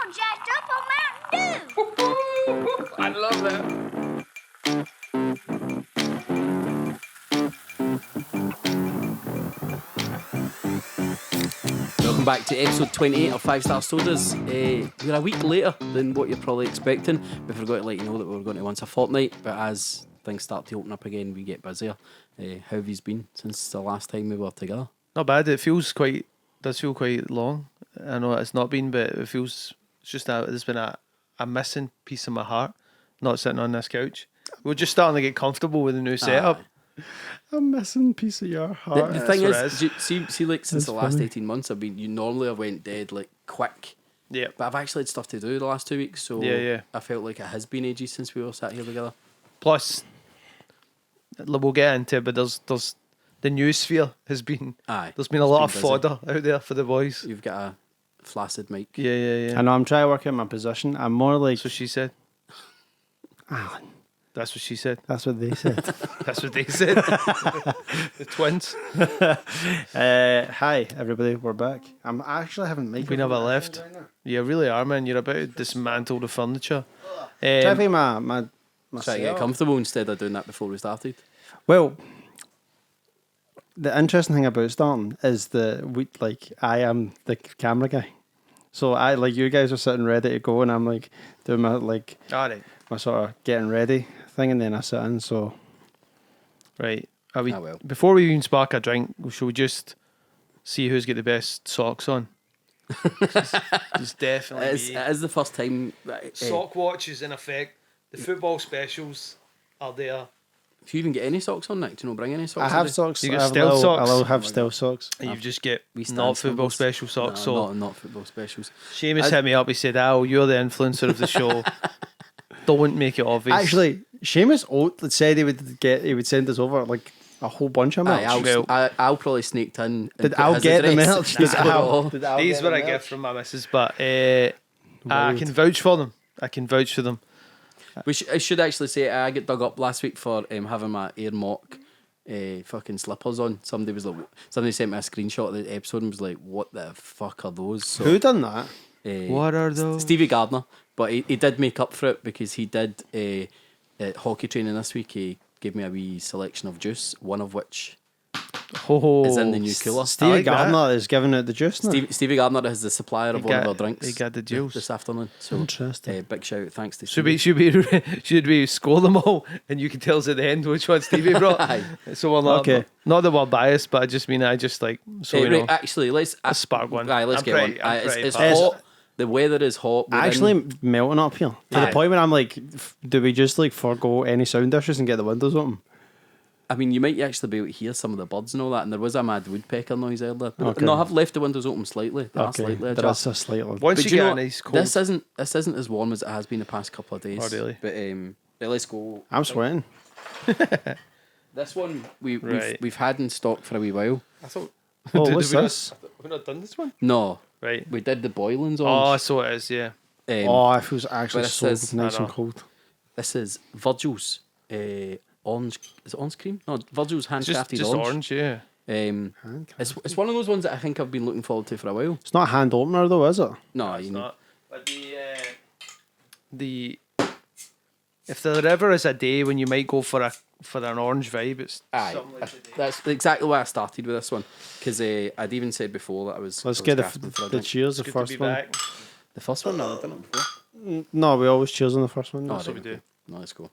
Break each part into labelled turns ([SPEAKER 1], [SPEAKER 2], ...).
[SPEAKER 1] all jacked up on Mountain Dew.
[SPEAKER 2] I love that. Welcome back to episode 28 of 5 Star Sodas. We're a week later than what you're probably expecting. We forgot to let you know that we were going to once a fortnight, but as things start to open up again, we get busier. How have you been since the last time we were together?
[SPEAKER 3] Not bad. It does feel quite long. I know it's not been, but it feels, it's just that there's been a missing piece of my heart not sitting on this couch. We're just starting to get comfortable with the new setup.
[SPEAKER 4] A missing piece of your heart.
[SPEAKER 2] The thing
[SPEAKER 3] That's
[SPEAKER 2] is,
[SPEAKER 3] what it
[SPEAKER 2] see, like since
[SPEAKER 4] That's
[SPEAKER 2] the last
[SPEAKER 4] funny.
[SPEAKER 2] 18 months, you normally have went dead like quick.
[SPEAKER 3] Yeah.
[SPEAKER 2] But I've actually had stuff to do the last 2 weeks, so
[SPEAKER 3] Yeah.
[SPEAKER 2] I felt like it has been ages since we all sat here together.
[SPEAKER 3] Plus, we'll get into it, but there's the news sphere has been.
[SPEAKER 2] Aye,
[SPEAKER 3] There's been a lot of
[SPEAKER 2] been busy.
[SPEAKER 3] fodder out there for the boys.
[SPEAKER 2] You've got a flaccid mic.
[SPEAKER 3] Yeah.
[SPEAKER 4] I know, I'm trying to work out my position. I'm more like
[SPEAKER 3] That's what she said.
[SPEAKER 4] Alan.
[SPEAKER 3] That's what she said.
[SPEAKER 4] That's what they said.
[SPEAKER 3] That's what they said. The twins.
[SPEAKER 4] Hi, everybody. We're back. I'm actually having mic.
[SPEAKER 3] We never left. You really are, man. You're about to dismantle the furniture.
[SPEAKER 4] Try to find my
[SPEAKER 2] Try to get
[SPEAKER 4] setup.
[SPEAKER 2] comfortable instead of doing that before we started.
[SPEAKER 4] Well, the interesting thing about starting is I am the camera guy. So you guys are sitting ready to go, and I'm like doing my
[SPEAKER 3] All right.
[SPEAKER 4] my sort of getting ready thing, and then I sit in. So
[SPEAKER 3] Right. Are we,
[SPEAKER 2] well.
[SPEAKER 3] Before we even spark a drink, should we just see who's got the best socks on? It's definitely me.
[SPEAKER 2] It is the first time that,
[SPEAKER 3] Sock watch is in effect. The football specials are there.
[SPEAKER 2] if you even get any socks on, Nick, do you not bring any socks?
[SPEAKER 4] I have
[SPEAKER 2] today?
[SPEAKER 4] socks.
[SPEAKER 3] You
[SPEAKER 4] I
[SPEAKER 3] got
[SPEAKER 4] have
[SPEAKER 3] stealth
[SPEAKER 4] little-
[SPEAKER 3] socks?
[SPEAKER 4] I will have stealth socks.
[SPEAKER 3] And you just get
[SPEAKER 2] We stand
[SPEAKER 3] not football
[SPEAKER 2] symbols.
[SPEAKER 3] special socks.
[SPEAKER 2] No,
[SPEAKER 3] So
[SPEAKER 2] not football specials.
[SPEAKER 3] Seamus
[SPEAKER 2] I-
[SPEAKER 3] hit me up. He said, "Oh, you're the influencer of the show. Don't make it obvious."
[SPEAKER 4] Actually, Seamus said he would send us over like a whole bunch of merch.
[SPEAKER 2] I'll probably sneaked in. And
[SPEAKER 4] Did
[SPEAKER 2] put
[SPEAKER 4] Al
[SPEAKER 2] his
[SPEAKER 4] get the
[SPEAKER 2] address.
[SPEAKER 4] merch?
[SPEAKER 2] That's
[SPEAKER 4] Did Al-
[SPEAKER 2] all.
[SPEAKER 4] did Al
[SPEAKER 3] these
[SPEAKER 4] get
[SPEAKER 3] were
[SPEAKER 4] the
[SPEAKER 3] a
[SPEAKER 4] merch?
[SPEAKER 3] gift from my missus, but I
[SPEAKER 4] Wild.
[SPEAKER 3] can vouch for them. I can vouch for them.
[SPEAKER 2] I should actually say I got dug up last week for having my Air Mock fucking slippers on. Somebody sent me a screenshot of the episode and was like, "What the fuck are those?" So,
[SPEAKER 4] Who done that?
[SPEAKER 3] What are those?
[SPEAKER 2] Stevie Gardner, but he did make up for it because he did hockey training this week. He gave me a wee selection of juice, one of which
[SPEAKER 3] Oh,
[SPEAKER 2] is in the new cooler.
[SPEAKER 4] Stevie
[SPEAKER 3] like that.
[SPEAKER 4] Gardner is giving out the juice now.
[SPEAKER 2] Stevie Gardner is the supplier of one of our drinks.
[SPEAKER 3] He got the juice.
[SPEAKER 2] This afternoon. So
[SPEAKER 4] Interesting.
[SPEAKER 2] big shout out, thanks to
[SPEAKER 3] Should
[SPEAKER 2] Stevie.
[SPEAKER 3] we score them all, and you can tell us at the end which one Stevie brought.
[SPEAKER 2] Aye.
[SPEAKER 3] So we're not,
[SPEAKER 4] Okay.
[SPEAKER 3] not that we're biased, but I just mean I just like so you know.
[SPEAKER 2] Right, actually, let's
[SPEAKER 3] spark one.
[SPEAKER 2] Aye, let's
[SPEAKER 3] I'm
[SPEAKER 2] get
[SPEAKER 3] pretty-
[SPEAKER 2] one.
[SPEAKER 3] I'm
[SPEAKER 2] Aye,
[SPEAKER 3] pretty
[SPEAKER 2] it's
[SPEAKER 3] biased.
[SPEAKER 2] hot. The weather is hot. We're
[SPEAKER 4] Actually melting up here to
[SPEAKER 2] Aye.
[SPEAKER 4] the point where I'm like, do we just like forgo any sound dishes and get the windows open?
[SPEAKER 2] I mean, you might actually be able to hear some of the birds and all that, and there was a mad woodpecker noise earlier.
[SPEAKER 4] Okay.
[SPEAKER 2] No, I've left the windows open slightly. They are slightly
[SPEAKER 4] there
[SPEAKER 2] ajar.
[SPEAKER 4] is a slightly.
[SPEAKER 3] Once
[SPEAKER 2] But
[SPEAKER 3] you
[SPEAKER 2] do you
[SPEAKER 3] get
[SPEAKER 2] know
[SPEAKER 3] a
[SPEAKER 2] what?
[SPEAKER 3] nice cold,
[SPEAKER 2] This isn't as warm as it has been the past couple of days.
[SPEAKER 3] Oh, really?
[SPEAKER 2] But let's go.
[SPEAKER 4] I'm sweating.
[SPEAKER 2] This one
[SPEAKER 3] Right.
[SPEAKER 2] we've had in stock for a wee while.
[SPEAKER 3] I thought.
[SPEAKER 4] Oh,
[SPEAKER 3] Did
[SPEAKER 4] what's
[SPEAKER 3] we not-
[SPEAKER 4] this?
[SPEAKER 3] We've not done this one,
[SPEAKER 2] No,
[SPEAKER 3] right?
[SPEAKER 2] we did the boilings
[SPEAKER 3] Oh,
[SPEAKER 2] on.
[SPEAKER 3] so it is. Yeah.
[SPEAKER 4] Oh, it feels actually
[SPEAKER 2] but it
[SPEAKER 4] so
[SPEAKER 2] says-
[SPEAKER 4] nice
[SPEAKER 3] I
[SPEAKER 4] and
[SPEAKER 3] know.
[SPEAKER 4] cold.
[SPEAKER 2] This is Virgil's orange. Is it orange cream? No, Virgil's handcrafted
[SPEAKER 3] Just orange. Yeah.
[SPEAKER 2] It's one of those ones that I think I've been looking forward to for a while.
[SPEAKER 4] It's not a hand opener though, is it?
[SPEAKER 2] No,
[SPEAKER 3] It's
[SPEAKER 2] you
[SPEAKER 3] not. But the if there ever is a day when you might go for an orange vibe, it's
[SPEAKER 2] Aye,
[SPEAKER 3] something like today.
[SPEAKER 2] that's exactly why I started with this one, because I'd even said before that I was.
[SPEAKER 4] Let's
[SPEAKER 2] I was
[SPEAKER 4] get
[SPEAKER 2] grafting for a
[SPEAKER 4] the
[SPEAKER 2] drink.
[SPEAKER 4] cheers. The
[SPEAKER 3] Good to
[SPEAKER 4] first
[SPEAKER 3] be
[SPEAKER 4] one.
[SPEAKER 3] back.
[SPEAKER 2] The first one, no, I've done it before.
[SPEAKER 4] No, we always cheers on the first one.
[SPEAKER 2] Oh,
[SPEAKER 3] That's what
[SPEAKER 2] right,
[SPEAKER 3] we do.
[SPEAKER 2] okay. No, let's go.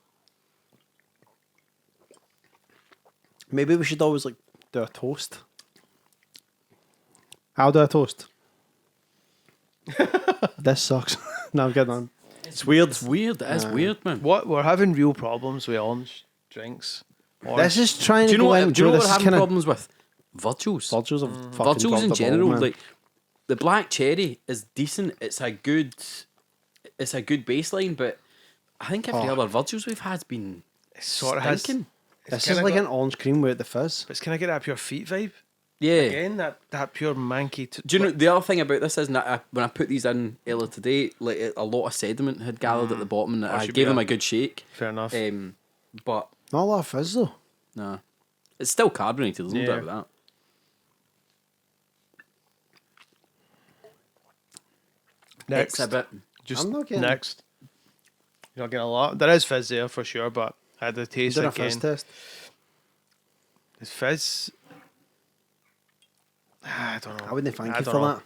[SPEAKER 4] Maybe we should always like do a toast. I'll do a toast. This sucks. No, I'm getting on. It's weird.
[SPEAKER 2] It's weird. It is weird, man.
[SPEAKER 3] What we're having real problems with orange drinks.
[SPEAKER 4] This is trying
[SPEAKER 2] Do
[SPEAKER 4] to
[SPEAKER 2] you know
[SPEAKER 4] go
[SPEAKER 2] what?
[SPEAKER 4] in.
[SPEAKER 2] Do you know what
[SPEAKER 4] this
[SPEAKER 2] we're
[SPEAKER 4] is
[SPEAKER 2] having
[SPEAKER 4] kinda-
[SPEAKER 2] problems with? Virgils.
[SPEAKER 4] Virgils have fucking
[SPEAKER 2] Virgils
[SPEAKER 4] dropped
[SPEAKER 2] in
[SPEAKER 4] the
[SPEAKER 2] general,
[SPEAKER 4] ball, man.
[SPEAKER 2] like the black cherry is decent. It's a good baseline, but I think every other Virgils we've had's been
[SPEAKER 3] It sort of has.
[SPEAKER 2] stinking.
[SPEAKER 4] This is like an orange cream without the fizz.
[SPEAKER 3] But it's kind of get that pure feet vibe.
[SPEAKER 2] Yeah.
[SPEAKER 3] Again, that pure manky.
[SPEAKER 2] Do you know the other thing about this is that when I put these in earlier today, like a lot of sediment had gathered at the bottom, and I
[SPEAKER 3] should
[SPEAKER 2] gave
[SPEAKER 3] be
[SPEAKER 2] them
[SPEAKER 3] that.
[SPEAKER 2] a good shake.
[SPEAKER 3] Fair enough.
[SPEAKER 2] But
[SPEAKER 4] Not a lot of fizz though.
[SPEAKER 2] nah, it's still carbonated. There's no
[SPEAKER 3] Yeah.
[SPEAKER 2] doubt about
[SPEAKER 3] Next.
[SPEAKER 2] It's a bit.
[SPEAKER 3] Just
[SPEAKER 4] I'm not getting-
[SPEAKER 3] next. You're not getting a lot. There is fizz there for sure, but I had the taste
[SPEAKER 4] Did a
[SPEAKER 3] again.
[SPEAKER 4] fizz test.
[SPEAKER 3] It's fizz. I don't know.
[SPEAKER 4] I wouldn't thank
[SPEAKER 3] I
[SPEAKER 4] you
[SPEAKER 3] don't
[SPEAKER 4] for
[SPEAKER 3] know.
[SPEAKER 4] that.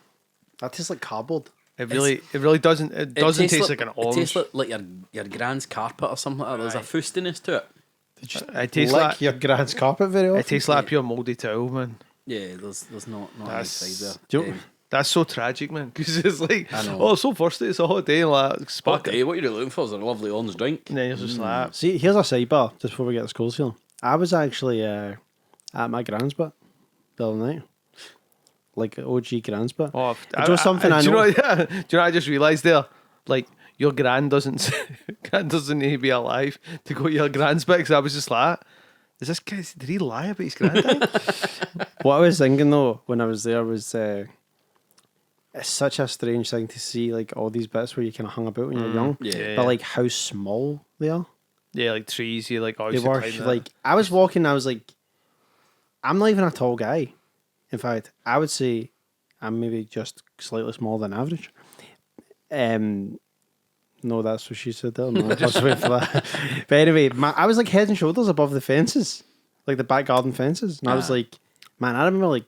[SPEAKER 4] That tastes like cardboard.
[SPEAKER 3] It really doesn't. It doesn't taste like an orange.
[SPEAKER 2] It tastes like your grand's carpet or something like that. There's a fustiness to it.
[SPEAKER 3] It tastes
[SPEAKER 4] Lick
[SPEAKER 3] like
[SPEAKER 4] your grand's carpet very often.
[SPEAKER 3] it tastes like a pure mouldy towel, man.
[SPEAKER 2] Yeah, there's not a nice
[SPEAKER 3] That's-
[SPEAKER 2] side
[SPEAKER 4] Do
[SPEAKER 2] there.
[SPEAKER 4] you know-
[SPEAKER 3] That's so tragic, man. Because it's like,
[SPEAKER 2] I know.
[SPEAKER 3] oh, it's so thirsty. It's a hot day, and like, spark it.
[SPEAKER 2] What you're looking for is a lovely orange drink.
[SPEAKER 3] And then you're just like,
[SPEAKER 4] See, here's a sidebar just before we get to schools here. I was actually at my grand's bit the other night. Like OG grand's bit.
[SPEAKER 3] oh,
[SPEAKER 4] Do you know something I
[SPEAKER 3] do you
[SPEAKER 4] know?
[SPEAKER 3] do you know what I just realised there? Like, your grand doesn't need to be alive to go to your grand's bit. Because I was just like, is this guy, did he lie about his granddad?
[SPEAKER 4] What I was thinking though when I was there was it's such a strange thing to see, like all these bits where you kind of hung about when you're young,
[SPEAKER 2] Yeah.
[SPEAKER 4] but like how small they are.
[SPEAKER 3] Yeah, like trees. You like
[SPEAKER 4] They
[SPEAKER 3] always
[SPEAKER 4] were like, I was walking, I was like, I'm not even a tall guy. In fact, I would say I'm maybe just slightly smaller than average. No, that's what she said there. No, I was waiting for that. But anyway, I was like head and shoulders above the fences, like the back garden fences, and I was like, man, I remember like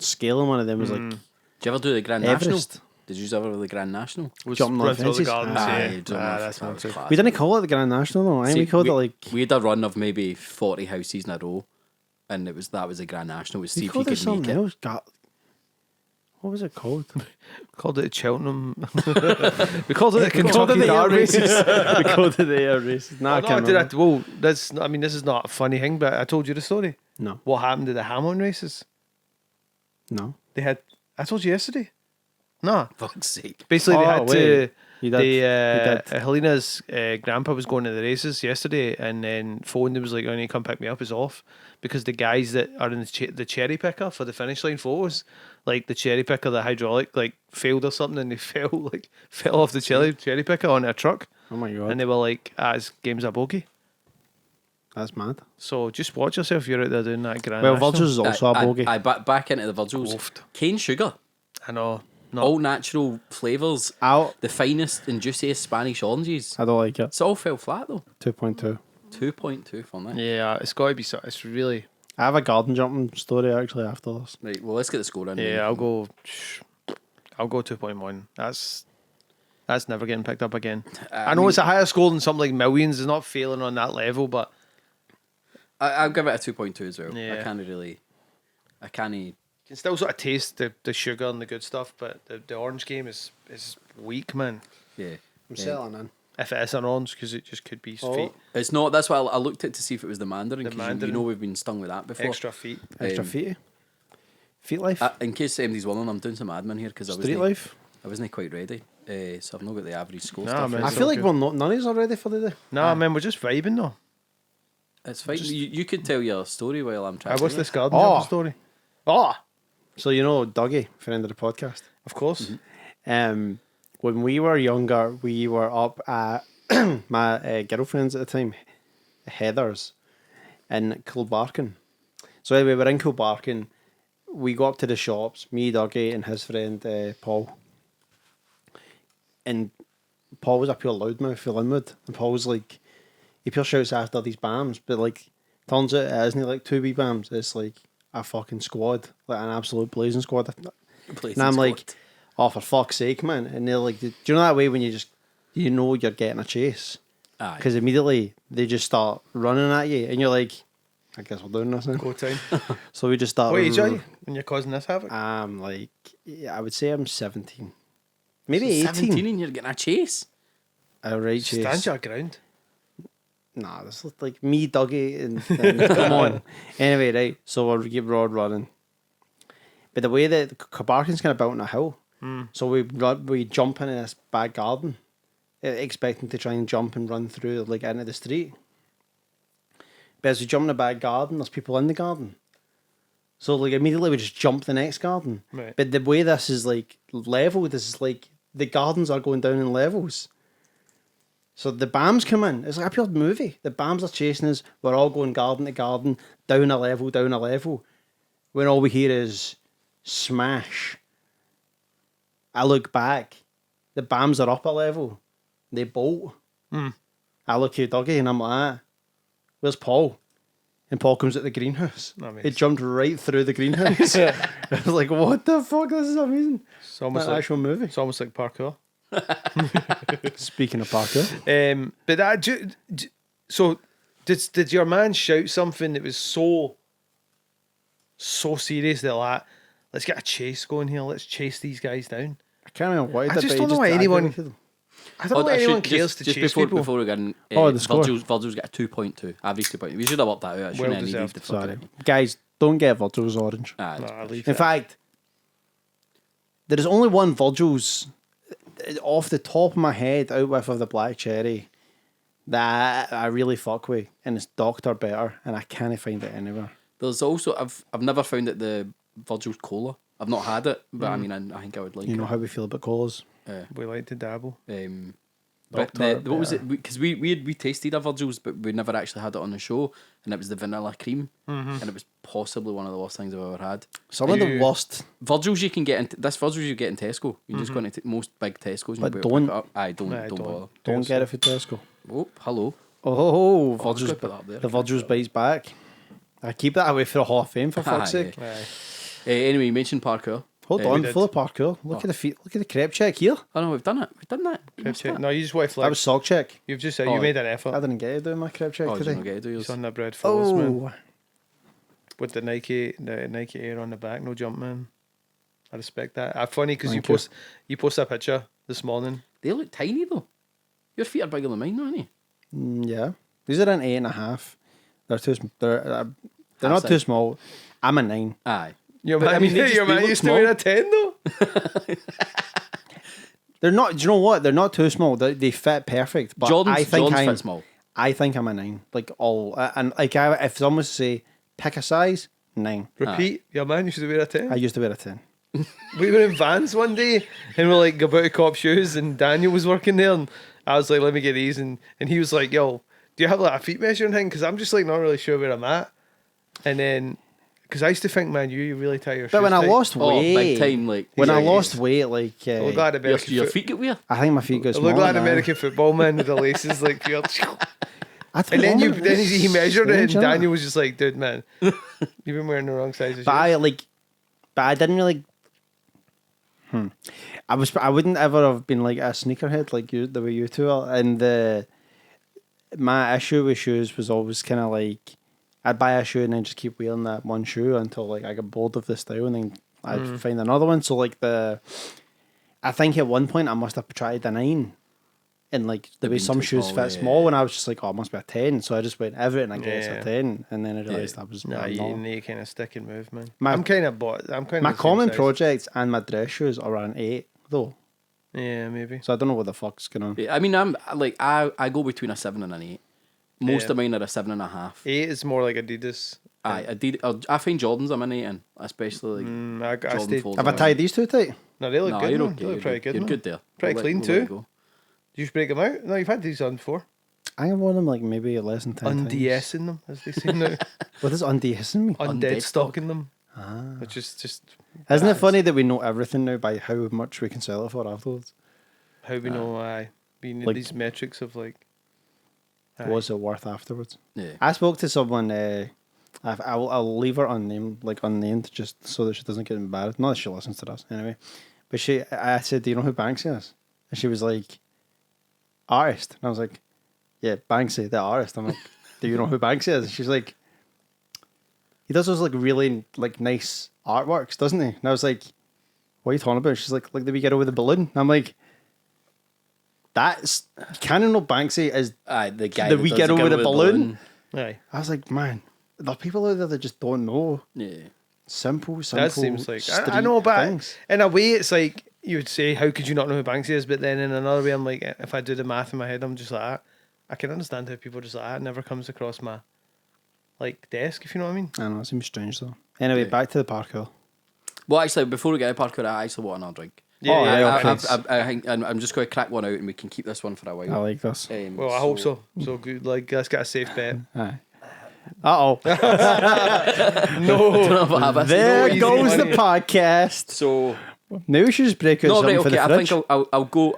[SPEAKER 4] scaling one of them. Was like
[SPEAKER 2] Did you ever do the Grand National?
[SPEAKER 4] Everest.
[SPEAKER 2] Did you ever do the Grand National?
[SPEAKER 4] Jumping on
[SPEAKER 3] run through the
[SPEAKER 4] fences?
[SPEAKER 3] gardens.
[SPEAKER 4] Aye,
[SPEAKER 3] Yeah,
[SPEAKER 2] jumping
[SPEAKER 3] Ah,
[SPEAKER 2] off-
[SPEAKER 3] that's
[SPEAKER 2] that was
[SPEAKER 3] mad.
[SPEAKER 2] class.
[SPEAKER 4] We didn't call it the Grand National though. I think we called it like
[SPEAKER 2] we had a run of maybe 40 houses in a row, and that was the Grand National. To see
[SPEAKER 4] we
[SPEAKER 2] if you
[SPEAKER 4] called it
[SPEAKER 2] could make
[SPEAKER 4] something
[SPEAKER 2] it.
[SPEAKER 4] else. God, what was it called?
[SPEAKER 3] Called it Cheltenham. we called it the
[SPEAKER 4] We called it
[SPEAKER 3] Kentucky
[SPEAKER 4] the
[SPEAKER 3] Dart
[SPEAKER 4] air
[SPEAKER 3] Races.
[SPEAKER 4] we called it the air races. Nah, I
[SPEAKER 3] No,
[SPEAKER 4] can't
[SPEAKER 3] did
[SPEAKER 4] remember.
[SPEAKER 3] well, this is not a funny thing, but I told you the story.
[SPEAKER 4] No,
[SPEAKER 3] What happened to the Hamilton races?
[SPEAKER 4] no.
[SPEAKER 3] They had. I told you yesterday. No,
[SPEAKER 2] Fuck's sake.
[SPEAKER 3] basically they
[SPEAKER 4] Oh,
[SPEAKER 3] had
[SPEAKER 4] wait.
[SPEAKER 3] to.
[SPEAKER 4] You did.
[SPEAKER 3] They,
[SPEAKER 4] You did.
[SPEAKER 3] Helena's grandpa was going to the races yesterday, and then phoned and was like, "I need to come pick me up." Is off because the guys that are in the cherry picker for the finish line photos, like the cherry picker, the hydraulic, like failed or something, and they fell off the cherry picker onto a truck,
[SPEAKER 4] Oh my god,
[SPEAKER 3] and they were like, "His game's a bogey."
[SPEAKER 4] that's mad.
[SPEAKER 3] So just watch yourself if you're out there doing that grand.
[SPEAKER 4] Well,
[SPEAKER 3] National.
[SPEAKER 4] Virgil's is also a bogey.
[SPEAKER 2] Back into the Virgils.
[SPEAKER 3] Oofed.
[SPEAKER 2] Cane sugar.
[SPEAKER 3] I know. No.
[SPEAKER 2] All natural flavours.
[SPEAKER 4] Out.
[SPEAKER 2] The finest and juiciest Spanish oranges.
[SPEAKER 4] I don't like it.
[SPEAKER 2] It's all fell flat though.
[SPEAKER 4] 2.2.
[SPEAKER 2] 2.2 for that.
[SPEAKER 3] Yeah, it's got to be. It's really.
[SPEAKER 4] I have a garden jumping story actually after this.
[SPEAKER 2] Right, well, let's get the score in.
[SPEAKER 3] Yeah, I'll go 2.1. That's never getting picked up again. I know it's a higher score than something like Millions. It's not failing on that level, but
[SPEAKER 2] I'll give it a 2.2 as well.
[SPEAKER 3] Yeah.
[SPEAKER 2] I can't.
[SPEAKER 3] you can still sort of taste the sugar and the good stuff. But the orange game is weak, man.
[SPEAKER 2] Yeah.
[SPEAKER 4] I'm settling in.
[SPEAKER 3] If it is an orange, because it just could be feet,
[SPEAKER 2] It's not. That's why I looked at to see if it was the Mandarin.
[SPEAKER 3] The
[SPEAKER 2] 'Cause
[SPEAKER 3] Mandarin.
[SPEAKER 2] You know we've been stung with that before.
[SPEAKER 3] extra feet.
[SPEAKER 4] Extra feet. Feet life.
[SPEAKER 2] In case MD's wondering, I'm doing some admin here because
[SPEAKER 4] Street life.
[SPEAKER 2] I wasn't quite ready. So I've not got the average score
[SPEAKER 3] Nah,
[SPEAKER 2] stuff.
[SPEAKER 3] man.
[SPEAKER 4] I
[SPEAKER 3] It's
[SPEAKER 4] feel
[SPEAKER 3] all
[SPEAKER 4] like
[SPEAKER 3] good.
[SPEAKER 4] we're not, none of us are ready for the day.
[SPEAKER 3] Nah, man, we're just vibing though.
[SPEAKER 2] It's fine. You could tell your story while I'm trying.
[SPEAKER 3] What's this garden
[SPEAKER 4] Oh.
[SPEAKER 3] jumping story? Oh,
[SPEAKER 4] So you know Dougie, friend of the podcast.
[SPEAKER 3] of course.
[SPEAKER 4] When we were younger, we were up at my girlfriend's at the time, Heather's, in Kilbarkin. So anyway, we're in Kilbarkin. We go up to the shops, me, Dougie, and his friend Paul. And Paul was a pure loudmouth for Linwood. And Paul was like, he pure shouts after these BAMs, but like, turns out it isn't like 2 wee BAMs, it's like a fucking squad, like an absolute blazing squad. And I'm like, oh, for fuck's sake, man. And they're like, do you know that way when you know you're getting a chase?
[SPEAKER 2] Aye.
[SPEAKER 4] Because immediately they just start running at you, and you're like, I guess we're doing this now.
[SPEAKER 3] Go time.
[SPEAKER 4] So we just start.
[SPEAKER 3] What age are you when you're causing this havoc?
[SPEAKER 4] I'm like, yeah, I would say I'm 17. Maybe 18.
[SPEAKER 2] 17 and you're getting a chase.
[SPEAKER 4] Outright chase.
[SPEAKER 3] Stand your ground.
[SPEAKER 4] Nah, this looks like me, Dougie, and come on. Anyway, right, so we'll keep road running. But the way that Cabarkin's kind of built on a hill, so we jump into this back garden, expecting to try and jump and run through like into the street. But as we jump in the back garden, there's people in the garden. So like immediately we just jump the next garden.
[SPEAKER 3] Right.
[SPEAKER 4] But the way this is like level, this is like the gardens are going down in levels. So the BAMs come in. It's like a pure movie. The BAMs are chasing us. We're all going garden to garden, down a level, down a level. When all we hear is smash. I look back the BAMs are up a level. They bolt. I look at Dougie and I'm like, where's Paul? And Paul comes at the greenhouse. He jumped right through the greenhouse. I was like, what the fuck? This is amazing.
[SPEAKER 3] It's almost
[SPEAKER 4] That
[SPEAKER 3] like
[SPEAKER 4] actual movie.
[SPEAKER 3] It's almost like parkour.
[SPEAKER 4] Speaking of parkour.
[SPEAKER 3] But that so did your man shout something that was so serious that like, let's get a chase going here. Let's chase these guys down.
[SPEAKER 4] I can't remember why he
[SPEAKER 3] I
[SPEAKER 4] did,
[SPEAKER 3] just
[SPEAKER 4] but
[SPEAKER 3] don't
[SPEAKER 4] he
[SPEAKER 3] know why anyone.
[SPEAKER 4] aggravated them.
[SPEAKER 3] I don't know why anyone cares to
[SPEAKER 2] just
[SPEAKER 3] chase
[SPEAKER 2] before,
[SPEAKER 3] people.
[SPEAKER 2] Before we get in,
[SPEAKER 4] the score.
[SPEAKER 2] Virgil's got a 2.2, average 2.2. We should have worked that out. I shouldn't have needed
[SPEAKER 3] deserved.
[SPEAKER 2] the fucking-
[SPEAKER 4] Sorry. Guys, don't get Virgil's orange.
[SPEAKER 2] Aye.
[SPEAKER 3] Nah, leave
[SPEAKER 4] In
[SPEAKER 3] it.
[SPEAKER 4] fact, there is only one Virgil's off the top of my head out with of the black cherry that I really fuck with, and it's Dr. Better, and I can't find it anywhere.
[SPEAKER 2] There's also I've never found it the Virgil's cola. I've not had it, but I mean I think I would like
[SPEAKER 4] You
[SPEAKER 2] it.
[SPEAKER 4] know how we feel about colas.
[SPEAKER 3] We like to dabble.
[SPEAKER 2] But
[SPEAKER 4] Dr.
[SPEAKER 2] what was it? Because we tasted a Virgil's, but we never actually had it on the show, and it was the vanilla cream, and it was possibly one of the worst things I've ever had.
[SPEAKER 4] Some of the worst.
[SPEAKER 2] Virgil's you can get in this Virgil's you get in Tesco. You just go into most big Tesco's. And
[SPEAKER 4] But
[SPEAKER 2] you
[SPEAKER 4] don't-
[SPEAKER 2] pick it up. Aye, don't
[SPEAKER 3] Nah,
[SPEAKER 2] bother.
[SPEAKER 3] don't.
[SPEAKER 4] Don't get it for Tesco.
[SPEAKER 2] Oh, hello.
[SPEAKER 4] Oh,
[SPEAKER 2] I was
[SPEAKER 4] Virgil's,
[SPEAKER 2] gonna put that up there.
[SPEAKER 4] the Virgil's bites back. I keep that away for the Hall of Fame, for fuck's
[SPEAKER 2] Aye,
[SPEAKER 4] sake.
[SPEAKER 3] Aye.
[SPEAKER 2] Anyway, you mentioned parkour.
[SPEAKER 4] Hold
[SPEAKER 2] we
[SPEAKER 4] on,
[SPEAKER 3] did.
[SPEAKER 4] full of parkour. Look at the feet. Look at the crepe check here.
[SPEAKER 2] Oh no, we've done it. We've done that.
[SPEAKER 3] Crib check. No, you just went
[SPEAKER 4] That
[SPEAKER 3] flex.
[SPEAKER 4] was sock check.
[SPEAKER 3] You've just said
[SPEAKER 2] Oh,
[SPEAKER 3] you made an
[SPEAKER 4] I
[SPEAKER 3] effort.
[SPEAKER 4] didn't get to do my crepe check
[SPEAKER 2] Oh, did you
[SPEAKER 4] today.
[SPEAKER 2] not get to do yours?
[SPEAKER 3] It's on the bread falls, man.
[SPEAKER 4] Oh,
[SPEAKER 3] With the Nike Air on the back, no jump, man. I respect that. Funny because
[SPEAKER 4] Thank
[SPEAKER 3] you post a picture this morning.
[SPEAKER 2] They look tiny though. Your feet are bigger than mine, aren't they?
[SPEAKER 4] yeah. These are an 8.5. They're too. They're not
[SPEAKER 2] Half
[SPEAKER 4] too
[SPEAKER 2] size.
[SPEAKER 4] small. I'm a 9.
[SPEAKER 2] Aye.
[SPEAKER 3] Your
[SPEAKER 2] But,
[SPEAKER 3] man,
[SPEAKER 2] I mean, they just-
[SPEAKER 3] your
[SPEAKER 2] they
[SPEAKER 3] man
[SPEAKER 2] look
[SPEAKER 3] used to wear
[SPEAKER 2] small.
[SPEAKER 3] a 10 though.
[SPEAKER 4] They're not. Do you know what? They're not too small. They fit perfect. But
[SPEAKER 2] Jordan's,
[SPEAKER 4] I think
[SPEAKER 2] Jordan's
[SPEAKER 4] I'm.
[SPEAKER 2] fit small.
[SPEAKER 4] I think I'm a 9. Like all. And like if someone was to say pick a size, 9.
[SPEAKER 3] Repeat, your man used to wear a 10.
[SPEAKER 4] I used to wear a 10.
[SPEAKER 3] We were in Vans one day and we're like about to cop shoes and Daniel was working there and I was like, let me get these and he was like, yo, do you have like a feet measuring thing? Because I'm just like not really sure where I'm at. And then, because I used to think, man, you really tie your shoes
[SPEAKER 4] But when I
[SPEAKER 3] tight.
[SPEAKER 4] lost
[SPEAKER 2] Oh,
[SPEAKER 4] weight,
[SPEAKER 2] big time! Like
[SPEAKER 4] when I
[SPEAKER 3] Yeah,
[SPEAKER 4] lost
[SPEAKER 3] yeah.
[SPEAKER 4] weight, like
[SPEAKER 3] I look like
[SPEAKER 2] your,
[SPEAKER 3] American
[SPEAKER 2] your
[SPEAKER 3] foot-
[SPEAKER 2] feet get weird.
[SPEAKER 4] I think my feet got
[SPEAKER 3] I
[SPEAKER 4] smaller.
[SPEAKER 3] look like
[SPEAKER 4] now.
[SPEAKER 3] American football man with the laces like pure.
[SPEAKER 4] I don't
[SPEAKER 3] And then
[SPEAKER 4] know,
[SPEAKER 3] you
[SPEAKER 4] man,
[SPEAKER 3] then
[SPEAKER 4] it's
[SPEAKER 3] he measured it and
[SPEAKER 4] strange, innit?
[SPEAKER 3] Daniel was just like, dude, man, you've been wearing the wrong size of
[SPEAKER 4] But
[SPEAKER 3] shoes.
[SPEAKER 4] I didn't really. I wouldn't ever have been like a sneakerhead like you, the way you two are. And my issue with shoes was always kind of like I'd buy a shoe and then just keep wearing that one shoe until like I got bored of the style and then I'd find another one. So like I think at one point I must have tried a 9. And like the
[SPEAKER 2] They've
[SPEAKER 4] way
[SPEAKER 2] been
[SPEAKER 4] some
[SPEAKER 2] too
[SPEAKER 4] shoes
[SPEAKER 2] small,
[SPEAKER 4] fit
[SPEAKER 2] yeah.
[SPEAKER 4] small, and I was just like, oh, it must be a 10. So I just went everything I guess
[SPEAKER 3] Yeah.
[SPEAKER 4] a 10, and then I realised I was
[SPEAKER 3] Nah,
[SPEAKER 4] I'm
[SPEAKER 3] you
[SPEAKER 4] not.
[SPEAKER 3] need kind of stick and move, man.
[SPEAKER 4] My-
[SPEAKER 3] I'm kind of bought. I'm kind of
[SPEAKER 4] My common projects and my dress shoes are an 8 though,
[SPEAKER 3] Yeah, maybe.
[SPEAKER 4] so I don't know what the fuck's going on.
[SPEAKER 2] Yeah, I mean, I go between a 7 and an 8. Most
[SPEAKER 3] Yeah.
[SPEAKER 2] of mine are a 7.5.
[SPEAKER 3] 8 is more like Adidas.
[SPEAKER 2] I find Jordans I'm an 8 in, especially like
[SPEAKER 3] I
[SPEAKER 2] Jordan
[SPEAKER 3] stayed.
[SPEAKER 2] folds.
[SPEAKER 4] Have I tied these two tight?
[SPEAKER 3] No, they look
[SPEAKER 2] No,
[SPEAKER 3] good.
[SPEAKER 2] you're
[SPEAKER 3] man.
[SPEAKER 2] okay.
[SPEAKER 3] They look pretty good.
[SPEAKER 2] You're
[SPEAKER 3] man.
[SPEAKER 2] good there.
[SPEAKER 3] Pretty
[SPEAKER 2] We'll
[SPEAKER 3] clean
[SPEAKER 2] let it
[SPEAKER 3] too.
[SPEAKER 2] go.
[SPEAKER 3] Did you just break them out? No, you've had these on before.
[SPEAKER 4] I have worn them like maybe less than 10 times.
[SPEAKER 3] Unds-ing them, as they say now.
[SPEAKER 4] What does unds-ing me?
[SPEAKER 3] Undead
[SPEAKER 2] Undead
[SPEAKER 3] stocking them.
[SPEAKER 4] Ah.
[SPEAKER 3] Which is just
[SPEAKER 4] Isn't it funny that we know everything now by how much we can sell it for afterwards?
[SPEAKER 3] how we know we need
[SPEAKER 4] Like-
[SPEAKER 3] these metrics of like. aye.
[SPEAKER 4] What's it worth afterwards?
[SPEAKER 2] Yeah.
[SPEAKER 4] I spoke to someone. I'll leave her unnamed, just so that she doesn't get embarrassed. Not that she listens to us anyway. But I said, "Do you know who Banksy is?" And she was like, "Artist." And I was like, "Yeah, Banksy, the artist." I'm like, "Do you know who Banksy is?" And she's like, "He does those like really like nice artworks, doesn't he?" And I was like, "What are you talking about?" She's like the wee girl with the balloon. And I'm like, "That's you can't know Banksy is."
[SPEAKER 2] Aye, the guy
[SPEAKER 4] The
[SPEAKER 2] that
[SPEAKER 4] wee
[SPEAKER 2] does
[SPEAKER 4] girl with the balloon?
[SPEAKER 3] Aye.
[SPEAKER 4] I was like, "Man, there are people out there that just don't know
[SPEAKER 2] Yeah.
[SPEAKER 4] simple.
[SPEAKER 3] That seems like I
[SPEAKER 4] street
[SPEAKER 3] know, but
[SPEAKER 4] things."
[SPEAKER 3] in a way, it's like you would say, "How could you not know who Banksy is?" But then in another way, I'm like, if I do the math in my head, I'm just like, I can understand how people just like that. It never comes across my like desk, if you know what I mean.
[SPEAKER 4] I know, it seems strange though. Anyway,
[SPEAKER 2] Yeah.
[SPEAKER 4] back to the parkour.
[SPEAKER 2] Well, actually, before we get to parkour, I actually want another drink.
[SPEAKER 4] Oh, yeah, okay.
[SPEAKER 2] I think I'm just going to crack one out and we can keep this one for a while.
[SPEAKER 4] I like this.
[SPEAKER 3] Well, I hope so. So good. Like, let's get a safe bet.
[SPEAKER 4] Aye. Uh-oh.
[SPEAKER 3] No.
[SPEAKER 4] There
[SPEAKER 3] easy
[SPEAKER 4] goes the
[SPEAKER 3] money.
[SPEAKER 4] podcast.
[SPEAKER 2] So
[SPEAKER 4] Maybe we should just break out
[SPEAKER 2] No,
[SPEAKER 4] something
[SPEAKER 2] right,
[SPEAKER 4] for
[SPEAKER 2] okay.
[SPEAKER 4] the
[SPEAKER 2] I
[SPEAKER 4] fridge.
[SPEAKER 2] think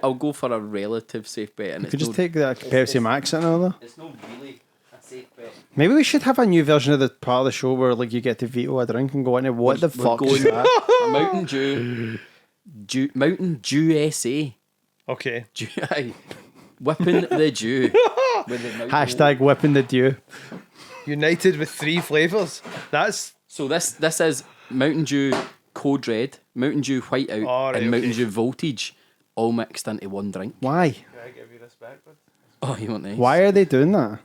[SPEAKER 2] I'll go for a relative safe bet, and
[SPEAKER 4] We
[SPEAKER 2] it's
[SPEAKER 4] could just
[SPEAKER 2] no,
[SPEAKER 4] take that Pepsi Max and all that.
[SPEAKER 2] It's not really a safe bet.
[SPEAKER 4] Maybe we should have a new version of the part of the show where like you get to veto a drink and go into what the
[SPEAKER 2] We're
[SPEAKER 4] fuck is
[SPEAKER 2] going
[SPEAKER 4] that?
[SPEAKER 2] Mountain Dew SA.
[SPEAKER 3] Okay.
[SPEAKER 2] Aye. Whipping the Dew. With the Mountain
[SPEAKER 4] Hashtag whipping the dew.
[SPEAKER 3] United with 3 flavours. That's
[SPEAKER 2] So this is Mountain Dew Code Red, Mountain Dew Whiteout,
[SPEAKER 3] Oh, right,
[SPEAKER 2] and Mountain
[SPEAKER 3] okay.
[SPEAKER 2] Dew Voltage, all mixed into one drink.
[SPEAKER 4] Why?
[SPEAKER 3] Can I give you this back, bud?
[SPEAKER 2] Oh, you want this?
[SPEAKER 4] Why are they doing that?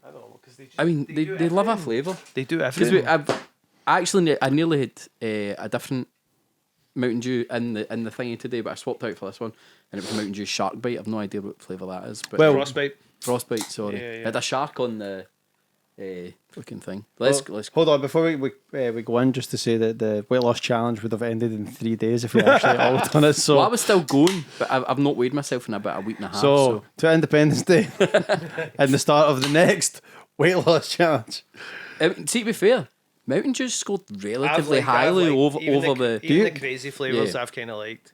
[SPEAKER 3] I don't know, because
[SPEAKER 2] I mean, they love a flavour.
[SPEAKER 3] They do
[SPEAKER 2] Because
[SPEAKER 3] everything.
[SPEAKER 2] I nearly had a different Mountain Dew in the thingy today, but I swapped out for this one, and it was Mountain Dew Shark Bite. I've no idea what flavour that is. But
[SPEAKER 4] Well-
[SPEAKER 3] Frostbite.
[SPEAKER 2] Frostbite, sorry.
[SPEAKER 3] Yeah, yeah.
[SPEAKER 2] It had a shark on the fucking thing. Let's
[SPEAKER 4] Hold on, before we go in, just to say that the weight loss challenge would have ended in 3 days if we actually all done it. So,
[SPEAKER 2] Well, I was still going, but I've not weighed myself in about a week and a half.
[SPEAKER 4] so to Independence Day and the start of the next weight loss challenge.
[SPEAKER 2] See, to be fair, Mountain Dew scored relatively
[SPEAKER 3] I've
[SPEAKER 2] highly over
[SPEAKER 3] even
[SPEAKER 2] the.
[SPEAKER 3] even the crazy flavours
[SPEAKER 2] Yeah.
[SPEAKER 3] I've kind of liked.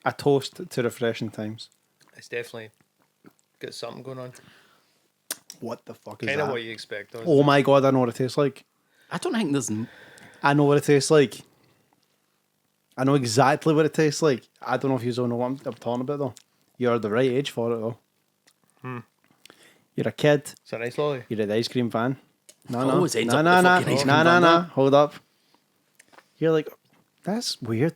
[SPEAKER 4] A toast to refreshing times.
[SPEAKER 3] It's definitely got something going on.
[SPEAKER 4] What the fuck is
[SPEAKER 3] Kind of
[SPEAKER 4] that?
[SPEAKER 3] what you expect. Though,
[SPEAKER 4] Oh my god, I know what it tastes like.
[SPEAKER 2] I don't think there's.
[SPEAKER 4] I know what it tastes like. I know exactly what it tastes like. I don't know if you don't know what I'm talking about though. You're the right age for it though. You're a kid.
[SPEAKER 3] It's a nice lolly.
[SPEAKER 4] You're at the ice cream van. No,
[SPEAKER 2] It
[SPEAKER 4] no,
[SPEAKER 2] always ends
[SPEAKER 4] no,
[SPEAKER 2] up
[SPEAKER 4] no,
[SPEAKER 2] at the
[SPEAKER 4] no,
[SPEAKER 2] fucking ice
[SPEAKER 4] no,
[SPEAKER 2] cream
[SPEAKER 4] no,
[SPEAKER 2] van,
[SPEAKER 4] no.
[SPEAKER 2] though.
[SPEAKER 4] Hold up. You're like, that's weird.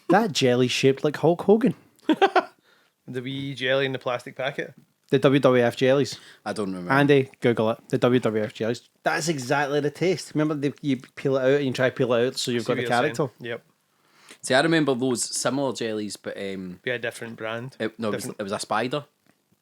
[SPEAKER 4] That jelly shaped like Hulk Hogan.
[SPEAKER 3] The wee jelly in the plastic packet.
[SPEAKER 4] The WWF jellies.
[SPEAKER 2] I don't remember.
[SPEAKER 4] Andy, Google it. The WWF jellies. That's exactly the taste. Remember, you peel it out and you try to peel it out so you've
[SPEAKER 3] See
[SPEAKER 4] got
[SPEAKER 3] what
[SPEAKER 4] the
[SPEAKER 3] you're saying?
[SPEAKER 4] character.
[SPEAKER 3] Yep.
[SPEAKER 2] See, I remember those similar jellies, but
[SPEAKER 3] Be a different brand.
[SPEAKER 2] it was a spider.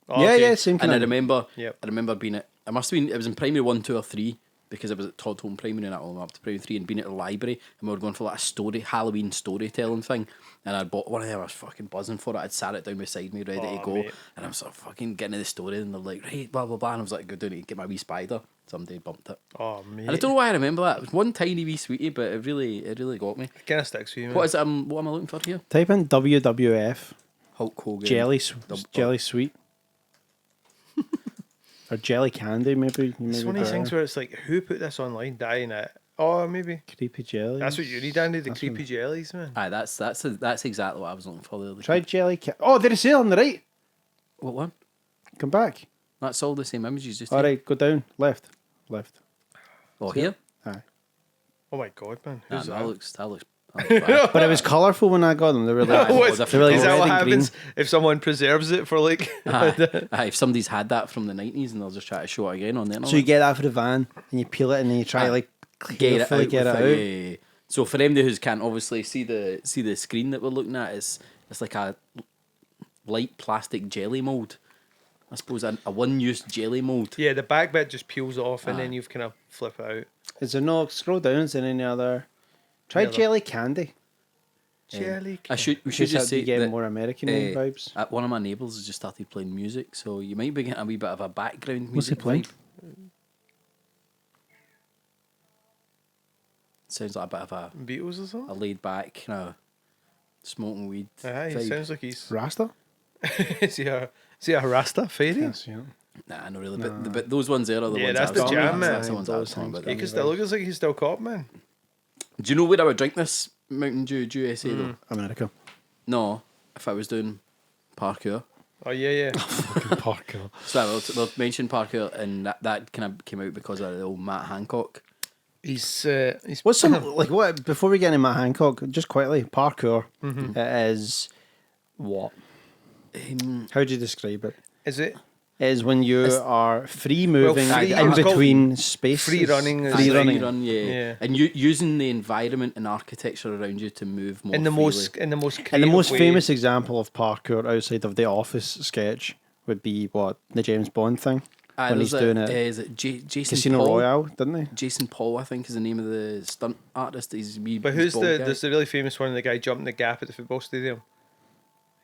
[SPEAKER 3] Oh,
[SPEAKER 4] Yeah,
[SPEAKER 3] okay.
[SPEAKER 4] yeah, same
[SPEAKER 2] And
[SPEAKER 4] kind
[SPEAKER 2] I
[SPEAKER 4] of.
[SPEAKER 2] remember,
[SPEAKER 3] Yep.
[SPEAKER 2] I remember being at. It must have been. It was in primary 1, 2, or 3 because it was at Todd Home Primary and that all up to primary 3 and being at the library and we were going for like a Halloween storytelling thing. And I bought one of them. I was fucking buzzing for it. I'd sat it down beside me, ready to go.
[SPEAKER 3] mate.
[SPEAKER 2] And I was like, fucking getting to the story, and they're like, right, blah blah blah. And I was like, go down and get my wee spider. Somebody bumped it.
[SPEAKER 3] Oh, mate.
[SPEAKER 2] And I don't know why I remember that. It was one tiny wee sweetie, but it really got me.
[SPEAKER 3] It kind of sticks with you, man.
[SPEAKER 2] What is it? What am I looking for here?
[SPEAKER 4] Type in WWF
[SPEAKER 2] Hulk Hogan.
[SPEAKER 4] jelly sweet. Or jelly candy, maybe.
[SPEAKER 3] It's one of these things where it's like, who put this online? Dying it. Oh, maybe.
[SPEAKER 4] Creepy jelly.
[SPEAKER 3] That's what you need, Andy. The
[SPEAKER 4] That's
[SPEAKER 3] creepy jellies, man.
[SPEAKER 2] Aye, that's exactly what I was looking for there.
[SPEAKER 4] Try jelly. Oh, there's a sale on the right.
[SPEAKER 2] What one?
[SPEAKER 4] Come back.
[SPEAKER 2] That's all the same images. Just
[SPEAKER 4] All right, go down. Left.
[SPEAKER 2] Oh, here.
[SPEAKER 4] Aye.
[SPEAKER 3] Oh my god, man.
[SPEAKER 2] Nah,
[SPEAKER 3] Who's
[SPEAKER 2] that
[SPEAKER 3] that?
[SPEAKER 2] looks bad.
[SPEAKER 4] But it was colourful when I got them. They were like,
[SPEAKER 2] Aye,
[SPEAKER 3] What-
[SPEAKER 2] they were like
[SPEAKER 3] is that
[SPEAKER 4] red
[SPEAKER 3] what
[SPEAKER 4] and green.
[SPEAKER 3] happens if someone preserves it for like?
[SPEAKER 2] Aye, if somebody's had that from the 90s and they'll just try to show it again on the internet.
[SPEAKER 4] so you get that for the van and you peel it and then you try
[SPEAKER 2] Aye.
[SPEAKER 4] like
[SPEAKER 2] get it
[SPEAKER 4] carefully
[SPEAKER 2] out.
[SPEAKER 4] get it
[SPEAKER 2] with
[SPEAKER 4] out.
[SPEAKER 2] a- So for anybody who can't obviously see the screen that we're looking at, it's like a light plastic jelly mold. I suppose a one-use jelly mold.
[SPEAKER 3] Yeah, the back bit just peels off and
[SPEAKER 2] Aye.
[SPEAKER 3] then you've kind of flip it out.
[SPEAKER 4] Is there no scroll down? Is there any other? Try
[SPEAKER 3] Any other-
[SPEAKER 4] jelly candy.
[SPEAKER 3] Jelly.
[SPEAKER 2] We should
[SPEAKER 4] Just
[SPEAKER 2] just
[SPEAKER 4] have to
[SPEAKER 2] say
[SPEAKER 4] get
[SPEAKER 2] that
[SPEAKER 4] more American vibes.
[SPEAKER 2] one of my neighbours has just started playing music, so you might be getting a wee bit of a background
[SPEAKER 4] What's he
[SPEAKER 2] music
[SPEAKER 4] playing?
[SPEAKER 2] vibe. Sounds like a bit of a
[SPEAKER 3] Beatles or something?
[SPEAKER 2] laid back kind of smoking weed.
[SPEAKER 3] Aye,
[SPEAKER 2] vibe.
[SPEAKER 3] sounds like he's.
[SPEAKER 4] Rasta?
[SPEAKER 3] is he a Rasta fairy?
[SPEAKER 4] Yes, yeah.
[SPEAKER 2] Nah, not really. But those ones there are the
[SPEAKER 3] Yeah,
[SPEAKER 2] ones.
[SPEAKER 3] that's
[SPEAKER 2] I
[SPEAKER 3] the
[SPEAKER 2] was
[SPEAKER 3] jam,
[SPEAKER 2] talking about.
[SPEAKER 3] man.
[SPEAKER 2] That's the ones I was
[SPEAKER 4] Those
[SPEAKER 2] talking
[SPEAKER 4] things.
[SPEAKER 2] about.
[SPEAKER 3] He
[SPEAKER 2] there.
[SPEAKER 3] can still looks like he's still caught, man.
[SPEAKER 2] Do you know where I would drink this Mountain Dew USA though?
[SPEAKER 4] America.
[SPEAKER 2] No, if I was doing parkour.
[SPEAKER 3] Oh yeah, yeah.
[SPEAKER 4] Parker.
[SPEAKER 2] So they'll mention parkour, and that kind of came out because of the old Matt Hancock.
[SPEAKER 3] He's
[SPEAKER 4] What's some like what? Before we get into Matt Hancock, just quickly, parkour
[SPEAKER 3] Mm-hmm.
[SPEAKER 4] it is what? How do you describe it?
[SPEAKER 3] is it
[SPEAKER 4] It is when you are free moving
[SPEAKER 3] free-
[SPEAKER 4] in
[SPEAKER 3] it's called
[SPEAKER 4] between spaces.
[SPEAKER 3] free running is
[SPEAKER 4] Free
[SPEAKER 3] like-
[SPEAKER 4] running.
[SPEAKER 2] Run, yeah.
[SPEAKER 3] Yeah.
[SPEAKER 2] And you using the environment and architecture around you to move more
[SPEAKER 3] in the
[SPEAKER 2] freely.
[SPEAKER 3] most
[SPEAKER 4] And the
[SPEAKER 3] creative
[SPEAKER 4] most
[SPEAKER 3] way.
[SPEAKER 4] famous example of parkour outside of the Office sketch would be what the James Bond thing when he's doing it.
[SPEAKER 2] Is it Jason
[SPEAKER 4] Casino
[SPEAKER 2] Paul?
[SPEAKER 4] Royale, didn't they?
[SPEAKER 2] Jason Paul, I think, is the name of the stunt artist.
[SPEAKER 3] But who's the? There's the really famous one. The guy jumping the gap at the football stadium.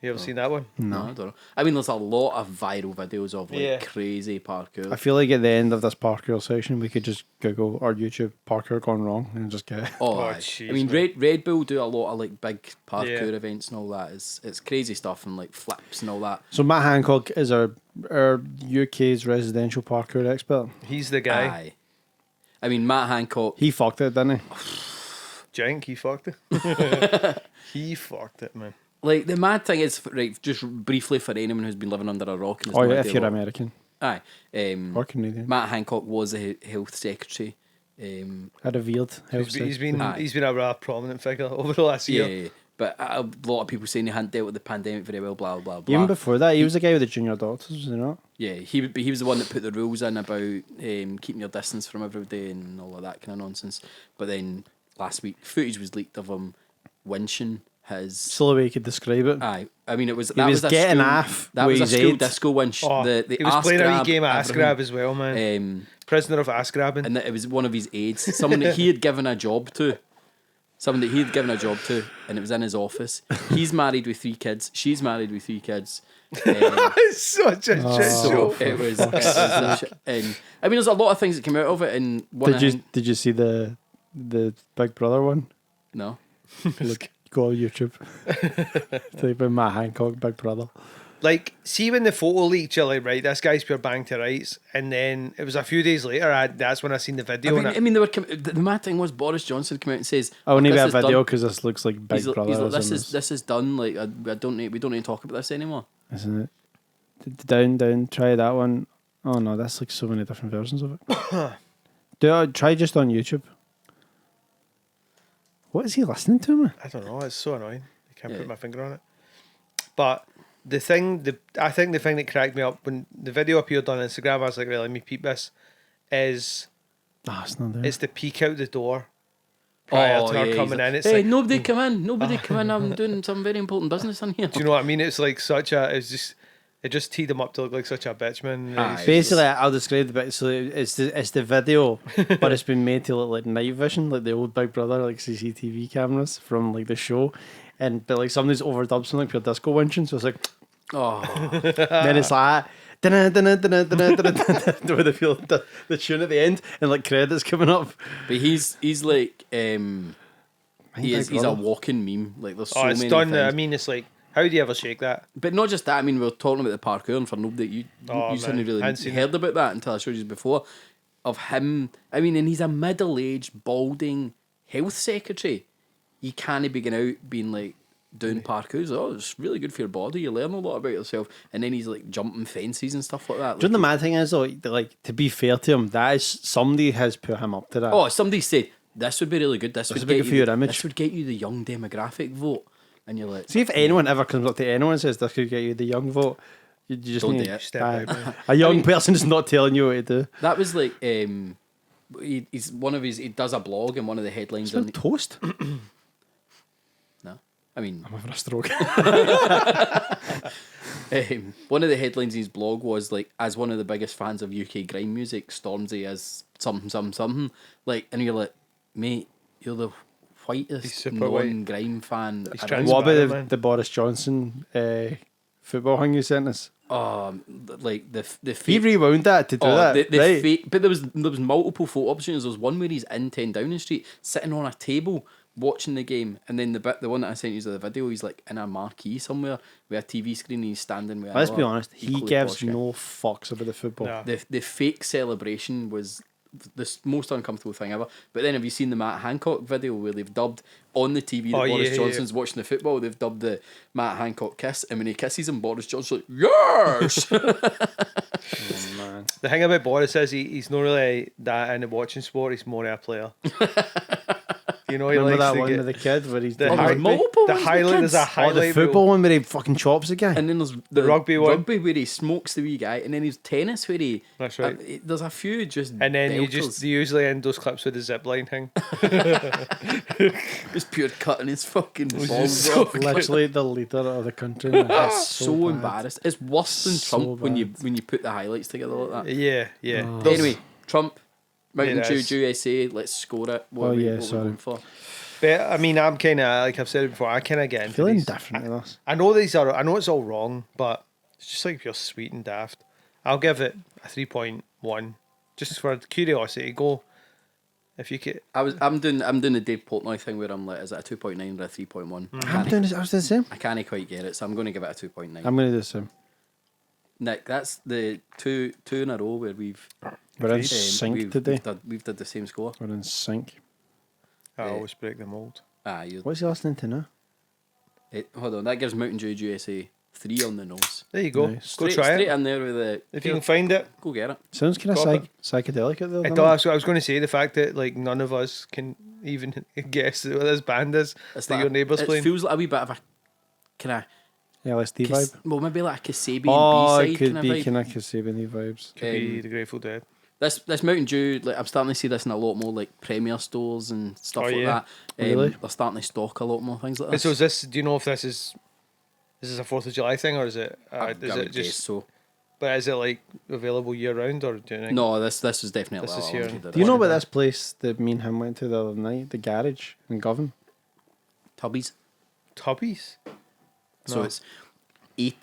[SPEAKER 3] You ever seen that one?
[SPEAKER 2] No, I don't know. I mean, there's a lot of viral videos of like
[SPEAKER 3] Yeah.
[SPEAKER 2] crazy parkour.
[SPEAKER 4] I feel like at the end of this parkour section, we could just Google or YouTube parkour gone wrong and just get it.
[SPEAKER 2] Oh,
[SPEAKER 3] Oh,
[SPEAKER 2] aye.
[SPEAKER 3] jeez,
[SPEAKER 2] I mean,
[SPEAKER 3] man.
[SPEAKER 2] Red Bull do a lot of like big parkour
[SPEAKER 3] Yeah.
[SPEAKER 2] events and all that. It's crazy stuff and like flips and all that.
[SPEAKER 4] So Matt Hancock is our UK's residential parkour expert.
[SPEAKER 3] He's the guy.
[SPEAKER 2] Aye. I mean, Matt Hancock.
[SPEAKER 4] He fucked it, didn't he?
[SPEAKER 3] Jank, he fucked it. He fucked it, man.
[SPEAKER 2] Like the mad thing is, right? Just briefly for anyone who's been living under a rock. And has
[SPEAKER 4] Oh
[SPEAKER 2] no
[SPEAKER 4] yeah,
[SPEAKER 2] idea
[SPEAKER 4] if you're
[SPEAKER 2] what-
[SPEAKER 4] American
[SPEAKER 2] Aye.
[SPEAKER 4] or Canadian.
[SPEAKER 2] Matt Hancock was the health secretary.
[SPEAKER 4] Had a weird health
[SPEAKER 3] He's been
[SPEAKER 2] Aye.
[SPEAKER 3] he's been a rather prominent figure over the last
[SPEAKER 2] Yeah,
[SPEAKER 3] year.
[SPEAKER 2] yeah, but a lot of people saying he hadn't dealt with the pandemic very well. Blah blah blah.
[SPEAKER 4] Even before that, he was the guy with the junior doctors, was he not?
[SPEAKER 2] Yeah, he was the one that put the rules in about keeping your distance from everybody and all of that kind of nonsense. But then last week, footage was leaked of him winching his.
[SPEAKER 4] It's the only way you could describe it.
[SPEAKER 2] Aye, I mean it was.
[SPEAKER 4] He
[SPEAKER 2] That
[SPEAKER 4] was
[SPEAKER 2] a
[SPEAKER 4] getting
[SPEAKER 2] school,
[SPEAKER 4] off
[SPEAKER 2] That
[SPEAKER 4] with
[SPEAKER 2] was a
[SPEAKER 4] his
[SPEAKER 2] school
[SPEAKER 4] aids.
[SPEAKER 2] disco winch.
[SPEAKER 3] Oh,
[SPEAKER 2] the
[SPEAKER 3] he was
[SPEAKER 2] ass
[SPEAKER 3] playing a wee
[SPEAKER 2] grab,
[SPEAKER 3] game of ass
[SPEAKER 2] everything.
[SPEAKER 3] grab as well, man. Prisoner of ass grabbing.
[SPEAKER 2] And that it was one of his aides, someone that he had given a job to. Someone that he had given a job to, and it was in his office. He's married with 3 kids. She's married with 3 kids.
[SPEAKER 3] It's such a shit
[SPEAKER 2] So
[SPEAKER 3] show.
[SPEAKER 2] it was a shit. And I mean, there's a lot of things that came out of it. And one
[SPEAKER 4] Did you see the Big Brother one?
[SPEAKER 2] no,
[SPEAKER 4] Look, go on YouTube. Type in Matt Hancock Big Brother.
[SPEAKER 3] Like, see when the photo leaked, you're like, right, this guy's pure bang to rights. And then it was a few days later, that's when I seen the video.
[SPEAKER 2] I mean, they were. The mad thing was Boris Johnson came out and says,
[SPEAKER 4] I will
[SPEAKER 2] "Look,
[SPEAKER 4] need
[SPEAKER 2] this
[SPEAKER 4] a
[SPEAKER 2] is
[SPEAKER 4] video
[SPEAKER 2] done."
[SPEAKER 4] because this looks like Big
[SPEAKER 2] He's
[SPEAKER 4] Brother.
[SPEAKER 2] like,
[SPEAKER 4] isn't
[SPEAKER 2] this is done. Like, we don't need to talk about this anymore.
[SPEAKER 4] Isn't it? Down, try that one. Oh no, that's like so many different versions of it. Try just on YouTube. What is he listening to, man?
[SPEAKER 3] I don't know, it's so annoying. I can't
[SPEAKER 2] Yeah.
[SPEAKER 3] put my finger on it. But I think the thing that cracked me up when the video appeared on Instagram, I was like, really, let me peep this, is
[SPEAKER 4] No, it's not there.
[SPEAKER 3] it's the peek out the door prior to her
[SPEAKER 2] he's
[SPEAKER 3] coming
[SPEAKER 2] like,
[SPEAKER 3] in. It's
[SPEAKER 2] hey,
[SPEAKER 3] like,
[SPEAKER 2] nobody come in. Nobody come in. I'm doing some very important business in here.
[SPEAKER 3] do you know what I mean? It's like it just teed him up to look like such a bitch, man.
[SPEAKER 2] Aye.
[SPEAKER 4] Basically, I'll describe the bit. So it's the video, but it's been made to look like night vision, like the old Big Brother, like CCTV cameras from like the show, but like somebody's overdubbed something like pure disco winching, so it's like,
[SPEAKER 2] Oh,
[SPEAKER 4] then it's like. With the tune at the end and like credits coming up.
[SPEAKER 2] but he's like he's a walking meme. Like there's so
[SPEAKER 3] it's
[SPEAKER 2] many
[SPEAKER 3] done.
[SPEAKER 2] things.
[SPEAKER 3] I mean, it's like, how do you ever shake that?
[SPEAKER 2] But not just that. I mean, we were talking about the parkour, and for nobody, you
[SPEAKER 3] Oh,
[SPEAKER 2] hadn't
[SPEAKER 3] man.
[SPEAKER 2] really
[SPEAKER 3] Hadn't seen
[SPEAKER 2] heard about that until I showed you before. Of him, I mean, and he's a middle-aged, balding health secretary. You can't be going out being like doing parkour. He's like, oh, it's really good for your body. You learn a lot about yourself. And then he's like jumping fences and stuff like that.
[SPEAKER 4] Do you know the mad thing is though, like to be fair to him, that is somebody has put him up to that.
[SPEAKER 2] Oh, somebody said this would be really good. This would
[SPEAKER 4] would be
[SPEAKER 2] get
[SPEAKER 4] good for
[SPEAKER 2] you.
[SPEAKER 4] your image.
[SPEAKER 2] This would get you the young demographic vote. And you're like,
[SPEAKER 4] See if anyone ever comes up to anyone and says this could get you the young vote, you just
[SPEAKER 2] Don't
[SPEAKER 4] need
[SPEAKER 2] do it.
[SPEAKER 3] Step
[SPEAKER 4] aye.
[SPEAKER 3] out, man.
[SPEAKER 4] A young person is not telling you what to do.
[SPEAKER 2] that was like he's one of his. He does a blog, and one of the headlines on
[SPEAKER 4] Toast.
[SPEAKER 2] no, I mean.
[SPEAKER 4] I'm having a stroke.
[SPEAKER 2] One of the headlines in his blog was like, as one of the biggest fans of UK grime music, Stormzy is something. Like, and you're like, mate, you're the
[SPEAKER 3] He's
[SPEAKER 2] whitest
[SPEAKER 3] super white.
[SPEAKER 2] non-grime fan.
[SPEAKER 3] He's
[SPEAKER 2] around.
[SPEAKER 3] trans-
[SPEAKER 4] What about
[SPEAKER 3] Spider-Man.
[SPEAKER 4] the Boris Johnson football thing you sent us?
[SPEAKER 2] Like the
[SPEAKER 4] He
[SPEAKER 2] fake.
[SPEAKER 4] rewound that to do that.
[SPEAKER 2] The
[SPEAKER 4] right.
[SPEAKER 2] fake, but there was multiple photo opportunities. There was one where he's in 10 Downing Street, sitting on a table watching the game, and then the one that I sent you is the video. He's like in a marquee somewhere with a TV screen, and he's standing with.
[SPEAKER 4] Let's be
[SPEAKER 2] another
[SPEAKER 4] honest, he
[SPEAKER 2] equally
[SPEAKER 4] gives
[SPEAKER 2] posh guy.
[SPEAKER 4] no fucks about the football.
[SPEAKER 3] No.
[SPEAKER 2] The fake celebration was the most uncomfortable thing ever. But then have you seen the Matt Hancock video where they've dubbed on the TV that
[SPEAKER 3] Oh,
[SPEAKER 2] Boris
[SPEAKER 3] yeah,
[SPEAKER 2] Johnson's watching the football, they've dubbed the Matt Hancock kiss, and when he kisses him, Boris Johnson's like, yes!
[SPEAKER 4] Oh, man.
[SPEAKER 3] The thing about Boris is he's not really that into watching sport. He's more a player. You know, he
[SPEAKER 4] Remember
[SPEAKER 3] likes
[SPEAKER 4] that
[SPEAKER 3] to
[SPEAKER 4] one
[SPEAKER 3] get
[SPEAKER 4] with the kid where he's
[SPEAKER 3] the,
[SPEAKER 4] doing
[SPEAKER 2] there's
[SPEAKER 3] hi-
[SPEAKER 2] multiple
[SPEAKER 3] the
[SPEAKER 2] ones with
[SPEAKER 3] highlight. There's a
[SPEAKER 2] kids.
[SPEAKER 3] highlight.
[SPEAKER 4] the
[SPEAKER 3] reel.
[SPEAKER 4] football one where he fucking chops the guy.
[SPEAKER 2] And then there's the
[SPEAKER 3] rugby one.
[SPEAKER 2] Rugby where he smokes the wee guy, and then there's tennis where he...
[SPEAKER 3] That's right.
[SPEAKER 2] there's a few just
[SPEAKER 3] And then
[SPEAKER 2] belters.
[SPEAKER 3] they usually end those clips with the zip line thing.
[SPEAKER 2] Just pure cutting his fucking
[SPEAKER 3] Was
[SPEAKER 2] balls
[SPEAKER 3] just so
[SPEAKER 2] off.
[SPEAKER 4] Literally the leader of the country. Man. It's
[SPEAKER 2] So
[SPEAKER 4] bad.
[SPEAKER 2] embarrassed. It's worse than
[SPEAKER 4] So
[SPEAKER 2] Trump when you
[SPEAKER 4] bad.
[SPEAKER 2] put the highlights together like that.
[SPEAKER 3] Yeah, yeah.
[SPEAKER 4] Oh.
[SPEAKER 2] Anyway, Trump, Mountain
[SPEAKER 3] It
[SPEAKER 2] Dew
[SPEAKER 3] is.
[SPEAKER 2] USA, let's score it. What
[SPEAKER 4] Oh,
[SPEAKER 2] are we,
[SPEAKER 4] yeah,
[SPEAKER 2] what
[SPEAKER 4] sorry.
[SPEAKER 2] we going for?
[SPEAKER 3] But I mean, I'm kind of like I've said it before. I kind of get into
[SPEAKER 4] Feeling
[SPEAKER 3] these.
[SPEAKER 4] different in this.
[SPEAKER 3] I know these are. I know it's all wrong, but it's just like pure sweet and daft. I'll give it a 3.1, just for curiosity. Go. If you could.
[SPEAKER 2] I'm doing the Dave Portnoy thing where I'm like, is it a 2.9 or a 3.1?
[SPEAKER 4] I'm doing this. I was doing the same.
[SPEAKER 2] I can't quite get it, so I'm going to give it a 2.9.
[SPEAKER 4] I'm going to do the same.
[SPEAKER 2] Nick, that's the two in a row where
[SPEAKER 4] We're in sync today.
[SPEAKER 2] We've did the same score.
[SPEAKER 4] We're in sync.
[SPEAKER 3] I always break the mold.
[SPEAKER 4] What's he listening to now?
[SPEAKER 2] Hold on, that gives Mountain Dew USA 3 on the nose.
[SPEAKER 3] There you go.
[SPEAKER 4] Nice.
[SPEAKER 3] Go try
[SPEAKER 2] Straight
[SPEAKER 3] it.
[SPEAKER 2] in there with the.
[SPEAKER 3] If you can find it.
[SPEAKER 2] Go get it.
[SPEAKER 4] Sounds kind of
[SPEAKER 3] Cop it.
[SPEAKER 4] psychedelic though.
[SPEAKER 3] It
[SPEAKER 4] doesn't
[SPEAKER 3] does. So I was going to say the fact that like none of us can even guess what this band is that your neighbour's
[SPEAKER 2] it
[SPEAKER 3] playing.
[SPEAKER 2] feels like a wee bit of a kind
[SPEAKER 4] Yeah, LSD
[SPEAKER 2] of
[SPEAKER 4] vibe.
[SPEAKER 2] well, maybe like a Kasabian
[SPEAKER 4] Oh,
[SPEAKER 2] B-side
[SPEAKER 4] it could
[SPEAKER 2] kind
[SPEAKER 4] be
[SPEAKER 2] of vibe.
[SPEAKER 4] kind of Kasabian vibes.
[SPEAKER 3] Could be the Grateful Dead.
[SPEAKER 2] This Mountain Dew, like I'm starting to see this in a lot more like Premier stores and stuff like
[SPEAKER 3] yeah.
[SPEAKER 2] that.
[SPEAKER 4] Really?
[SPEAKER 2] They're starting to stock a lot more things like
[SPEAKER 3] And
[SPEAKER 2] this.
[SPEAKER 3] so is this? Do you know if this is a 4th of July thing or is it?
[SPEAKER 2] I
[SPEAKER 3] Is
[SPEAKER 2] would
[SPEAKER 3] it
[SPEAKER 2] guess
[SPEAKER 3] just?
[SPEAKER 2] so?
[SPEAKER 3] But is it like available year round or do you think?
[SPEAKER 2] No, this is definitely.
[SPEAKER 3] This is
[SPEAKER 2] a
[SPEAKER 3] here.
[SPEAKER 2] limited
[SPEAKER 4] Do you know
[SPEAKER 2] edition.
[SPEAKER 4] about this place that me and him went to the other night? The garage in Govan.
[SPEAKER 2] Tubbees?
[SPEAKER 3] Tubbies.
[SPEAKER 2] So
[SPEAKER 3] No.
[SPEAKER 2] it's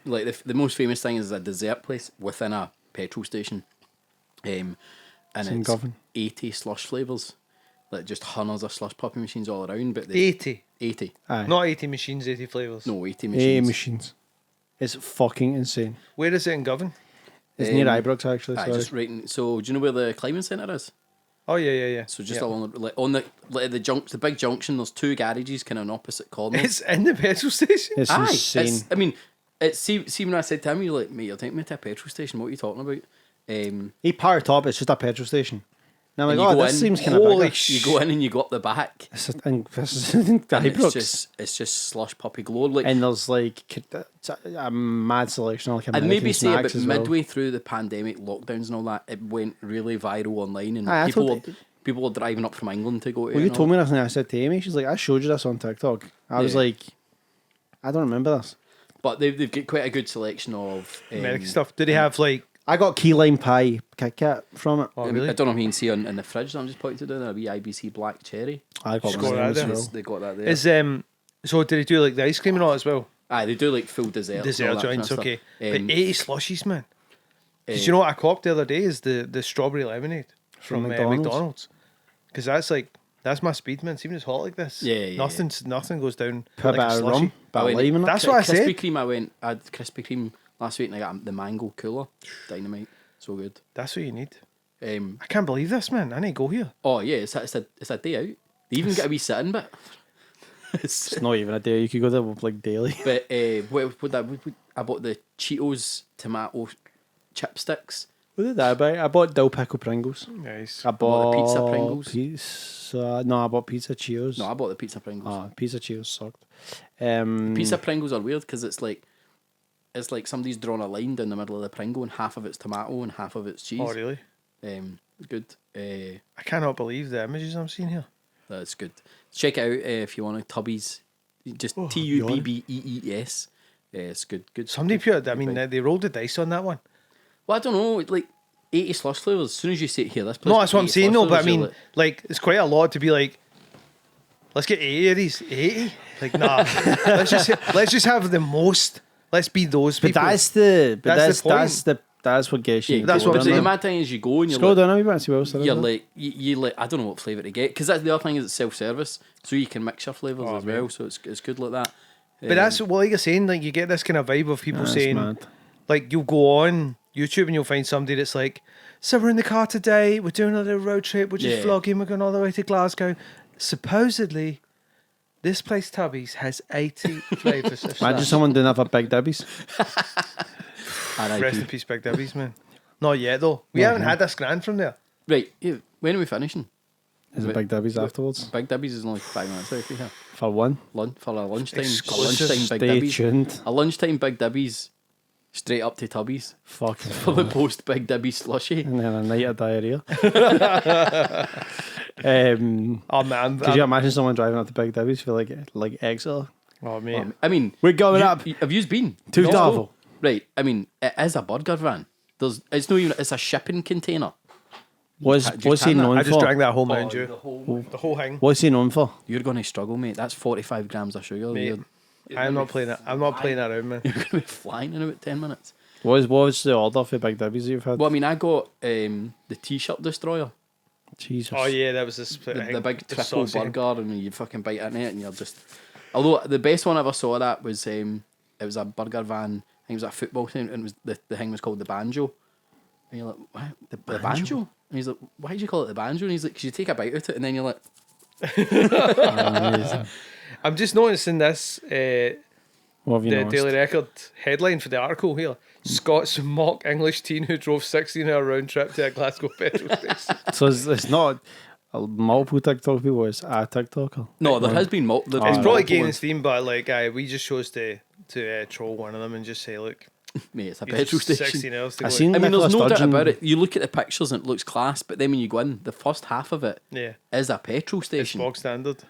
[SPEAKER 2] like the most famous thing is a dessert place within a petrol station, and
[SPEAKER 4] It's in
[SPEAKER 2] it's
[SPEAKER 4] Govan.
[SPEAKER 2] 80 slush flavors, like just hundreds of slush popping machines all around. But they
[SPEAKER 3] 80.
[SPEAKER 2] 80,
[SPEAKER 4] Aye.
[SPEAKER 3] Not 80 machines, 80 flavours.
[SPEAKER 2] no 80
[SPEAKER 4] AA
[SPEAKER 2] machines.
[SPEAKER 4] machines. It's fucking insane.
[SPEAKER 3] Where is it in Govan?
[SPEAKER 4] It's near
[SPEAKER 2] Um,
[SPEAKER 4] Ibrox actually.
[SPEAKER 2] Aye,
[SPEAKER 4] Sorry.
[SPEAKER 2] just right. So do you know where the climbing centre is?
[SPEAKER 3] Oh yeah.
[SPEAKER 2] So just
[SPEAKER 3] Yeah.
[SPEAKER 2] along the, like on the the big junction. There's two garages kind of on opposite corners.
[SPEAKER 3] It's in the petrol station.
[SPEAKER 4] It's
[SPEAKER 2] Aye,
[SPEAKER 4] insane.
[SPEAKER 2] I mean, see when I said to him, you're like, mate, you're taking me to a petrol station. What are you talking about?
[SPEAKER 4] He parked up. It's just a petrol station. And I'm
[SPEAKER 2] And
[SPEAKER 4] like,
[SPEAKER 2] you
[SPEAKER 4] oh,
[SPEAKER 2] go
[SPEAKER 4] this
[SPEAKER 2] in,
[SPEAKER 4] seems kind of
[SPEAKER 3] holy
[SPEAKER 4] big.
[SPEAKER 2] You go in and you go up the back.
[SPEAKER 4] This is in
[SPEAKER 2] And
[SPEAKER 4] Ibrox.
[SPEAKER 2] it's just slush puppy glow. Like,
[SPEAKER 4] And there's like a mad selection of like
[SPEAKER 2] I'd
[SPEAKER 4] American
[SPEAKER 2] maybe say
[SPEAKER 4] snacks
[SPEAKER 2] about
[SPEAKER 4] as well.
[SPEAKER 2] midway through the pandemic lockdowns and all that, it went really viral online, and
[SPEAKER 4] Aye, I
[SPEAKER 2] people
[SPEAKER 4] told-
[SPEAKER 2] people were driving up from England to go to.
[SPEAKER 4] Well,
[SPEAKER 2] it
[SPEAKER 4] you
[SPEAKER 2] and
[SPEAKER 4] told
[SPEAKER 2] all.
[SPEAKER 4] me this and I said to Amy, she's like, I showed you this on TikTok. I was
[SPEAKER 2] Yeah.
[SPEAKER 4] like, I don't remember this.
[SPEAKER 2] But they've got quite a good selection of
[SPEAKER 3] American stuff. Do they have like?
[SPEAKER 4] I got key lime pie Kit Kat from it.
[SPEAKER 3] Oh really?
[SPEAKER 2] I don't know if you can see in the fridge that I'm just pointing to there, a wee IBC black cherry.
[SPEAKER 4] I got
[SPEAKER 3] Score
[SPEAKER 4] one
[SPEAKER 3] that
[SPEAKER 4] as
[SPEAKER 3] there.
[SPEAKER 4] well.
[SPEAKER 2] They got that there.
[SPEAKER 3] Is so did they do like the ice cream and all as well?
[SPEAKER 2] Aye, they do like full dessert.
[SPEAKER 3] Dessert joints, okay. But 80 slushies, man. Did
[SPEAKER 2] Um,
[SPEAKER 3] you know what I copped the other day is the strawberry lemonade from
[SPEAKER 4] McDonald's?
[SPEAKER 3] McDonald's? Because that's my speed, man. See when it's hot like this.
[SPEAKER 2] Yeah.
[SPEAKER 3] Nothing goes down
[SPEAKER 4] Put a
[SPEAKER 3] like
[SPEAKER 4] bit
[SPEAKER 3] a
[SPEAKER 4] of
[SPEAKER 3] slushy.
[SPEAKER 4] rum, bit of
[SPEAKER 2] went-
[SPEAKER 4] lime in it.
[SPEAKER 3] That's what I
[SPEAKER 2] Krispy
[SPEAKER 3] said.
[SPEAKER 2] Kreme, I had Krispy Kreme last week and I got the mango cooler. Dynamite. So good.
[SPEAKER 3] That's what you need.
[SPEAKER 2] Um,
[SPEAKER 3] I can't believe this, man. I need to go here.
[SPEAKER 2] oh yeah, it's a day out. They even get a wee sitting bit.
[SPEAKER 4] It's not even a day. You could go there like daily.
[SPEAKER 2] But I bought the Cheetos tomato chipsticks.
[SPEAKER 4] What did I buy? I bought dill pickle Pringles.
[SPEAKER 3] Nice.
[SPEAKER 4] I
[SPEAKER 2] bought the
[SPEAKER 4] bought
[SPEAKER 2] pizza Pringles.
[SPEAKER 4] No, I bought pizza Cheetos.
[SPEAKER 2] No, I bought the pizza Pringles.
[SPEAKER 4] Oh, pizza Cheetos sucked.
[SPEAKER 2] Pizza Pringles are weird because it's like somebody's drawn a line down the middle of the Pringle and half of it's tomato and half of it's cheese.
[SPEAKER 3] Oh really?
[SPEAKER 2] Good.
[SPEAKER 3] I cannot believe the images I'm seeing here.
[SPEAKER 2] That's good. Check it out if you want to. Tubbees, just Tubbees. It's good. Good.
[SPEAKER 3] Somebody put. I mean, they rolled the dice on that one.
[SPEAKER 2] Well, I don't know. Like 80 slush flavors. As soon as you say here, this place.
[SPEAKER 3] No, that's what I'm
[SPEAKER 2] 80
[SPEAKER 3] saying.
[SPEAKER 2] slush
[SPEAKER 3] No, but I
[SPEAKER 2] flavours, you're
[SPEAKER 3] mean, like, it's quite a lot to be like. Let's get 80 of these. 80? Like, nah. let's just have the most. Let's be those
[SPEAKER 4] But
[SPEAKER 3] people.
[SPEAKER 4] that's the. But
[SPEAKER 3] That's
[SPEAKER 4] that's
[SPEAKER 3] the point.
[SPEAKER 4] that's what gets you.
[SPEAKER 2] yeah,
[SPEAKER 3] That's
[SPEAKER 2] go
[SPEAKER 3] what I'm
[SPEAKER 2] down.
[SPEAKER 3] saying.
[SPEAKER 2] The mad thing is you go and you're
[SPEAKER 4] Scroll
[SPEAKER 2] like,
[SPEAKER 4] down a wee bit and see what else there is.
[SPEAKER 2] you're
[SPEAKER 4] there.
[SPEAKER 2] like you like I don't know what flavour to get because that's the other thing is it's self-service, so you can mix your flavours
[SPEAKER 3] Oh,
[SPEAKER 2] as
[SPEAKER 3] man.
[SPEAKER 2] well. So it's good like that.
[SPEAKER 3] But that's well, like you're saying, like you get this kind of vibe of people
[SPEAKER 4] That's
[SPEAKER 3] saying,
[SPEAKER 4] mad.
[SPEAKER 3] like you'll go on YouTube and you'll find somebody that's like, so we're in the car today, we're doing a little road trip, we're just
[SPEAKER 2] Yeah.
[SPEAKER 3] vlogging, we're going all the way to Glasgow. Supposedly, this place Tubbees has 80 flavours of
[SPEAKER 4] Imagine
[SPEAKER 3] slush.
[SPEAKER 4] someone doing that for Big Debbie's.
[SPEAKER 2] R.I.P.
[SPEAKER 3] Rest in peace, Big Debbie's, man. Not yet though. We haven't had this grand from there.
[SPEAKER 2] Right, yeah, when are we finishing?
[SPEAKER 4] Is it Big Debbie's afterwards?
[SPEAKER 2] Big Debbie's is only 5 minutes out here.
[SPEAKER 4] For one.
[SPEAKER 2] For a lunchtime.
[SPEAKER 3] Exclusive.
[SPEAKER 2] A lunchtime Big
[SPEAKER 4] Stay
[SPEAKER 2] Debbie's.
[SPEAKER 4] tuned.
[SPEAKER 2] A lunchtime Big Debbie's straight up to Tubbees
[SPEAKER 4] Fucking
[SPEAKER 2] for the post Big Debbie's slushy.
[SPEAKER 4] And then a night of diarrhea.
[SPEAKER 3] Oh man,
[SPEAKER 4] Could you imagine someone driving up to Big Debbie's for like Exeter?
[SPEAKER 3] oh mate.
[SPEAKER 2] I mean,
[SPEAKER 4] We're going up.
[SPEAKER 2] have you been?
[SPEAKER 4] To
[SPEAKER 2] No.
[SPEAKER 4] Darvel.
[SPEAKER 2] Right, I mean, it is a burger van. It's not even, it's a shipping container.
[SPEAKER 3] What's he
[SPEAKER 2] can that?
[SPEAKER 3] known
[SPEAKER 4] I just
[SPEAKER 3] for?
[SPEAKER 4] drank that whole Mountain
[SPEAKER 2] Oh,
[SPEAKER 4] Dew. The whole thing.
[SPEAKER 3] What's he known for?
[SPEAKER 2] You're going to struggle, mate. That's 45 grams of sugar.
[SPEAKER 4] Mate,
[SPEAKER 2] You're
[SPEAKER 4] I'm
[SPEAKER 2] gonna
[SPEAKER 4] not
[SPEAKER 2] be
[SPEAKER 4] playing it. I'm not playing around, man.
[SPEAKER 2] You're going to be flying in about 10 minutes.
[SPEAKER 3] What was the order for Big Tubbees you've had?
[SPEAKER 2] Well, I mean, I got the T-shirt destroyer.
[SPEAKER 3] Jesus.
[SPEAKER 4] Oh yeah, that was the
[SPEAKER 2] The big triple burger, and you fucking bite into it, and you're just. Although the best one I ever saw that was it was a burger van. I think it was a football thing, and it was the thing was called the banjo. And you're like, what? The banjo? And he's like, why did you call it the banjo? And he's like, because you take a bite out of it, and then you're like,
[SPEAKER 4] I'm just noticing this.
[SPEAKER 3] What have you
[SPEAKER 4] The
[SPEAKER 3] noticed?
[SPEAKER 4] Daily Record headline for the article here: Scots mock English teen who drove 16-hour round trip to a Glasgow petrol station.
[SPEAKER 3] So it's not multiple TikTok people, it's a TikToker.
[SPEAKER 2] no, there has been
[SPEAKER 4] It's
[SPEAKER 2] multiple
[SPEAKER 4] probably gaining steam, but like, we just chose to troll one of them and just say, look,
[SPEAKER 2] mate, it's a
[SPEAKER 4] he's
[SPEAKER 2] petrol
[SPEAKER 4] 16
[SPEAKER 2] station.
[SPEAKER 4] hours to
[SPEAKER 3] I
[SPEAKER 4] go.
[SPEAKER 3] seen
[SPEAKER 2] I mean,
[SPEAKER 3] Nicola
[SPEAKER 2] there's no doubt
[SPEAKER 3] Sturgeon-
[SPEAKER 2] about it. You look at the pictures and it looks class, but then when you go in, the first half of it
[SPEAKER 4] Yeah,
[SPEAKER 2] is a petrol
[SPEAKER 4] it's
[SPEAKER 2] station.
[SPEAKER 4] bog standard.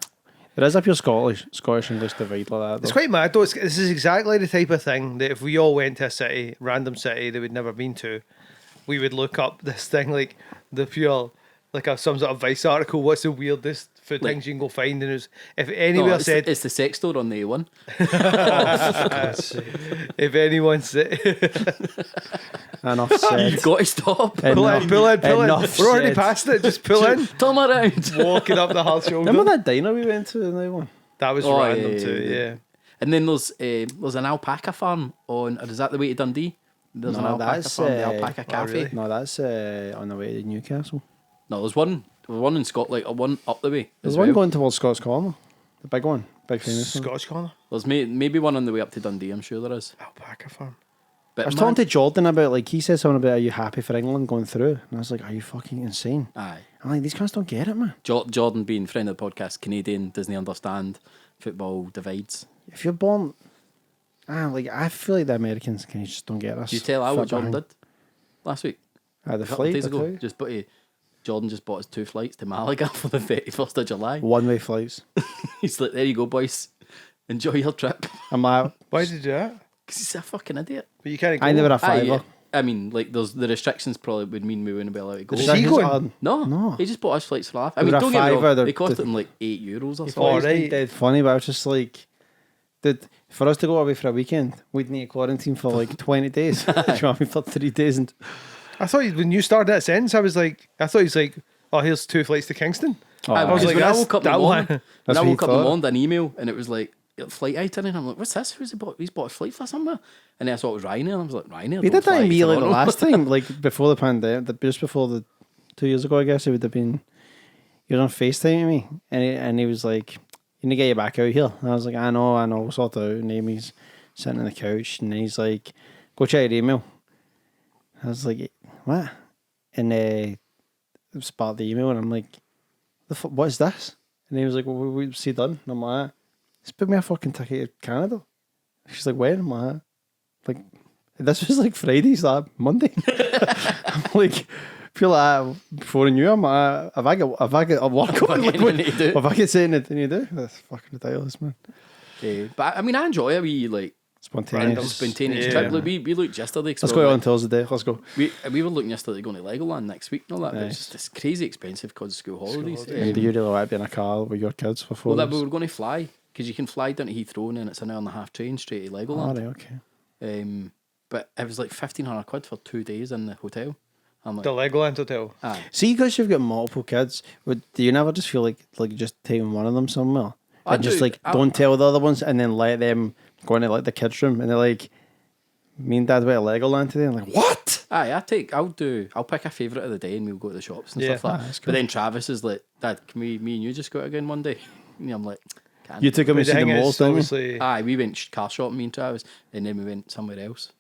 [SPEAKER 3] There is a pure Scottish English divide like that.
[SPEAKER 4] It's
[SPEAKER 3] though.
[SPEAKER 4] quite mad though. This is exactly the type of thing that if we all went to a city, random city that we'd never been to, we would look up this thing like the pure, like some sort of Vice article. What's the weirdest food
[SPEAKER 2] Like-
[SPEAKER 4] things you can go find? And it was, if
[SPEAKER 2] No,
[SPEAKER 4] anywhere
[SPEAKER 2] it's,
[SPEAKER 4] said,
[SPEAKER 2] it's the sex store on the A1.
[SPEAKER 4] if anyone said,
[SPEAKER 3] Enough said.
[SPEAKER 2] You've got to stop.
[SPEAKER 4] pull in, pull in, pull in.
[SPEAKER 3] Enough
[SPEAKER 4] We're already
[SPEAKER 3] said.
[SPEAKER 4] past it. Just pull in.
[SPEAKER 2] Turn around.
[SPEAKER 4] Walking up the hard shoulder.
[SPEAKER 3] Remember that diner we went to in that one?
[SPEAKER 4] That was
[SPEAKER 2] Oh,
[SPEAKER 4] random
[SPEAKER 2] yeah,
[SPEAKER 4] too.
[SPEAKER 2] yeah.
[SPEAKER 4] Yeah.
[SPEAKER 2] And then there's an alpaca farm on. Or is that the way to Dundee? There's an
[SPEAKER 3] No,
[SPEAKER 2] alpaca
[SPEAKER 3] that's,
[SPEAKER 2] farm, the Alpaca Cafe.
[SPEAKER 4] really?
[SPEAKER 3] No, that's on the way to Newcastle.
[SPEAKER 2] No, there's one in Scotland, one up the way.
[SPEAKER 3] There's
[SPEAKER 2] as
[SPEAKER 3] one
[SPEAKER 2] well.
[SPEAKER 3] going towards Scott's Corner. The big one. Big famous one.
[SPEAKER 4] Scottish corner.
[SPEAKER 2] There's maybe one on the way up to Dundee. I'm sure there is.
[SPEAKER 4] Alpaca farm.
[SPEAKER 2] But
[SPEAKER 3] I was
[SPEAKER 2] man-
[SPEAKER 3] talking to Jordan about, like, he said something about, are you happy for England going through? And I was like, are you fucking insane?
[SPEAKER 2] Aye.
[SPEAKER 3] I'm like, these guys don't get it, man.
[SPEAKER 2] Jordan being friend of the podcast, Canadian, doesn't understand football divides.
[SPEAKER 3] If you're born... I feel like the Americans just don't get us.
[SPEAKER 2] Did you tell Al what
[SPEAKER 3] Fit
[SPEAKER 2] Jordan
[SPEAKER 3] behind.
[SPEAKER 2] did last week?
[SPEAKER 3] The
[SPEAKER 2] A couple of
[SPEAKER 3] flight,
[SPEAKER 2] days
[SPEAKER 3] I
[SPEAKER 2] ago.
[SPEAKER 3] tell you.
[SPEAKER 2] Jordan just bought his 2 flights to Malaga for the 31st of July.
[SPEAKER 3] One-way flights.
[SPEAKER 2] He's like, there you go, boys. Enjoy your trip.
[SPEAKER 3] I'm like,
[SPEAKER 4] Why did you do that?
[SPEAKER 2] Because he's a fucking idiot.
[SPEAKER 4] But you can't go.
[SPEAKER 3] I never a
[SPEAKER 2] Aye,
[SPEAKER 3] fiver.
[SPEAKER 2] I mean, like, the restrictions probably would mean we wouldn't be allowed to go.
[SPEAKER 3] The
[SPEAKER 4] Is he
[SPEAKER 3] restrictions
[SPEAKER 4] going?
[SPEAKER 3] are-
[SPEAKER 2] No,
[SPEAKER 3] No.
[SPEAKER 2] he just bought us flights for life. I
[SPEAKER 3] They
[SPEAKER 2] mean,
[SPEAKER 3] were a
[SPEAKER 2] don't get me
[SPEAKER 3] fiver,
[SPEAKER 2] wrong,
[SPEAKER 3] they're-
[SPEAKER 2] they cost
[SPEAKER 3] they're-
[SPEAKER 2] him like €8 or
[SPEAKER 4] Oh,
[SPEAKER 2] something.
[SPEAKER 3] It's
[SPEAKER 4] right.
[SPEAKER 3] dead funny, but I was just like, for us to go away for a weekend, we'd need to quarantine for like 20 days. Do you know what I mean? For 3 days. And
[SPEAKER 4] I thought when you started that sentence, I thought he's like, oh, here's 2 flights to Kingston.
[SPEAKER 2] I was
[SPEAKER 4] like,
[SPEAKER 2] like, when I
[SPEAKER 4] that's-
[SPEAKER 2] woke up in the
[SPEAKER 4] that
[SPEAKER 2] morning,
[SPEAKER 4] one-
[SPEAKER 3] That's
[SPEAKER 2] when I
[SPEAKER 3] what he
[SPEAKER 2] woke up in the
[SPEAKER 3] thought.
[SPEAKER 2] morning, an email, and it was like, flight itinerary, and I'm like, what's this? He's bought a flight for somewhere? And then I saw it was Ryanair, and I was like, Ryanair?
[SPEAKER 3] we
[SPEAKER 2] don't
[SPEAKER 3] did that
[SPEAKER 2] fly to
[SPEAKER 3] immediately the
[SPEAKER 2] Toronto.
[SPEAKER 3] last time, like before the pandemic, just before the 2 years ago, I guess it would have been. He was on FaceTime with me, and he was like, "You need to get you back out here." And I was like, "I know, we'll sort it out." And Amy's sitting on the couch, and he's like, "Go check your email." I was like, "What?" And it was part of the email, and I'm like, "What is this?" And he was like, "Well, what's he done?" And I'm like, "He's booked me a fucking ticket to Canada." She's like, "When?" I'm like, this was like Friday, so like Monday. I'm like, feel like before I knew him, if I get a work on, like,
[SPEAKER 2] anything to do.
[SPEAKER 3] if I get saying anything to do, that's fucking ridiculous, man.
[SPEAKER 2] But I mean, I enjoy a wee, like,
[SPEAKER 3] Spontaneous.
[SPEAKER 2] spontaneous
[SPEAKER 4] Yeah.
[SPEAKER 2] trip. Like, we looked yesterday. 'cause
[SPEAKER 3] Let's
[SPEAKER 2] we were
[SPEAKER 3] go on
[SPEAKER 2] like-
[SPEAKER 3] Thursday. Let's go.
[SPEAKER 2] We were looking yesterday going to Legoland next week and all that, but
[SPEAKER 3] Nice.
[SPEAKER 2] it's just crazy expensive because of school holidays.
[SPEAKER 3] And do you really like being in a car with your kids for 4
[SPEAKER 2] Well, that
[SPEAKER 3] days?
[SPEAKER 2] we were going to fly because you can fly down to Heathrow and then it's an hour and a half train straight to
[SPEAKER 3] Oh,
[SPEAKER 2] Legoland.
[SPEAKER 3] right, okay.
[SPEAKER 2] But it was like £1,500 for 2 days in the hotel. I'm like,
[SPEAKER 4] The Legoland Hotel.
[SPEAKER 2] aye.
[SPEAKER 3] See, because you've got multiple kids, do you never just feel like just taking one of them somewhere?
[SPEAKER 2] I
[SPEAKER 3] And just
[SPEAKER 2] do.
[SPEAKER 3] like, don't tell the other ones and then let them go into like the kids' room and they're like, me and Dad went to Legoland today. I'm like, what?
[SPEAKER 2] Aye, I'll pick a favourite of the day and we'll go to the shops and
[SPEAKER 4] Yeah.
[SPEAKER 2] stuff like that.
[SPEAKER 3] that's
[SPEAKER 2] But then Travis is like, Dad, can me and you just go out again one day? And I'm like, can't.
[SPEAKER 3] You took him
[SPEAKER 4] But
[SPEAKER 3] to see the
[SPEAKER 4] thing
[SPEAKER 3] malls,
[SPEAKER 4] is,
[SPEAKER 3] didn't you?
[SPEAKER 4] obviously,
[SPEAKER 2] Aye, we went car shopping, me and Travis, and then we went somewhere else.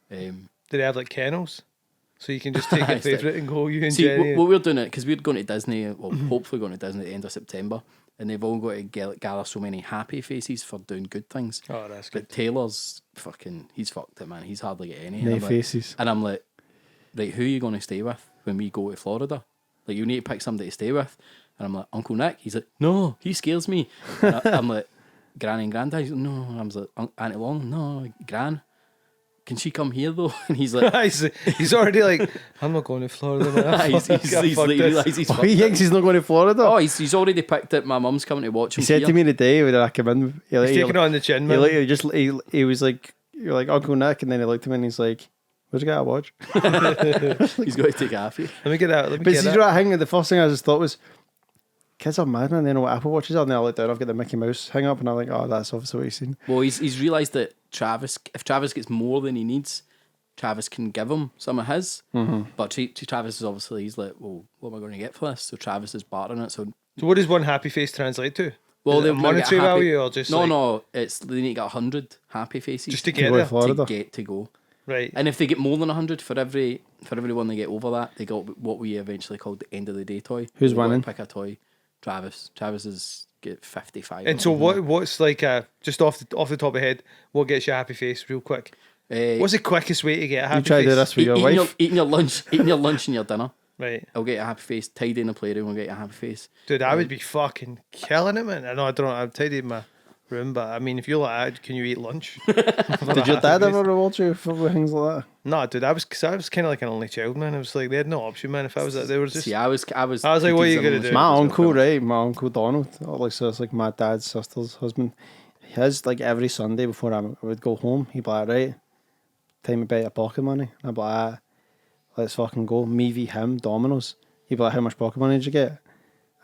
[SPEAKER 4] do they have like kennels? So you can just take
[SPEAKER 2] Aye,
[SPEAKER 4] your favourite and go, you and
[SPEAKER 2] See,
[SPEAKER 4] Jenny.
[SPEAKER 2] what we're doing it because we're going to Disney, well, hopefully going to Disney at the end of September, and they've all got to gather so many happy faces for doing good things.
[SPEAKER 4] Oh, that's good.
[SPEAKER 2] But Taylor's he's fucked it, man. He's hardly got any.
[SPEAKER 3] No
[SPEAKER 2] And I'm like-
[SPEAKER 3] faces.
[SPEAKER 2] and I'm like, right, who are you going to stay with when we go to Florida? Like, you need to pick somebody to stay with. And I'm like, Uncle Nick. He's like, no, he scares me. And I'm like, Granny and Granddad. He's like, no. And I was like, Auntie Long. No, Gran. can she come here though? And he's like,
[SPEAKER 3] he's already like, I'm not going to Florida, man.
[SPEAKER 2] he's like, realised he's
[SPEAKER 4] Oh,
[SPEAKER 2] fucked
[SPEAKER 4] he
[SPEAKER 2] it.
[SPEAKER 4] thinks he's not going to Florida.
[SPEAKER 2] Oh, he's already picked it. My mum's coming to watch him.
[SPEAKER 4] He said
[SPEAKER 2] here.
[SPEAKER 4] to me today when I came in,
[SPEAKER 3] He's taking it on the chin, man.
[SPEAKER 4] he was like, you're like Uncle Nick, and then he looked at me and he's like, where's the guy I watch?
[SPEAKER 2] He's got to take a halfie.
[SPEAKER 3] Let me get that. Let me
[SPEAKER 4] But
[SPEAKER 3] get
[SPEAKER 4] see,
[SPEAKER 3] that.
[SPEAKER 4] you know what I think? The first thing I just thought was, kids are mad, man. They know what Apple Watches are. And then I looked down, I've got the Mickey Mouse hang up, and I'm like, oh, that's obviously what you've seen.
[SPEAKER 2] Well, he's realised that if Travis gets more than he needs, Travis can give him some of his. Mm-hmm. But to Travis is obviously, he's like, well, what am I going to get for this? So Travis is bartering it. So
[SPEAKER 3] what does one happy face translate to?
[SPEAKER 2] well,
[SPEAKER 3] Is it
[SPEAKER 2] they're
[SPEAKER 3] a
[SPEAKER 2] gonna get
[SPEAKER 3] monetary
[SPEAKER 2] happy-
[SPEAKER 3] value or just
[SPEAKER 2] no,
[SPEAKER 3] like,
[SPEAKER 2] no. It's they need to get 100 happy faces
[SPEAKER 3] just to
[SPEAKER 4] To
[SPEAKER 3] get
[SPEAKER 4] go to
[SPEAKER 3] there?
[SPEAKER 4] Florida.
[SPEAKER 2] to get to go.
[SPEAKER 3] Right.
[SPEAKER 2] And if they get more than 100 for everyone they get over that, they got what we eventually called the end of the day toy.
[SPEAKER 4] Who's
[SPEAKER 2] They got to
[SPEAKER 4] winning?
[SPEAKER 2] Pick a toy. Travis. Travis is get 55.
[SPEAKER 3] And so what's like just off the top of the head, what gets you a happy face real quick? What's the quickest way to get a happy
[SPEAKER 4] You try to
[SPEAKER 3] face?
[SPEAKER 4] do this with your wife.
[SPEAKER 2] Eating your lunch and your dinner.
[SPEAKER 3] Right.
[SPEAKER 2] I'll get you a happy face. Tidy in the playroom. I'll get you a happy face.
[SPEAKER 3] Dude, I would be fucking killing it, man. I know I don't know, I've tidied my room, but I mean, if you're like that, can you eat lunch?
[SPEAKER 4] Did your dad ever reward you for things like that?
[SPEAKER 3] No, dude, I was kind of like an only child, man. I was like, they had no option, man. If I was that, they were just.
[SPEAKER 2] See, I was
[SPEAKER 3] I was like, what are you gonna do?
[SPEAKER 4] My uncle, right? My uncle Donald, like so it's like my dad's sister's husband. His like every Sunday before I would go home, he'd be like, right, time to bet your pocket money. I'd be like, let's fucking go. Me v him, Dominoes. He'd be like, how much pocket money did you get?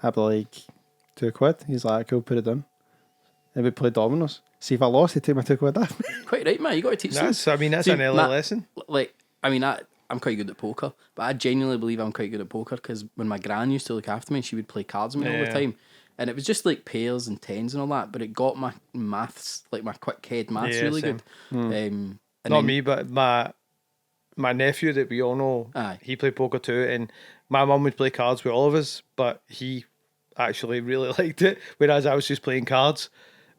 [SPEAKER 4] I'd be like, £2. He's like, cool, put it down. Then we play Dominoes. See if I lost, he'd take my £2 off.
[SPEAKER 2] Quite right, man. You got to teach them.
[SPEAKER 3] That's
[SPEAKER 2] See,
[SPEAKER 3] an early
[SPEAKER 2] Matt,
[SPEAKER 3] lesson.
[SPEAKER 2] Like, I mean, I'm quite good at poker, but I genuinely believe I'm quite good at poker because when my gran used to look after me, she would play cards with me all the
[SPEAKER 3] Yeah.
[SPEAKER 2] time. And it was just like pairs and tens and all that, but it got my maths, like my quick head maths,
[SPEAKER 3] Yeah,
[SPEAKER 2] really
[SPEAKER 3] same.
[SPEAKER 2] good. And
[SPEAKER 3] Not
[SPEAKER 2] then-
[SPEAKER 3] me, but my nephew that we all know,
[SPEAKER 2] Aye.
[SPEAKER 3] he played poker too, and my mum would play cards with all of us, but he actually really liked it, whereas I was just playing cards.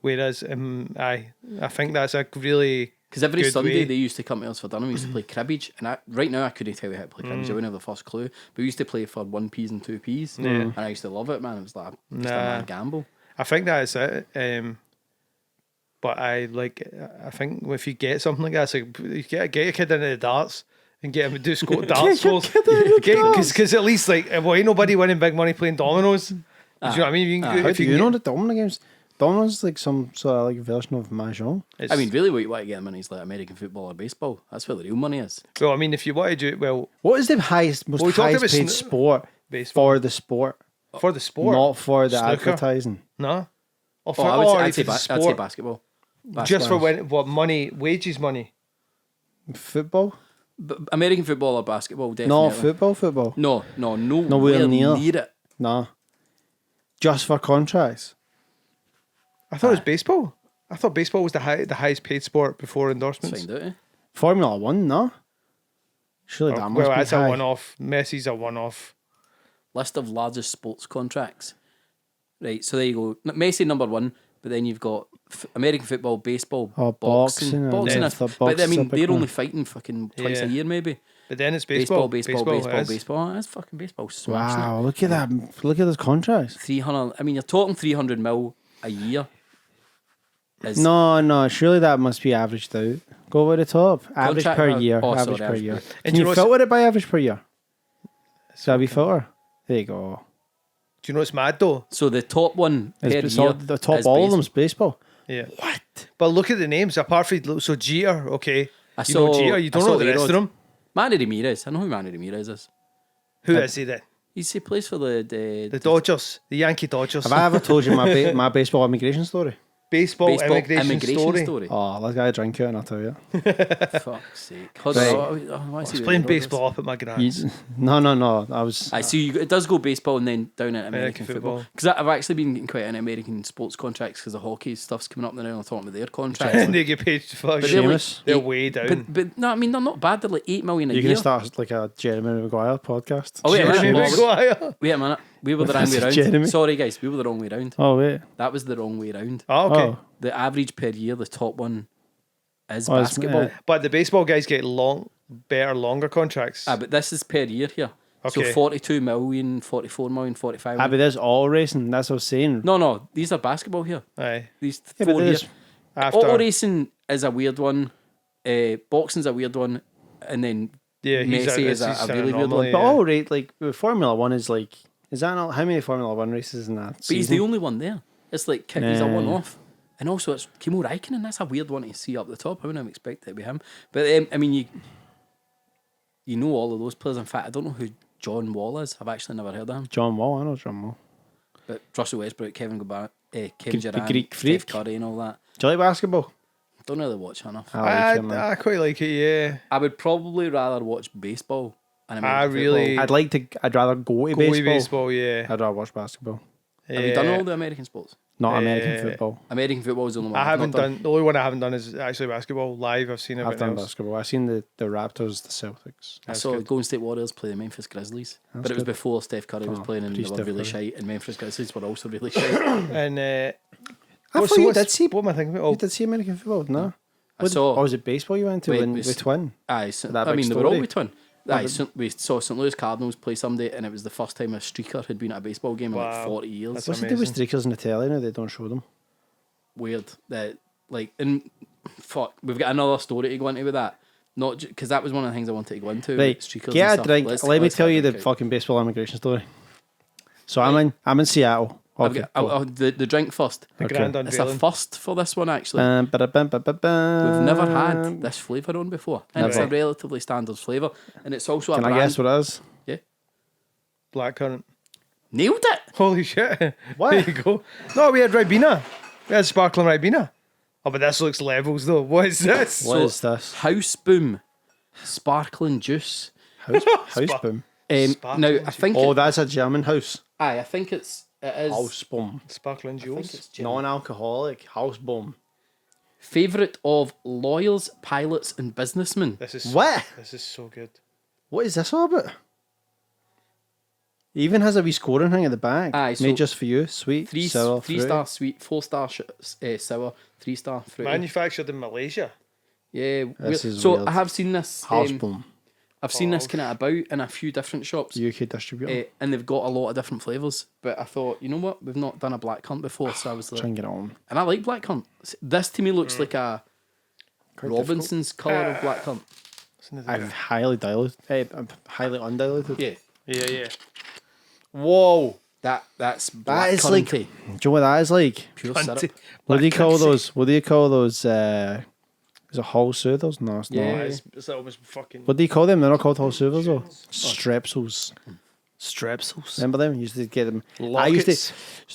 [SPEAKER 3] Whereas I think that's a really
[SPEAKER 2] Because every
[SPEAKER 3] good
[SPEAKER 2] Sunday
[SPEAKER 3] way.
[SPEAKER 2] they used to come to us for dinner. We used to play cribbage, and right now I couldn't tell you how to play cribbage. I wouldn't have the first clue. But we used to play for 1p's and 2p's, and I used to love it, man. It was like just a mad gamble.
[SPEAKER 3] I think that's it. But I think if you get something like that, it's like you get your kid into the darts and get him to do darts scores. Because at least like well, ain't nobody winning big money playing dominoes. Do you know what I mean? You can,
[SPEAKER 4] How
[SPEAKER 3] if
[SPEAKER 4] do
[SPEAKER 3] you
[SPEAKER 4] you
[SPEAKER 3] can
[SPEAKER 4] know the domino games? Domino's like some sort of like version of mahjong.
[SPEAKER 2] I mean, really, what you want to get them in is like American football or baseball. That's where the real money is.
[SPEAKER 3] well, I mean, if you want to do it, well,
[SPEAKER 4] What is the highest, most
[SPEAKER 3] Well, we talked
[SPEAKER 4] highest
[SPEAKER 3] about
[SPEAKER 4] paid sport
[SPEAKER 3] baseball.
[SPEAKER 4] for the sport,
[SPEAKER 3] for the sport,
[SPEAKER 4] not for the
[SPEAKER 3] Snooker.
[SPEAKER 4] advertising?
[SPEAKER 3] no, or
[SPEAKER 2] Oh,
[SPEAKER 3] for,
[SPEAKER 2] I'd say
[SPEAKER 3] for the
[SPEAKER 2] I'd say
[SPEAKER 3] sport.
[SPEAKER 2] basketball.
[SPEAKER 3] Just for when what money, wages money.
[SPEAKER 4] Football?
[SPEAKER 2] But American football or basketball,
[SPEAKER 4] No,
[SPEAKER 2] definitely.
[SPEAKER 4] football.
[SPEAKER 2] Nowhere
[SPEAKER 4] near.
[SPEAKER 2] near it.
[SPEAKER 4] Nah. Just for contracts.
[SPEAKER 3] I thought it was baseball. I thought baseball was the highest paid sport before
[SPEAKER 2] Let's
[SPEAKER 3] endorsements.
[SPEAKER 2] find out. Eh?
[SPEAKER 4] Formula One, no? Surely that must
[SPEAKER 3] Well,
[SPEAKER 4] be
[SPEAKER 3] that's
[SPEAKER 4] high.
[SPEAKER 3] a one-off. Messi's a one-off.
[SPEAKER 2] List of largest sports contracts. Right, so there you go. Messi number one, but then you've got American football, baseball,
[SPEAKER 4] Oh, boxing and
[SPEAKER 2] boxing.
[SPEAKER 4] then
[SPEAKER 2] is-
[SPEAKER 4] the
[SPEAKER 2] but I
[SPEAKER 4] boxing's a
[SPEAKER 2] mean,
[SPEAKER 4] big
[SPEAKER 2] they're
[SPEAKER 4] one.
[SPEAKER 2] only fighting fucking twice a
[SPEAKER 3] Yeah.
[SPEAKER 2] year, maybe.
[SPEAKER 3] But then it's baseball.
[SPEAKER 2] Baseball.
[SPEAKER 3] it is.
[SPEAKER 2] That's fucking baseball. Smashing it.
[SPEAKER 4] Wow, look at that. Look at those contracts.
[SPEAKER 2] 300. I mean, you're talking 300 mil a year. Is
[SPEAKER 4] No, surely that must be averaged out. Go over the top. Average
[SPEAKER 2] Contract-
[SPEAKER 4] per year.
[SPEAKER 2] oh,
[SPEAKER 4] average
[SPEAKER 2] sorry,
[SPEAKER 4] per
[SPEAKER 2] average
[SPEAKER 4] year.
[SPEAKER 2] per-
[SPEAKER 4] Can
[SPEAKER 3] And you
[SPEAKER 4] you
[SPEAKER 3] know
[SPEAKER 4] filter it by average per year? So that'd be filter. There you go.
[SPEAKER 3] Do you know what's mad though?
[SPEAKER 2] So the top one per
[SPEAKER 4] It's all,
[SPEAKER 2] year.
[SPEAKER 4] the top
[SPEAKER 2] is
[SPEAKER 4] all of them's baseball.
[SPEAKER 3] Yeah. What? But look at the names. Apart from so Jeter, okay.
[SPEAKER 2] I
[SPEAKER 3] You know
[SPEAKER 2] saw-
[SPEAKER 3] Jeter. You
[SPEAKER 2] I
[SPEAKER 3] don't
[SPEAKER 2] saw
[SPEAKER 3] know the rest
[SPEAKER 2] A-Rod.
[SPEAKER 3] of them.
[SPEAKER 2] Manny Ramirez. I know who Manny Ramirez is.
[SPEAKER 3] Who is he then?
[SPEAKER 2] He plays for the
[SPEAKER 3] The Dodgers, the Yankee Dodgers.
[SPEAKER 4] Have I ever told you my my baseball immigration story?
[SPEAKER 3] baseball,
[SPEAKER 2] baseball
[SPEAKER 3] immigration, story.
[SPEAKER 4] Oh, let's get a drink out and I'll tell you.
[SPEAKER 2] Fuck's sake. Hold
[SPEAKER 4] Right.
[SPEAKER 2] on. I want
[SPEAKER 3] I
[SPEAKER 2] to see
[SPEAKER 3] was
[SPEAKER 2] what
[SPEAKER 3] playing
[SPEAKER 2] the order is.
[SPEAKER 3] baseball up at my grand's.
[SPEAKER 4] No. I was.
[SPEAKER 2] I see. It does go baseball and then down at American
[SPEAKER 3] American
[SPEAKER 2] football.
[SPEAKER 3] football.
[SPEAKER 2] Because I've actually been getting quite into American sports contracts because the hockey stuff's coming up now. I'm talking about their contracts.
[SPEAKER 3] And they get paid to fuck.
[SPEAKER 2] But they're like
[SPEAKER 4] Seamus.
[SPEAKER 3] They're
[SPEAKER 2] eight-
[SPEAKER 3] way down.
[SPEAKER 2] But no, I mean they're not bad. They're like 8 million a
[SPEAKER 4] You're
[SPEAKER 2] year.
[SPEAKER 4] gonna start like a Jeremy Maguire podcast.
[SPEAKER 2] Oh wait a
[SPEAKER 3] Jeremy
[SPEAKER 2] minute.
[SPEAKER 3] Maguire.
[SPEAKER 2] Wait a minute. We were the wrong way round.
[SPEAKER 4] Jeremy.
[SPEAKER 2] Sorry guys, we were the wrong way round.
[SPEAKER 4] Oh wait.
[SPEAKER 2] That was the wrong way round.
[SPEAKER 3] Oh, okay.
[SPEAKER 4] Oh.
[SPEAKER 2] The average per year, the top one is
[SPEAKER 4] Oh, it's-
[SPEAKER 2] basketball.
[SPEAKER 3] But the baseball guys get longer contracts.
[SPEAKER 2] But this is per year here. So
[SPEAKER 3] Okay.
[SPEAKER 2] 42 million, 44 million, 45
[SPEAKER 4] Ah,
[SPEAKER 2] million.
[SPEAKER 4] but there's all racing. That's what I was saying.
[SPEAKER 2] No, these are basketball here.
[SPEAKER 3] Aye.
[SPEAKER 2] These
[SPEAKER 4] Yeah, but
[SPEAKER 2] 4
[SPEAKER 4] there's-
[SPEAKER 2] years.
[SPEAKER 3] After
[SPEAKER 2] Auto racing is a weird one. boxing's a weird one, and then
[SPEAKER 3] Yeah,
[SPEAKER 2] Messi is a really weird one.
[SPEAKER 4] But all right, like Formula One is like, is that not how many Formula One races in that?
[SPEAKER 2] But he's the only one there. It's like he's a
[SPEAKER 4] Nah.
[SPEAKER 2] one-off, and also it's Kimi Räikkönen. That's a weird one to see up the top. I wouldn't have expected it to be him. But I mean, you know all of those players. In fact, I don't know who John Wall is. I've actually never heard of him.
[SPEAKER 4] John Wall, I know John Wall.
[SPEAKER 2] But Russell Westbrook, Kevin Durant,
[SPEAKER 4] Greek
[SPEAKER 2] Steph
[SPEAKER 4] freak.
[SPEAKER 2] Curry, and all that.
[SPEAKER 4] Do you like basketball?
[SPEAKER 2] Don't really watch enough.
[SPEAKER 3] I
[SPEAKER 4] like it, man.
[SPEAKER 3] I quite like it. Yeah,
[SPEAKER 2] I would probably rather watch baseball. And
[SPEAKER 3] I really-
[SPEAKER 2] football.
[SPEAKER 4] I'd rather go to
[SPEAKER 3] go
[SPEAKER 4] baseball.
[SPEAKER 3] baseball. Yeah,
[SPEAKER 4] I'd rather watch basketball.
[SPEAKER 2] Have you done all the American sports?
[SPEAKER 4] Not American football.
[SPEAKER 2] American football is the only one
[SPEAKER 3] I
[SPEAKER 2] I've
[SPEAKER 3] haven't
[SPEAKER 2] not
[SPEAKER 3] done. The only one I haven't done is actually basketball live. I've seen
[SPEAKER 4] I've
[SPEAKER 3] everything
[SPEAKER 4] done
[SPEAKER 3] else.
[SPEAKER 4] basketball. I've seen the Raptors, the Celtics.
[SPEAKER 2] I saw the Golden State Warriors play the Memphis Grizzlies, but it was
[SPEAKER 4] good.
[SPEAKER 2] before Steph Curry was playing, and they were
[SPEAKER 4] pre-Steph
[SPEAKER 2] really
[SPEAKER 4] Curry.
[SPEAKER 2] shite, and Memphis Grizzlies were also really shite.
[SPEAKER 3] And
[SPEAKER 4] I thought you did see.
[SPEAKER 3] What am I thinking about?
[SPEAKER 4] You did see American football, no?
[SPEAKER 2] I saw.
[SPEAKER 4] Or was it baseball you went to
[SPEAKER 2] Wait,
[SPEAKER 4] when,
[SPEAKER 2] was-
[SPEAKER 4] with Twin?
[SPEAKER 2] Aye,
[SPEAKER 4] That
[SPEAKER 2] I
[SPEAKER 4] big
[SPEAKER 2] mean they were all
[SPEAKER 4] story?
[SPEAKER 2] with Twin. Aye, we saw St. Louis Cardinals play Sunday, and it was the first time a streaker had been at a baseball game in like
[SPEAKER 3] Wow.
[SPEAKER 2] 40 years.
[SPEAKER 3] That's
[SPEAKER 4] What's the deal with
[SPEAKER 3] amazing.
[SPEAKER 4] streakers in the telly now? They don't show them.
[SPEAKER 2] Weird that and fuck, we've got another story to go into with that. Not because that was one of the things I wanted to go into.
[SPEAKER 4] Right,
[SPEAKER 2] with streakers
[SPEAKER 4] get
[SPEAKER 2] and
[SPEAKER 4] a
[SPEAKER 2] stuff.
[SPEAKER 4] drink. Let me
[SPEAKER 2] let's
[SPEAKER 4] tell
[SPEAKER 2] have a
[SPEAKER 4] you the
[SPEAKER 2] drink out.
[SPEAKER 4] fucking baseball immigration story. So I'm in Seattle.
[SPEAKER 2] I've
[SPEAKER 4] Okay,
[SPEAKER 2] got-
[SPEAKER 4] go.
[SPEAKER 2] the drink first.
[SPEAKER 3] The
[SPEAKER 4] Okay.
[SPEAKER 3] grand
[SPEAKER 2] It's a
[SPEAKER 3] unveiling.
[SPEAKER 2] first for this one actually.
[SPEAKER 4] We've
[SPEAKER 2] We've never had this flavour on before, and it's a
[SPEAKER 3] Never.
[SPEAKER 2] relatively standard flavour, and it's also a
[SPEAKER 4] Can I
[SPEAKER 2] brand.
[SPEAKER 4] guess what it is?
[SPEAKER 2] Yeah,
[SPEAKER 3] Blackcurrant.
[SPEAKER 2] nailed it.
[SPEAKER 3] Holy shit!
[SPEAKER 4] What?
[SPEAKER 3] There you go. No, we had Ribena. We had sparkling Ribena. Oh, but this looks levels though. What is this?
[SPEAKER 4] What is this?
[SPEAKER 2] House Boom, sparkling juice.
[SPEAKER 4] House boom.
[SPEAKER 3] Sparkling
[SPEAKER 2] Now I
[SPEAKER 3] juice.
[SPEAKER 2] think.
[SPEAKER 4] Oh, that's a German house.
[SPEAKER 2] Aye, I think it is.
[SPEAKER 4] House boom.
[SPEAKER 3] Sparkling
[SPEAKER 2] I think
[SPEAKER 3] juice.
[SPEAKER 2] it's German.
[SPEAKER 4] Non-alcoholic house boom.
[SPEAKER 2] Favourite of lawyers, pilots, and businessmen.
[SPEAKER 3] This is
[SPEAKER 4] What?
[SPEAKER 3] This is so good.
[SPEAKER 4] What is this all about? It even has a wee scoring thing at the back.
[SPEAKER 2] Aye, so
[SPEAKER 4] made just for you. Sweet.
[SPEAKER 2] Three
[SPEAKER 4] sour, fruity.
[SPEAKER 2] star sweet, 4-star sour, 3-star fruity.
[SPEAKER 3] Manufactured in Malaysia.
[SPEAKER 2] Yeah,
[SPEAKER 4] This
[SPEAKER 2] weird.
[SPEAKER 4] is
[SPEAKER 2] So
[SPEAKER 4] weird.
[SPEAKER 2] I have seen this.
[SPEAKER 4] House boom.
[SPEAKER 2] I've seen this kind of about in a few different shops,
[SPEAKER 4] UK distributor.
[SPEAKER 2] and they've got a lot of different flavours. But I thought, you know what, we've not done a Blackcurrant before, so I was like,
[SPEAKER 4] Try and get it on.
[SPEAKER 2] and I like Blackcurrant. This to me looks like a Robinson's colour of Blackcurrant.
[SPEAKER 3] Listen to the-
[SPEAKER 4] I'm highly diluted. I'm highly undiluted.
[SPEAKER 2] Yeah,
[SPEAKER 3] Yeah, yeah.
[SPEAKER 4] Whoa.
[SPEAKER 2] that's
[SPEAKER 4] That is like. Do
[SPEAKER 2] Blackcurrant-y.
[SPEAKER 4] you know what that is like?
[SPEAKER 2] Pure syrup.
[SPEAKER 4] What do you call
[SPEAKER 3] Black
[SPEAKER 4] those? What do you call those? Is it Hall soothers? No, it's
[SPEAKER 2] Yeah.
[SPEAKER 4] not.
[SPEAKER 3] It's almost fucking
[SPEAKER 4] What do you call them? They're not called Hall soothers though. Strepsils.
[SPEAKER 3] strepsils.
[SPEAKER 4] Remember them? You used to get them. I
[SPEAKER 3] Lockets.
[SPEAKER 4] used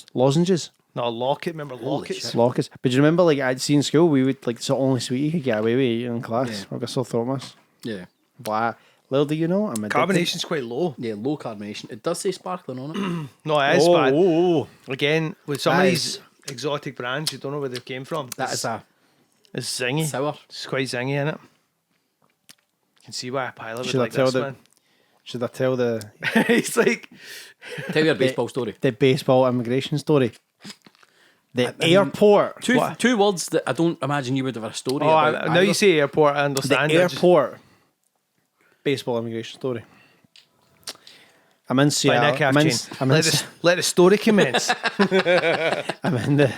[SPEAKER 4] to lozenges,
[SPEAKER 3] No, locket. Remember lockets?
[SPEAKER 2] shit.
[SPEAKER 4] lockets. But do you remember, like I'd seen in school, we would like it's the only sweet you could get away with in class.
[SPEAKER 2] Yeah.
[SPEAKER 4] I got so Thomas.
[SPEAKER 2] Yeah,
[SPEAKER 4] Blah. Little do you know, I'm addicted.
[SPEAKER 3] Carbonation's quite low.
[SPEAKER 2] yeah, low carbonation. It does say sparkling on it.
[SPEAKER 3] No, it is bad.
[SPEAKER 4] Oh.
[SPEAKER 3] Again, with some
[SPEAKER 4] That
[SPEAKER 3] of
[SPEAKER 4] is-
[SPEAKER 3] these exotic brands, you don't know where they came from.
[SPEAKER 2] That is a
[SPEAKER 3] It's zingy.
[SPEAKER 2] sour.
[SPEAKER 3] It's quite zingy in it. You can see why a pilot would
[SPEAKER 4] Should I
[SPEAKER 3] like
[SPEAKER 4] tell
[SPEAKER 3] this,
[SPEAKER 4] the-
[SPEAKER 3] man.
[SPEAKER 4] Should I tell the
[SPEAKER 3] It's like
[SPEAKER 2] Tell you a baseball story.
[SPEAKER 4] baseball immigration story? The airport.
[SPEAKER 2] Two words that I don't imagine you would have a story
[SPEAKER 3] oh,
[SPEAKER 2] about.
[SPEAKER 3] now you
[SPEAKER 2] either.
[SPEAKER 3] say airport, I
[SPEAKER 4] The
[SPEAKER 3] understand.
[SPEAKER 4] airport. Baseball immigration story. I'm in
[SPEAKER 3] By
[SPEAKER 4] Seattle.
[SPEAKER 3] Nick
[SPEAKER 4] I'm in,
[SPEAKER 3] Halfchain.
[SPEAKER 4] I'm, in,
[SPEAKER 3] Let the story commence.
[SPEAKER 4] I'm in the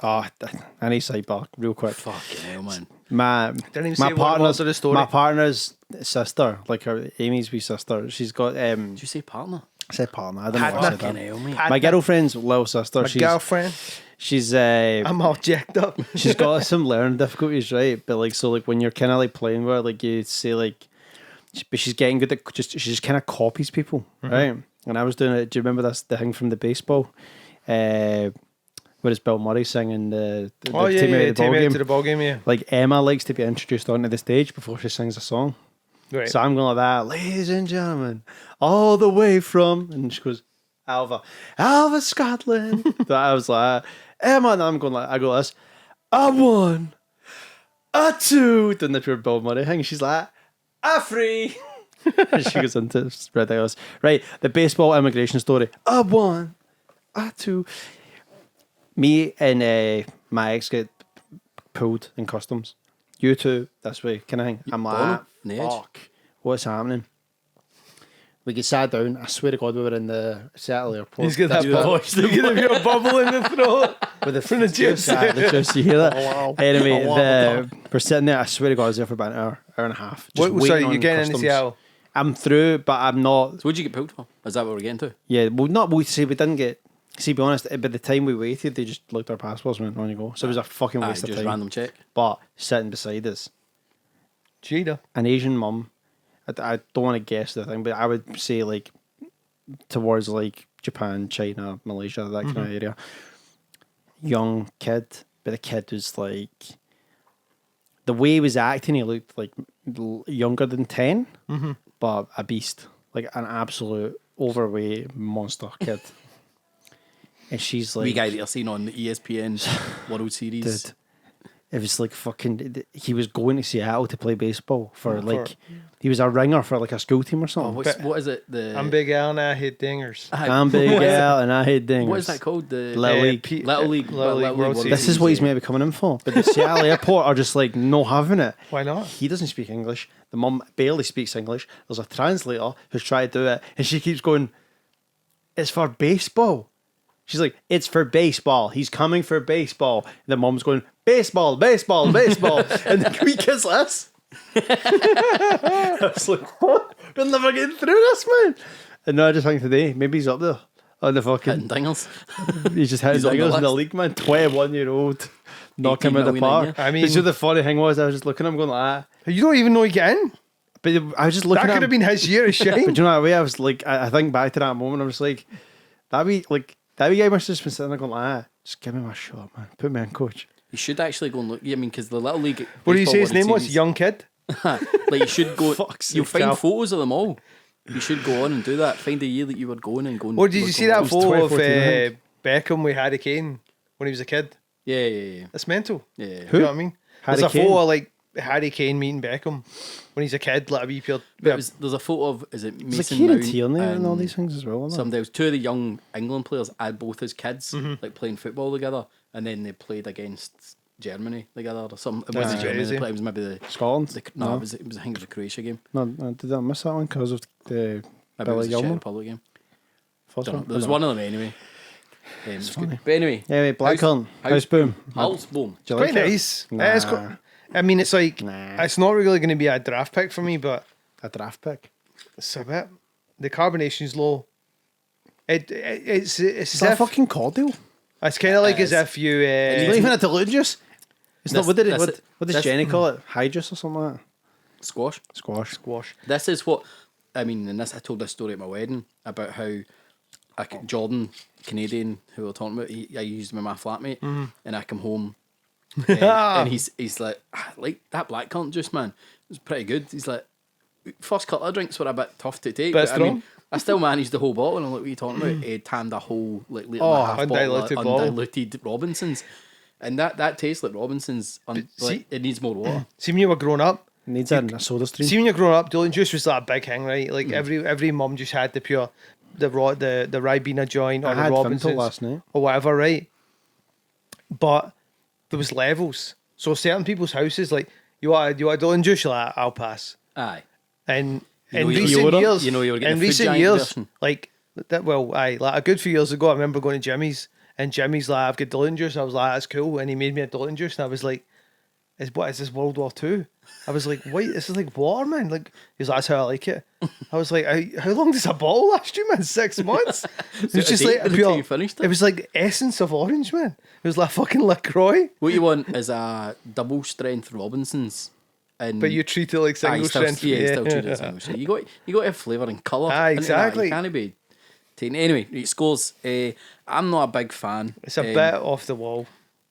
[SPEAKER 4] I need sidebar real quick.
[SPEAKER 2] Fucking hell, man.
[SPEAKER 4] My
[SPEAKER 3] Didn't even
[SPEAKER 4] my
[SPEAKER 3] say one
[SPEAKER 4] partner's
[SPEAKER 3] word of the story.
[SPEAKER 4] my partner's sister, like her Amy's wee sister. She's got
[SPEAKER 2] Did you say partner?
[SPEAKER 4] I said partner. I don't know what I said.
[SPEAKER 2] Fucking
[SPEAKER 4] that.
[SPEAKER 2] hell, mate.
[SPEAKER 4] My girlfriend's little sister.
[SPEAKER 3] My girlfriend.
[SPEAKER 4] She's
[SPEAKER 3] I'm all jacked up.
[SPEAKER 4] she's got some learning difficulties, right? But like, so like when you're kind of like playing with her, like you say like, but she's getting good at she just kind of copies people, right? And I was doing it. Do you remember the thing from the baseball? Where is Bill Murray singing the
[SPEAKER 3] Oh yeah,
[SPEAKER 4] Take Me Out
[SPEAKER 3] yeah.
[SPEAKER 4] of the
[SPEAKER 3] Take
[SPEAKER 4] Ball
[SPEAKER 3] me out
[SPEAKER 4] Game?
[SPEAKER 3] to the ball game, yeah.
[SPEAKER 4] Like Emma likes to be introduced onto the stage before she sings a song.
[SPEAKER 3] Right.
[SPEAKER 4] So I'm going like that, ladies and gentlemen, all the way from, and she goes, Alva, Scotland. So I was like, Emma, and I'm going like, I go like this, a one, a two, then the pure Bill Murray thing. She's like, a three. And she goes into ridiculous. Right, the baseball immigration story. A one, a two. Me and my ex get pulled in customs. You two, this way, kind of thing. I'm like,
[SPEAKER 2] on the edge.
[SPEAKER 4] fuck, what's happening? We get sat down. I swear to God, we were in the Seattle airport.
[SPEAKER 3] He's got that
[SPEAKER 2] Do that
[SPEAKER 3] bubble.
[SPEAKER 2] voice.
[SPEAKER 3] He's got a bubble in the throat.
[SPEAKER 4] with the
[SPEAKER 3] From the juice.
[SPEAKER 4] The juice, you hear that?
[SPEAKER 3] Oh, wow.
[SPEAKER 4] Anyway,
[SPEAKER 3] Oh, wow.
[SPEAKER 4] we're sitting there. I swear to God, I was there for about an hour and a half. Just
[SPEAKER 3] What,
[SPEAKER 4] waiting
[SPEAKER 3] sorry,
[SPEAKER 4] on
[SPEAKER 3] you're getting into
[SPEAKER 4] customs.
[SPEAKER 3] Seattle.
[SPEAKER 4] I'm through, but I'm not.
[SPEAKER 2] So what'd you get pulled for? Is that what we're getting to?
[SPEAKER 4] Yeah, well, not. We see, we didn't get. See, be honest. By the time we waited, they just looked at our passports and went, "On you go." So it was a fucking waste of
[SPEAKER 2] Just
[SPEAKER 4] time.
[SPEAKER 2] random check.
[SPEAKER 4] But sitting beside us,
[SPEAKER 3] Cheetah.
[SPEAKER 4] an Asian mum. I don't want to guess the thing, but I would say like towards like Japan, China, Malaysia, that kind of area. Young kid, but the kid was like the way he was acting. He looked like younger than 10, but a beast, like an absolute overweight monster kid. And she's like,
[SPEAKER 2] Wee guy that you're seeing on the ESPN World Series.
[SPEAKER 4] dude, it was like fucking. He was going to Seattle to play baseball for like. He was a ringer for like a school team or
[SPEAKER 2] Oh,
[SPEAKER 4] something.
[SPEAKER 2] what is it? The
[SPEAKER 3] I'm Big Al and I hate dingers.
[SPEAKER 4] I'm big
[SPEAKER 2] What is it?
[SPEAKER 4] girl and I hate dingers.
[SPEAKER 2] What is that called? The
[SPEAKER 4] Little League.
[SPEAKER 2] Little League.
[SPEAKER 3] Little League World Series.
[SPEAKER 4] This is what he's maybe coming in for. But the Seattle airport are just like no having it.
[SPEAKER 3] Why not?
[SPEAKER 4] He doesn't speak English. The mum barely speaks English. There's a translator who's trying to do it, and she keeps going, "It's for baseball." She's like, "It's for baseball. He's coming for baseball." And the mum's going, "Baseball, baseball, baseball." And the wee kid's like this. I was like, "What? We're never getting through this, man." And now I just think today, maybe he's up there on the
[SPEAKER 2] Hitting
[SPEAKER 4] fucking.
[SPEAKER 2] dingers.
[SPEAKER 4] He's just hitting
[SPEAKER 2] He's on the
[SPEAKER 4] dingers in the
[SPEAKER 2] list.
[SPEAKER 4] league, man. 21-year-old. Knock him
[SPEAKER 2] 18
[SPEAKER 4] out the
[SPEAKER 2] million
[SPEAKER 4] park.
[SPEAKER 2] a year.
[SPEAKER 3] I mean-
[SPEAKER 4] But you know the funny thing was, I was just looking at him going like that.
[SPEAKER 3] You don't even know you get in.
[SPEAKER 4] But I was just looking
[SPEAKER 3] That
[SPEAKER 4] at
[SPEAKER 3] could
[SPEAKER 4] him.
[SPEAKER 3] have been his year of
[SPEAKER 4] But
[SPEAKER 3] shine.
[SPEAKER 4] do you know that way? I was like, I think back to that moment. I was like, that wee guy must have just been sitting there going like, just give me my shot, man. Put me in, coach.
[SPEAKER 2] You should actually go and look. Yeah, I mean, because the Little League.
[SPEAKER 3] What do you
[SPEAKER 2] Baseball
[SPEAKER 3] say his
[SPEAKER 2] World
[SPEAKER 3] name was?
[SPEAKER 2] Series-
[SPEAKER 3] Young kid?
[SPEAKER 2] Like you should go.
[SPEAKER 4] Fuck's
[SPEAKER 2] You'll
[SPEAKER 4] sake,
[SPEAKER 2] find
[SPEAKER 4] Cal.
[SPEAKER 2] photos of them all. You should go on and do that. Find the year that you were going and go.
[SPEAKER 3] Or did you see that
[SPEAKER 4] was
[SPEAKER 3] photo of
[SPEAKER 4] 2014, I think.
[SPEAKER 3] Beckham with Harry Kane when he was a kid?
[SPEAKER 2] Yeah, yeah,
[SPEAKER 3] That's mental.
[SPEAKER 2] yeah. Yeah.
[SPEAKER 3] You know what I mean?
[SPEAKER 4] Harry
[SPEAKER 3] There's a
[SPEAKER 4] Kane?
[SPEAKER 3] photo of like Harry Kane meeting Beckham when he's a kid, like a wee pure.
[SPEAKER 2] There's a photo of is it
[SPEAKER 4] There's like
[SPEAKER 2] Mason
[SPEAKER 4] Kieran
[SPEAKER 2] Mount
[SPEAKER 4] Tierney and all these things as well. Isn't there?
[SPEAKER 2] Somebody else. Two of the young England players had both as kids,
[SPEAKER 3] Mm-hmm.
[SPEAKER 2] like playing football together, and then they played against Germany together or something. It
[SPEAKER 3] That's
[SPEAKER 2] wasn't Germany.
[SPEAKER 3] crazy.
[SPEAKER 2] They played, it was maybe the
[SPEAKER 4] Scotland?
[SPEAKER 2] no, it was I think it was the Croatia game.
[SPEAKER 4] No, did I miss that one because of the
[SPEAKER 2] Maybe it was
[SPEAKER 4] Billy
[SPEAKER 2] the Czech
[SPEAKER 4] Gilman?
[SPEAKER 2] Republic game.
[SPEAKER 4] First
[SPEAKER 2] Dunno.
[SPEAKER 4] one?
[SPEAKER 2] There was one of them anyway. It's good.
[SPEAKER 4] funny.
[SPEAKER 2] But anyway,
[SPEAKER 4] Anyway, Blackcurrant,
[SPEAKER 2] House-
[SPEAKER 4] House Boom.
[SPEAKER 2] House Boom.
[SPEAKER 4] Do you
[SPEAKER 3] Quite
[SPEAKER 4] like it?
[SPEAKER 3] nice.
[SPEAKER 4] Nah.
[SPEAKER 3] It's I mean, it's like
[SPEAKER 4] Nah.
[SPEAKER 3] it's not really going to be a draft pick for me, but
[SPEAKER 4] A draft pick.
[SPEAKER 3] it's a bit. The carbonation's low. It's
[SPEAKER 4] Is
[SPEAKER 3] as
[SPEAKER 4] that
[SPEAKER 3] if
[SPEAKER 4] fucking cordial?
[SPEAKER 3] it's kind of like
[SPEAKER 2] It
[SPEAKER 3] as
[SPEAKER 2] is.
[SPEAKER 3] if you.
[SPEAKER 4] It's not even a dilute juice. It's not.
[SPEAKER 2] This-
[SPEAKER 4] What did it?
[SPEAKER 2] this-
[SPEAKER 4] What does
[SPEAKER 2] this-
[SPEAKER 4] Jenny call it? High juice or something like that?
[SPEAKER 2] Squash.
[SPEAKER 4] Squash.
[SPEAKER 3] squash.
[SPEAKER 2] This is what I mean, and I told this story at my wedding about how Jordan, Canadian, who we were talking about, I used him with my flatmate, and I come home, and he's like, "I like that blackcurrant juice, man. It was pretty good." He's like, first couple of drinks were a bit tough to take,
[SPEAKER 3] Bit
[SPEAKER 2] but I mean,
[SPEAKER 3] strong.
[SPEAKER 2] I still managed the whole bottle, and I'm like, "What are you talking about?" He tanned a whole like liter
[SPEAKER 3] Oh,
[SPEAKER 2] and a half
[SPEAKER 3] undiluted
[SPEAKER 2] bottle of
[SPEAKER 3] bottle.
[SPEAKER 2] undiluted Robinsons, and that tastes like Robinsons.
[SPEAKER 3] see-
[SPEAKER 2] Like, it needs more water.
[SPEAKER 3] See, when you were growing up,
[SPEAKER 4] Needs a soda stream.
[SPEAKER 3] see when you're growing up, diluent juice was like a big thing, right? Like every mum just had the pure, the Ribena joint or
[SPEAKER 4] I
[SPEAKER 3] the
[SPEAKER 4] had Fanta
[SPEAKER 3] Robinsons
[SPEAKER 4] last night.
[SPEAKER 3] or whatever, right? But there was levels. So certain people's houses, like you want diluent juice, you're like, I'll pass.
[SPEAKER 2] Aye.
[SPEAKER 3] And
[SPEAKER 2] You
[SPEAKER 3] in
[SPEAKER 2] know you-
[SPEAKER 3] recent
[SPEAKER 2] you were-
[SPEAKER 3] years,
[SPEAKER 2] you know you were getting
[SPEAKER 3] in
[SPEAKER 2] the food
[SPEAKER 3] recent
[SPEAKER 2] giant
[SPEAKER 3] years,
[SPEAKER 2] version.
[SPEAKER 3] like that. Well, aye, like a good few years ago, I remember going to Jimmy's, and Jimmy's like, "I've got diluent juice." I was like, "That's cool," and he made me a diluent juice, and I was like, "Is this World War II?" I was like, "Wait, this is like water, man." Like he's like, "That's how I like it." I was like, "How long does a bottle last you, man? 6 months?" It was
[SPEAKER 2] a
[SPEAKER 3] just
[SPEAKER 2] date
[SPEAKER 3] like
[SPEAKER 2] by the
[SPEAKER 3] pure.
[SPEAKER 2] time you finished it?
[SPEAKER 3] It was like essence of orange, man. It was like fucking LaCroix,
[SPEAKER 2] What you want is a double strength Robinsons. And
[SPEAKER 3] but you treat it like
[SPEAKER 2] Aye,
[SPEAKER 3] single
[SPEAKER 2] you still,
[SPEAKER 3] strength.
[SPEAKER 2] yeah, you still treat it as single strength. You got to have flavour and colour.
[SPEAKER 3] Aye,
[SPEAKER 2] into that.
[SPEAKER 3] exactly.
[SPEAKER 2] You can't be taking anyway. Right, scores. I'm not a big fan.
[SPEAKER 3] It's a bit off the wall.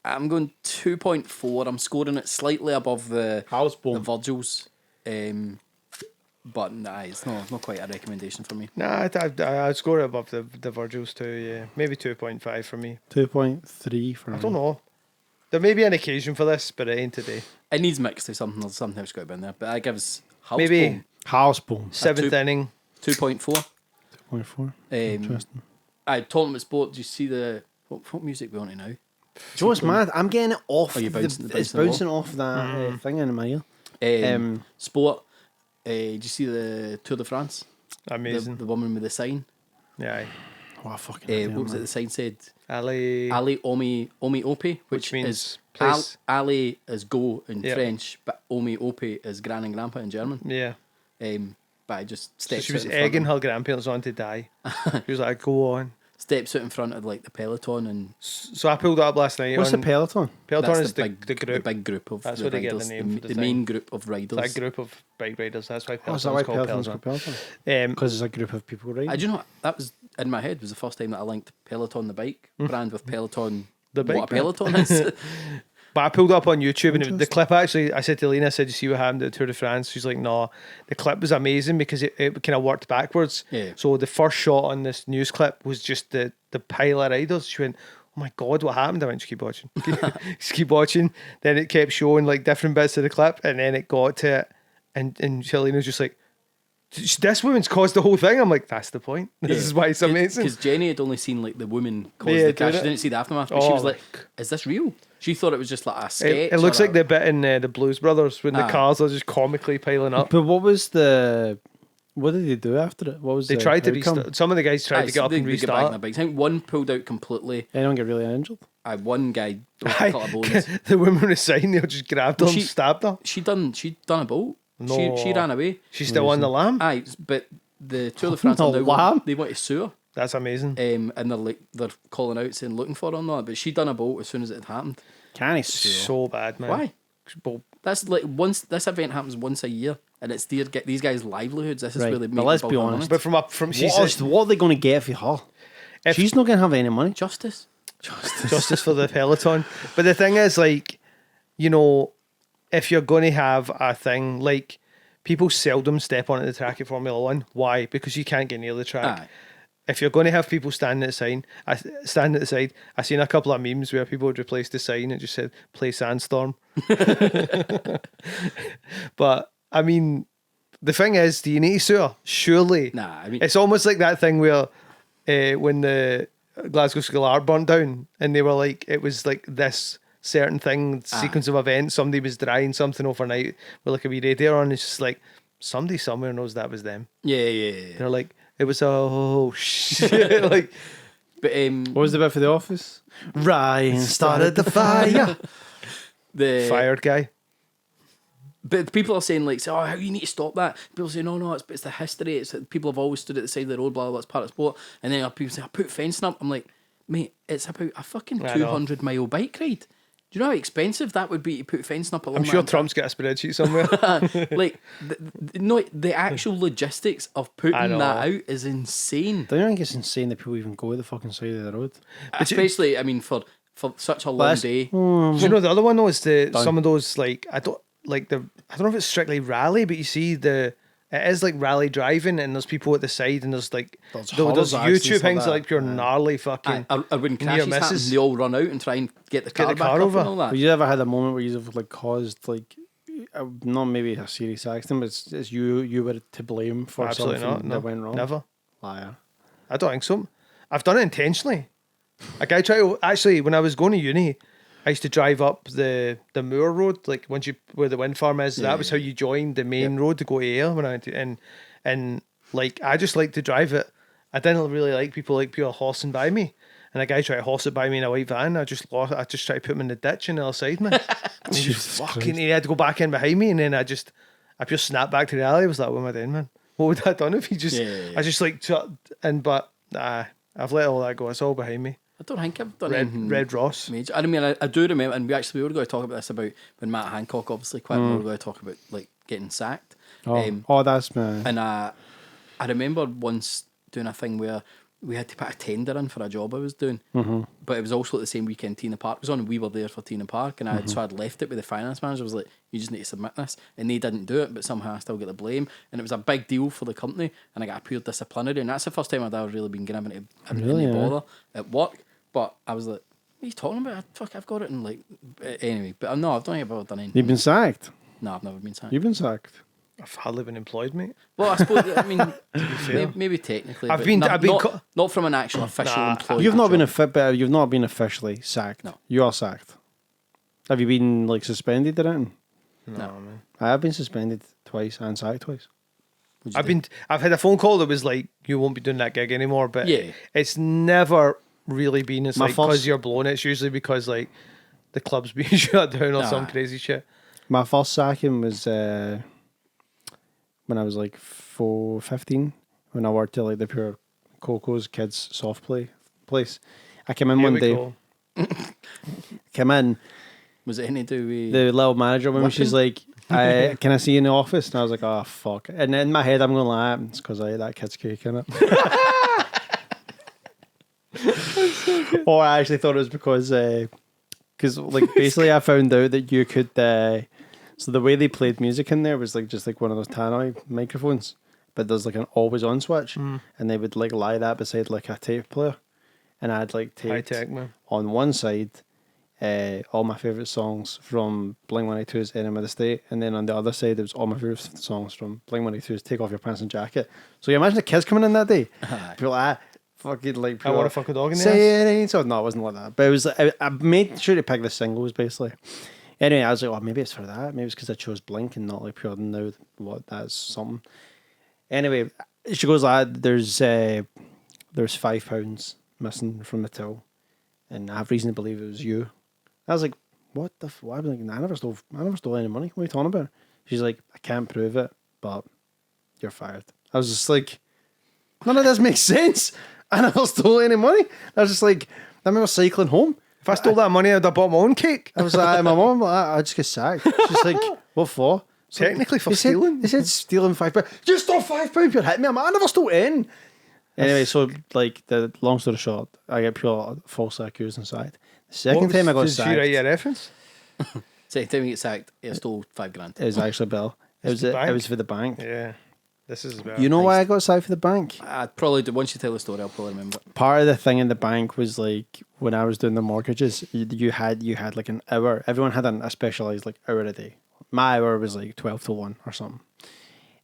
[SPEAKER 2] I'm going 2.4. I'm scoring it slightly above the
[SPEAKER 4] House Boom.
[SPEAKER 2] Virgils. But nah, it's not quite a recommendation for me.
[SPEAKER 3] Nah, I'd score it above the Virgils too. Yeah, maybe 2.5 for me.
[SPEAKER 4] 2.3 for me.
[SPEAKER 3] I don't know. There may be an occasion for this, but it ain't today.
[SPEAKER 2] It needs mixed to something. There's something else got to be in there. But that gives House
[SPEAKER 3] Maybe-
[SPEAKER 2] Boom
[SPEAKER 4] House Boom.
[SPEAKER 3] Seventh inning.
[SPEAKER 2] 2.4.
[SPEAKER 4] 2.4.
[SPEAKER 2] Interesting. I told him at sport. Do you see what music we on to now?
[SPEAKER 4] Do you know what's mad? I'm getting it off.
[SPEAKER 2] Oh, you're bouncing-
[SPEAKER 4] it's
[SPEAKER 2] bouncing
[SPEAKER 4] bouncing off that thing in my ear.
[SPEAKER 2] Sport. Did you see the Tour de France?
[SPEAKER 3] Amazing.
[SPEAKER 2] The woman with the sign.
[SPEAKER 3] Yeah.
[SPEAKER 5] Oh, I fucking
[SPEAKER 2] What was it? The sign said
[SPEAKER 3] Ali.
[SPEAKER 2] Ali Omi Ope, which
[SPEAKER 3] means
[SPEAKER 2] is
[SPEAKER 3] place.
[SPEAKER 2] Ali is go in
[SPEAKER 3] Yeah.
[SPEAKER 2] French, but Omi Ope is gran and grandpa in German.
[SPEAKER 3] Yeah.
[SPEAKER 2] But I just
[SPEAKER 3] So
[SPEAKER 2] steps
[SPEAKER 3] she
[SPEAKER 2] out
[SPEAKER 3] was
[SPEAKER 2] in front
[SPEAKER 3] egging
[SPEAKER 2] of,
[SPEAKER 3] her grandparents on to die. She was like, go on.
[SPEAKER 2] steps out in front of like the peloton, and
[SPEAKER 3] So I pulled up last night.
[SPEAKER 5] What's the
[SPEAKER 3] on,
[SPEAKER 5] Peloton?
[SPEAKER 3] Peloton
[SPEAKER 2] that's
[SPEAKER 3] is the group.
[SPEAKER 2] the big group of
[SPEAKER 3] That's
[SPEAKER 2] the
[SPEAKER 3] where they get the
[SPEAKER 2] riders,
[SPEAKER 3] name for the
[SPEAKER 2] main
[SPEAKER 3] thing.
[SPEAKER 2] group of riders.
[SPEAKER 3] That group of bike riders. That's why
[SPEAKER 5] Oh, is
[SPEAKER 3] Peloton's
[SPEAKER 5] that why
[SPEAKER 3] called
[SPEAKER 5] Peloton's
[SPEAKER 3] Peloton.
[SPEAKER 5] called Peloton?
[SPEAKER 3] Um,
[SPEAKER 5] Because it's a group of people riding.
[SPEAKER 2] I do you know what, that was in my head was the first time that I linked Peloton the bike brand with Peloton
[SPEAKER 3] The bike
[SPEAKER 2] what a
[SPEAKER 3] brand.
[SPEAKER 2] Peloton is.
[SPEAKER 3] But I pulled up on YouTube and the clip actually, I said to Lena, I said, you see what happened at the Tour de France? She's like, no. The clip was amazing because it kind of worked backwards.
[SPEAKER 2] Yeah.
[SPEAKER 3] So the first shot on this news clip was just the pile of riders. She went, oh my God, what happened? I went, just keep watching. Just keep watching. Then it kept showing like different bits of the clip and then it got to it. And Shalina was just like, this woman's caused the whole thing. I'm like, that's the point. This is why it's amazing.
[SPEAKER 2] Because Jenny had only seen like the woman cause
[SPEAKER 3] Yeah,
[SPEAKER 2] the crash.
[SPEAKER 3] did
[SPEAKER 2] She
[SPEAKER 3] it?
[SPEAKER 2] didn't see the aftermath. But she
[SPEAKER 3] Oh,
[SPEAKER 2] was like, "Is this real?" She thought it was just like a sketch.
[SPEAKER 3] It looks
[SPEAKER 2] or
[SPEAKER 3] like the bit in the Blues Brothers when the
[SPEAKER 2] Ah.
[SPEAKER 3] cars are just comically piling up.
[SPEAKER 5] But what was the? What did they do after it? What was
[SPEAKER 3] They
[SPEAKER 5] the
[SPEAKER 3] tried to
[SPEAKER 5] outcome?
[SPEAKER 3] restart. Some of the guys tried to get up and
[SPEAKER 2] They get back on
[SPEAKER 3] restart.
[SPEAKER 2] their bikes. I think one pulled out completely.
[SPEAKER 5] Anyone get really injured?
[SPEAKER 2] One guy broke a couple of bones.
[SPEAKER 3] The woman was saying they just grabbed her
[SPEAKER 2] Well,
[SPEAKER 3] and
[SPEAKER 2] she-
[SPEAKER 3] stabbed her.
[SPEAKER 2] She done a bolt.
[SPEAKER 3] No.
[SPEAKER 2] She ran away.
[SPEAKER 3] She's still on the lamb.
[SPEAKER 2] Aye, but the Tour de France
[SPEAKER 5] The
[SPEAKER 2] are now
[SPEAKER 5] lamb?
[SPEAKER 2] they want to sue her.
[SPEAKER 3] That's amazing.
[SPEAKER 2] And they're calling out saying looking for her and all that. But she done a bolt as soon as it had happened.
[SPEAKER 5] Can he sue?
[SPEAKER 3] So bad, man.
[SPEAKER 2] Why?
[SPEAKER 3] Well,
[SPEAKER 2] That's like once this event happens once a year, and it's these guys' livelihoods. This is
[SPEAKER 5] Right,
[SPEAKER 2] where they
[SPEAKER 5] but
[SPEAKER 2] make
[SPEAKER 5] let's
[SPEAKER 2] the
[SPEAKER 5] be
[SPEAKER 2] bulk of
[SPEAKER 5] honest.
[SPEAKER 2] money.
[SPEAKER 3] but from she
[SPEAKER 5] What,
[SPEAKER 3] says
[SPEAKER 5] what are they going to get for her?
[SPEAKER 3] If-
[SPEAKER 5] She's not going to have any money.
[SPEAKER 2] Justice.
[SPEAKER 3] justice for the peloton. But the thing is, like, you know, if you're going to have a thing like people seldom step onto the track at Formula One. Why? Because you can't get near the track.
[SPEAKER 2] Aye.
[SPEAKER 3] If you're going to have people standing at the side, I seen a couple of memes where people would replace the sign and just said "Play Sandstorm." But I mean, the thing is, do you need to sue her? Surely.
[SPEAKER 2] Nah, I mean,
[SPEAKER 3] It's almost like that thing where when the Glasgow School Art burnt down and they were like, it was like this certain thing, sequence of events, somebody was drying something overnight with like a wee radiator on. It's just like, somebody somewhere knows that was them.
[SPEAKER 2] yeah.
[SPEAKER 3] They're like, it was oh shit. Like,
[SPEAKER 2] But
[SPEAKER 5] What was the bit for the office? Ryan started the fire.
[SPEAKER 2] the
[SPEAKER 3] fired guy.
[SPEAKER 2] But people are saying like, "Oh, how you need to stop that?" People say, "No, it's the history. It's that people have always stood at the side of the road, blah blah. It's part of sport." And then people say, "I put fencing up." I'm like, "Mate, it's about a fucking
[SPEAKER 3] I know.
[SPEAKER 2] 200-mile bike ride. Do you know how expensive that would be to put fencing up along
[SPEAKER 3] I'm sure
[SPEAKER 2] that
[SPEAKER 3] Trump's got a spreadsheet somewhere.
[SPEAKER 2] like, the actual logistics of
[SPEAKER 3] I
[SPEAKER 2] putting
[SPEAKER 3] know.
[SPEAKER 2] that out is insane.
[SPEAKER 5] Don't you think it's insane that people even go to the fucking side of the road?
[SPEAKER 2] Especially, I mean, for such a long
[SPEAKER 5] Last-
[SPEAKER 2] day.
[SPEAKER 3] Do you know the other one though is some of those like I don't know if it's strictly rally, but you see it is like rally driving and there's people at the side and there's like
[SPEAKER 5] There's
[SPEAKER 3] there's
[SPEAKER 5] hazards and
[SPEAKER 3] YouTube
[SPEAKER 5] stuff
[SPEAKER 3] things
[SPEAKER 5] like
[SPEAKER 3] like
[SPEAKER 5] that.
[SPEAKER 3] pure gnarly fucking
[SPEAKER 2] Or when
[SPEAKER 3] near
[SPEAKER 2] crashes happen,
[SPEAKER 3] misses.
[SPEAKER 2] they all run out and try and get the car
[SPEAKER 3] the
[SPEAKER 2] back
[SPEAKER 3] car
[SPEAKER 2] up
[SPEAKER 3] over.
[SPEAKER 2] and all that.
[SPEAKER 5] Have you ever had a moment where you've like caused like not maybe a serious accident, but it's you were to blame for
[SPEAKER 3] absolutely
[SPEAKER 5] something
[SPEAKER 3] not. No,
[SPEAKER 5] that went wrong?
[SPEAKER 3] never.
[SPEAKER 5] Liar.
[SPEAKER 3] I don't think so. I've done it intentionally. Like I try to actually when I was going to uni, I used to drive up the Moor Road, like once you where the wind farm is. That was how you joined the main road to go to Ayr when I went to and like I just like to drive it. I didn't really like people like pure horsing by me. And a guy tried to horse it by me in a white van. I just tried to put him in the ditch on the other side, man. And he just fucking he had to go back in behind me and then I just snapped back to the alley. I was like, what am I doing, man? What would I have done if he just I just like but I've let all that go. It's all behind me.
[SPEAKER 2] I don't think I've done anything
[SPEAKER 3] Red Ross.
[SPEAKER 2] major. I mean, I do remember, and we were going to talk about this about when Matt Hancock, obviously, quite we were going to talk about like getting sacked.
[SPEAKER 5] Oh, that's my.
[SPEAKER 2] And I remember once doing a thing where we had to put a tender in for a job I was doing, but it was also at the same weekend Tina Park was on, and we were there for Tina Park, and so I'd left it with the finance manager. I was like, "You just need to submit this," and they didn't do it, but somehow I still get the blame, and it was a big deal for the company, and I got a pure disciplinary, and that's the first time I'd ever really been given any bother at work. But I was like, "What are you talking about? Fuck, I've got it," and like anyway. But no, I've not ever done anything.
[SPEAKER 5] You've been sacked.
[SPEAKER 2] No, I've never been sacked.
[SPEAKER 5] You've been sacked.
[SPEAKER 3] I've hardly been employed, mate.
[SPEAKER 2] Well, I suppose I mean
[SPEAKER 3] fair.
[SPEAKER 2] maybe technically,
[SPEAKER 3] I've
[SPEAKER 2] but
[SPEAKER 3] been-
[SPEAKER 2] not,
[SPEAKER 3] I've been
[SPEAKER 2] not,
[SPEAKER 3] co-
[SPEAKER 2] not from an actual official
[SPEAKER 3] Nah.
[SPEAKER 2] employee.
[SPEAKER 5] You've not been
[SPEAKER 2] job.
[SPEAKER 5] but you've not been officially sacked.
[SPEAKER 2] No.
[SPEAKER 5] You are sacked. Have you been like suspended or anything?
[SPEAKER 3] No, man.
[SPEAKER 5] I have been suspended twice and sacked twice.
[SPEAKER 3] I've had a phone call that was like, you won't be doing that gig anymore, but
[SPEAKER 2] Yeah.
[SPEAKER 3] it's never really been. It's
[SPEAKER 5] My
[SPEAKER 3] like because
[SPEAKER 5] first-
[SPEAKER 3] you're blown. It's usually because like the club's being shut down or some
[SPEAKER 2] Aye.
[SPEAKER 3] crazy shit.
[SPEAKER 5] My first sacking was when I was like 15, when I worked at like the Pure Coco's kids soft play place. I came in
[SPEAKER 3] Here
[SPEAKER 5] one
[SPEAKER 3] we
[SPEAKER 5] day,
[SPEAKER 3] go.
[SPEAKER 5] came in,
[SPEAKER 2] Was it anything to do with...
[SPEAKER 5] the little manager woman, she's like, can I see you in the office? And I was like, oh, fuck. And in my head, I'm going like, it's because I ate that kid's cake in it. Or I actually thought it was because like basically I found out that you could, so the way they played music in there was like just like one of those tannoy microphones, but there's like an always on switch, and they would like lie that beside like a tape player, and I had like
[SPEAKER 3] High
[SPEAKER 5] taped
[SPEAKER 3] tech, man.
[SPEAKER 5] on one side all my favourite songs from Blink-182's Enemy of the State, and then on the other side it was all my favourite songs from Blink-182's Take Off Your Pants and Jacket. So you imagine the kids coming in that day, people like, fucking like,
[SPEAKER 3] I want to fuck a dog in there.
[SPEAKER 5] say it ain't so. No, it wasn't like that, but it was. I made sure to pick the singles basically. Anyway, I was like, well, maybe it's for that. Maybe it's because I chose Blink and not like Pure Now. What, that's something. Anyway, she goes like, there's £5 missing from the till, and I have reason to believe it was you. I was like, what the? I was like, I never stole any money. What are you talking about? She's like, I can't prove it, but you're fired. I was just like, none of this makes sense. I never stole any money. I was just like, I remember cycling home.
[SPEAKER 3] If I stole that money, I'd have bought my own cake.
[SPEAKER 5] I was like, my mum, I just get sacked. She's like, what for? It's like,
[SPEAKER 3] Technically for
[SPEAKER 5] they said-
[SPEAKER 3] stealing.
[SPEAKER 5] They said stealing £5. You stole £5. You're hitting me. I'm like, I never stole any. Anyway, so like the long story short, I get pure falsely accused inside. The second time I got
[SPEAKER 3] Did she write
[SPEAKER 5] sacked,
[SPEAKER 3] you a reference?
[SPEAKER 2] Second time you get sacked, I stole $5,000.
[SPEAKER 5] it was actually Bill. It was
[SPEAKER 3] the bank?
[SPEAKER 5] it was for the bank.
[SPEAKER 3] Yeah. This is about
[SPEAKER 5] You know why I got sacked for the bank?
[SPEAKER 2] I'd probably do, once you tell the story, I'll probably remember.
[SPEAKER 5] Part of the thing in the bank was like when I was doing the mortgages, you had like an hour. Everyone had a specialized like hour a day. My hour was like 12 to 1 or something,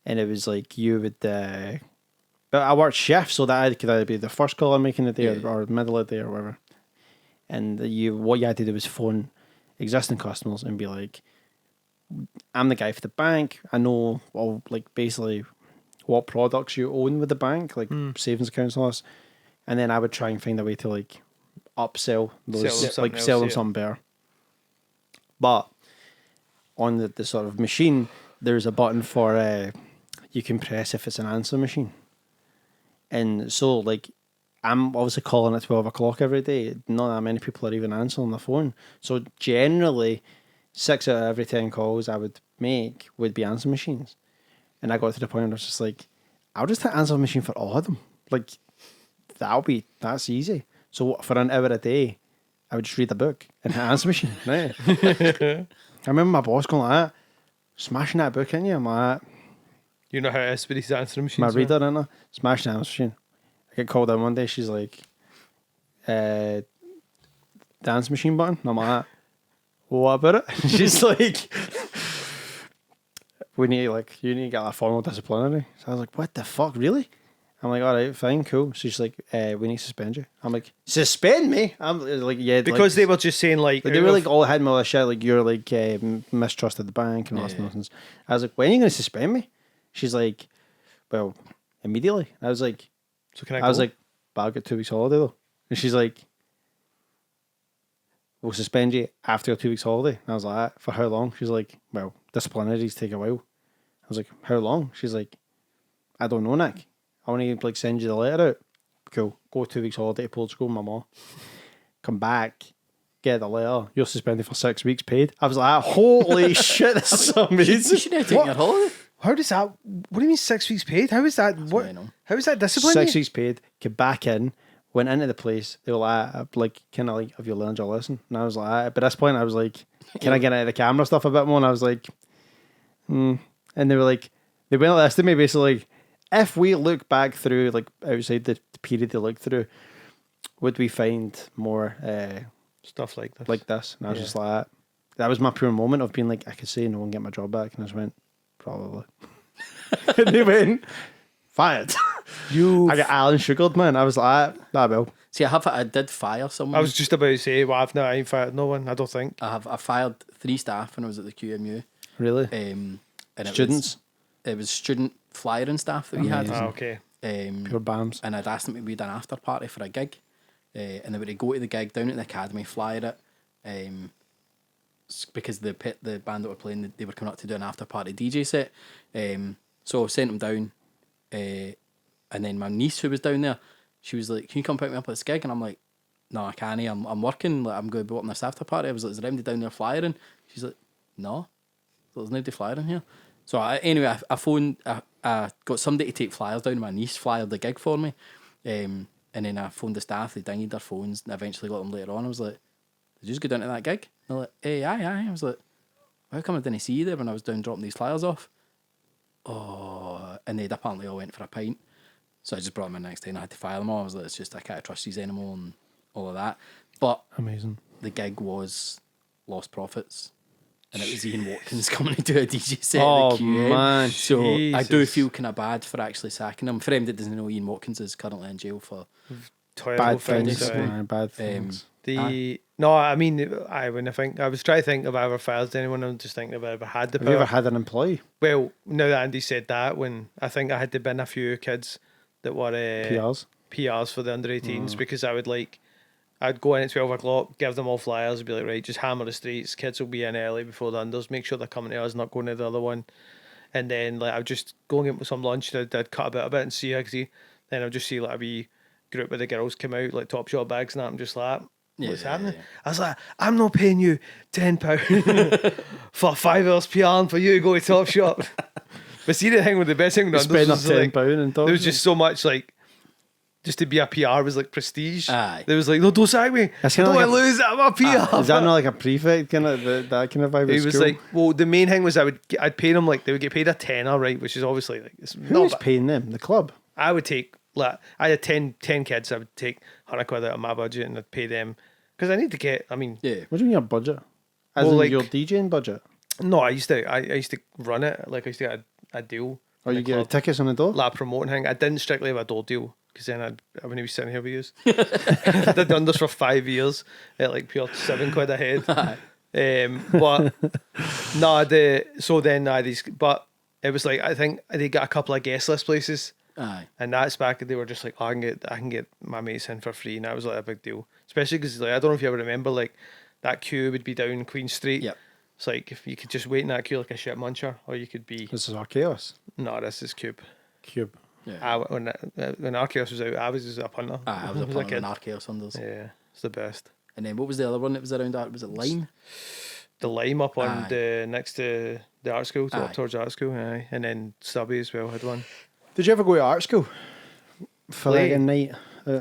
[SPEAKER 5] and it was like you would. But I worked shifts, so that could either be the first call I'm making the day
[SPEAKER 2] Yeah.
[SPEAKER 5] or middle of the day or whatever. And what you had to do was phone existing customers and be like, "I'm the guy for the bank. I know all like basically what products you own with the bank, like savings accounts and all this." And then I would try and find a way to like upsell those,
[SPEAKER 3] Sell them something
[SPEAKER 5] sell
[SPEAKER 3] else,
[SPEAKER 5] them
[SPEAKER 3] yeah.
[SPEAKER 5] something better. But on the sort of machine, there's a button for you can press if it's an answer machine. And so like I'm obviously calling at 12 o'clock every day. Not that many people are even answering the phone. So generally 6 out of every 10 calls I would make would be answer machines. And I got to the point where I was just like, I'll just hit answer machine for all of them. Like, that's easy. So for an hour a day, I would just read a book and hit answer machine. Right? I remember my boss going like that, smashing that book in you. I'm like,
[SPEAKER 3] You know how it is with these answering machines.
[SPEAKER 5] my
[SPEAKER 3] man?
[SPEAKER 5] reader in her, smashing the answer machine. I get called in one day, she's like, the answer machine button. And I'm like, what about it? And she's like, you need to get a formal disciplinary. So I was like, what the fuck, really? I'm like, all right, fine, cool. So she's like, we need to suspend you. I'm like, suspend me? I'm like, yeah.
[SPEAKER 3] Because
[SPEAKER 5] like,
[SPEAKER 3] they were just saying like
[SPEAKER 5] they were like all had me all this shit, like you're like mistrusted the bank and all this
[SPEAKER 2] Yeah.
[SPEAKER 5] nonsense. I was like, when are you going to suspend me? She's like, well, immediately. I was like,
[SPEAKER 3] So can
[SPEAKER 5] I was
[SPEAKER 3] go?
[SPEAKER 5] like, but I'll get 2 weeks holiday though. And she's like, we'll suspend you after your 2 weeks holiday. And I was like, for how long? She's like, well, disciplinaries take a while. I was like, how long? She's like, I don't know, Nick. I want to like send you the letter out. Cool. Go 2 weeks holiday to Portugal, my mom. Come back, get the letter. You're suspended for 6 weeks paid. I was like, holy shit, this is
[SPEAKER 2] You
[SPEAKER 5] amazing.
[SPEAKER 2] should have taken
[SPEAKER 3] What?
[SPEAKER 2] your holiday.
[SPEAKER 3] How does that? What do you mean 6 weeks paid? How is that? What?
[SPEAKER 2] I know.
[SPEAKER 3] How is that discipline?
[SPEAKER 5] 6 weeks paid, get back in, went into the place. They were like kind of like, have you learned your lesson? And I was like, but at this point, I was like, can I get into the camera stuff a bit more? And I was like, And they were like, they went like this to me, basically, like, if we look back through, like outside the period they looked through, would we find more
[SPEAKER 3] Stuff like this.
[SPEAKER 5] like this? And I was just like, that was my pure moment of being like, I could say no and get my job back. And I just went, probably. And they went, fired. I got Alan sugared, man. I was like, nah, Bill.
[SPEAKER 2] See, I did fire someone.
[SPEAKER 3] I was just about to say, well, I ain't fired no one. I don't think.
[SPEAKER 2] I fired 3 staff when I was at the QMU.
[SPEAKER 5] Really?
[SPEAKER 2] And
[SPEAKER 5] Students?
[SPEAKER 2] It was student flyer and staff that we had.
[SPEAKER 3] Ah, okay.
[SPEAKER 5] Pure BAMs.
[SPEAKER 2] And I'd asked them to be an after party for a gig, and they would go to the gig down at the academy, flyer it, because the band that were playing, they were coming up to do an after party DJ set. So I sent them down, and then my niece who was down there, she was like, "Can you come pick me up at this gig?" And I'm like, "No, I can't. I'm working. Like, I'm going to be working this after party." I was like, "Is there anybody down there flyering?" She's like, "No, there's nobody flyering here." So anyway, I phoned. I got somebody to take flyers down. My niece flyered the gig for me, and then I phoned the staff. They dinged their phones, and I eventually got them later on. I was like, "Did you just go down to that gig?" And they're like, aye. I was like, "How come I didn't see you there when I was down dropping these flyers off?" Oh, and they'd apparently all went for a pint. So I just brought them in next day and I had to fire them all. I was like, "It's just, I can't trust these anymore," and all of that. But
[SPEAKER 5] Amazing.
[SPEAKER 2] the gig was Lost Profits. And it was Ian Watkins coming to do a DJ set
[SPEAKER 5] Oh,
[SPEAKER 2] at the QM.
[SPEAKER 5] man,
[SPEAKER 2] So I do
[SPEAKER 3] Jesus.
[SPEAKER 2] feel kind of bad for actually sacking him. For anyone that doesn't know, Ian Watkins is currently in jail for
[SPEAKER 3] Terrible
[SPEAKER 5] Bad
[SPEAKER 3] things.
[SPEAKER 5] things,
[SPEAKER 3] aye.
[SPEAKER 5] man. Bad things.
[SPEAKER 3] No, I mean, I was trying to think if I ever fired anyone. I'm just thinking if I ever had the
[SPEAKER 5] Have you
[SPEAKER 3] power.
[SPEAKER 5] ever had an employee?
[SPEAKER 3] Well, now that Andy said that, when I think I had to bin a few kids that were PRs for the under 18s because I'd go in at 12 o'clock, give them all flyers, and be like, "Right, just hammer the streets. Kids will be in early before the unders. Make sure they're coming to us, not going to the other one." And then I'd just go and get some lunch. And I'd cut a bit and see how. Then I'd just see a wee group of the girls come out, like Top Shot bags, and I'm just like, "What's happening?" I was like, "I'm not paying you £10 for 5 hours PR for you to go to Top Shop." But see, the thing with the best thing with the
[SPEAKER 5] Spend
[SPEAKER 3] unders
[SPEAKER 5] up
[SPEAKER 3] was like,
[SPEAKER 5] £10 and
[SPEAKER 3] there was just so much just to be a PR was like prestige.
[SPEAKER 2] Aye.
[SPEAKER 3] There was like, "No, don't sack me.
[SPEAKER 5] That's
[SPEAKER 3] Don't
[SPEAKER 5] kinda like
[SPEAKER 3] I lose? I'm a PR."
[SPEAKER 5] Is that not like a prefect kind of that kind of vibe?
[SPEAKER 3] It
[SPEAKER 5] at
[SPEAKER 3] was
[SPEAKER 5] school?
[SPEAKER 3] like, well, the main thing was I'd pay them they would get paid a tenner, right? Which is obviously it's not.
[SPEAKER 5] Who's paying them? The club.
[SPEAKER 3] I would take I had 10 kids. I would take £100 out of my budget and I'd pay them because I need to get. I mean,
[SPEAKER 2] Yeah.
[SPEAKER 5] What do you mean your budget? As
[SPEAKER 3] Well,
[SPEAKER 5] in your DJing budget?
[SPEAKER 3] no, I used to run it. Like I used to get a deal.
[SPEAKER 5] Or
[SPEAKER 3] in
[SPEAKER 5] you
[SPEAKER 3] the
[SPEAKER 5] get
[SPEAKER 3] club.
[SPEAKER 5] tickets on the door?
[SPEAKER 3] Like a promoting thing. I didn't strictly have a door deal because then I wouldn't be sitting here with you. I did the unders for 5 years at like pure £7 a head. But no, so then but it was like I think they got a couple of guest list places.
[SPEAKER 2] Aye.
[SPEAKER 3] And that's back. They were just like, "Oh, I can get my mates in for free," and that was like a big deal. Especially because I don't know if you ever remember that queue would be down Queen Street.
[SPEAKER 2] Yep.
[SPEAKER 3] It's like if you could just wait in that queue like a shit muncher, or you could be
[SPEAKER 5] This is Archaeos.
[SPEAKER 3] no, this is Cube.
[SPEAKER 5] Cube.
[SPEAKER 2] Yeah.
[SPEAKER 3] When Arceus was out, I was just a punter.
[SPEAKER 2] Aye, I was a
[SPEAKER 3] As
[SPEAKER 2] part of
[SPEAKER 3] kid.
[SPEAKER 2] an Archaeos Unders.
[SPEAKER 3] Yeah, it's the best.
[SPEAKER 2] And then what was the other one that was around that? Was it Lime?
[SPEAKER 3] The Lime up on
[SPEAKER 2] Aye.
[SPEAKER 3] the next to the art school,
[SPEAKER 2] Aye.
[SPEAKER 3] up towards art school, aye. And then Tubbees as well had one.
[SPEAKER 5] Did you ever go to art school? For like
[SPEAKER 3] Play.
[SPEAKER 5] a night?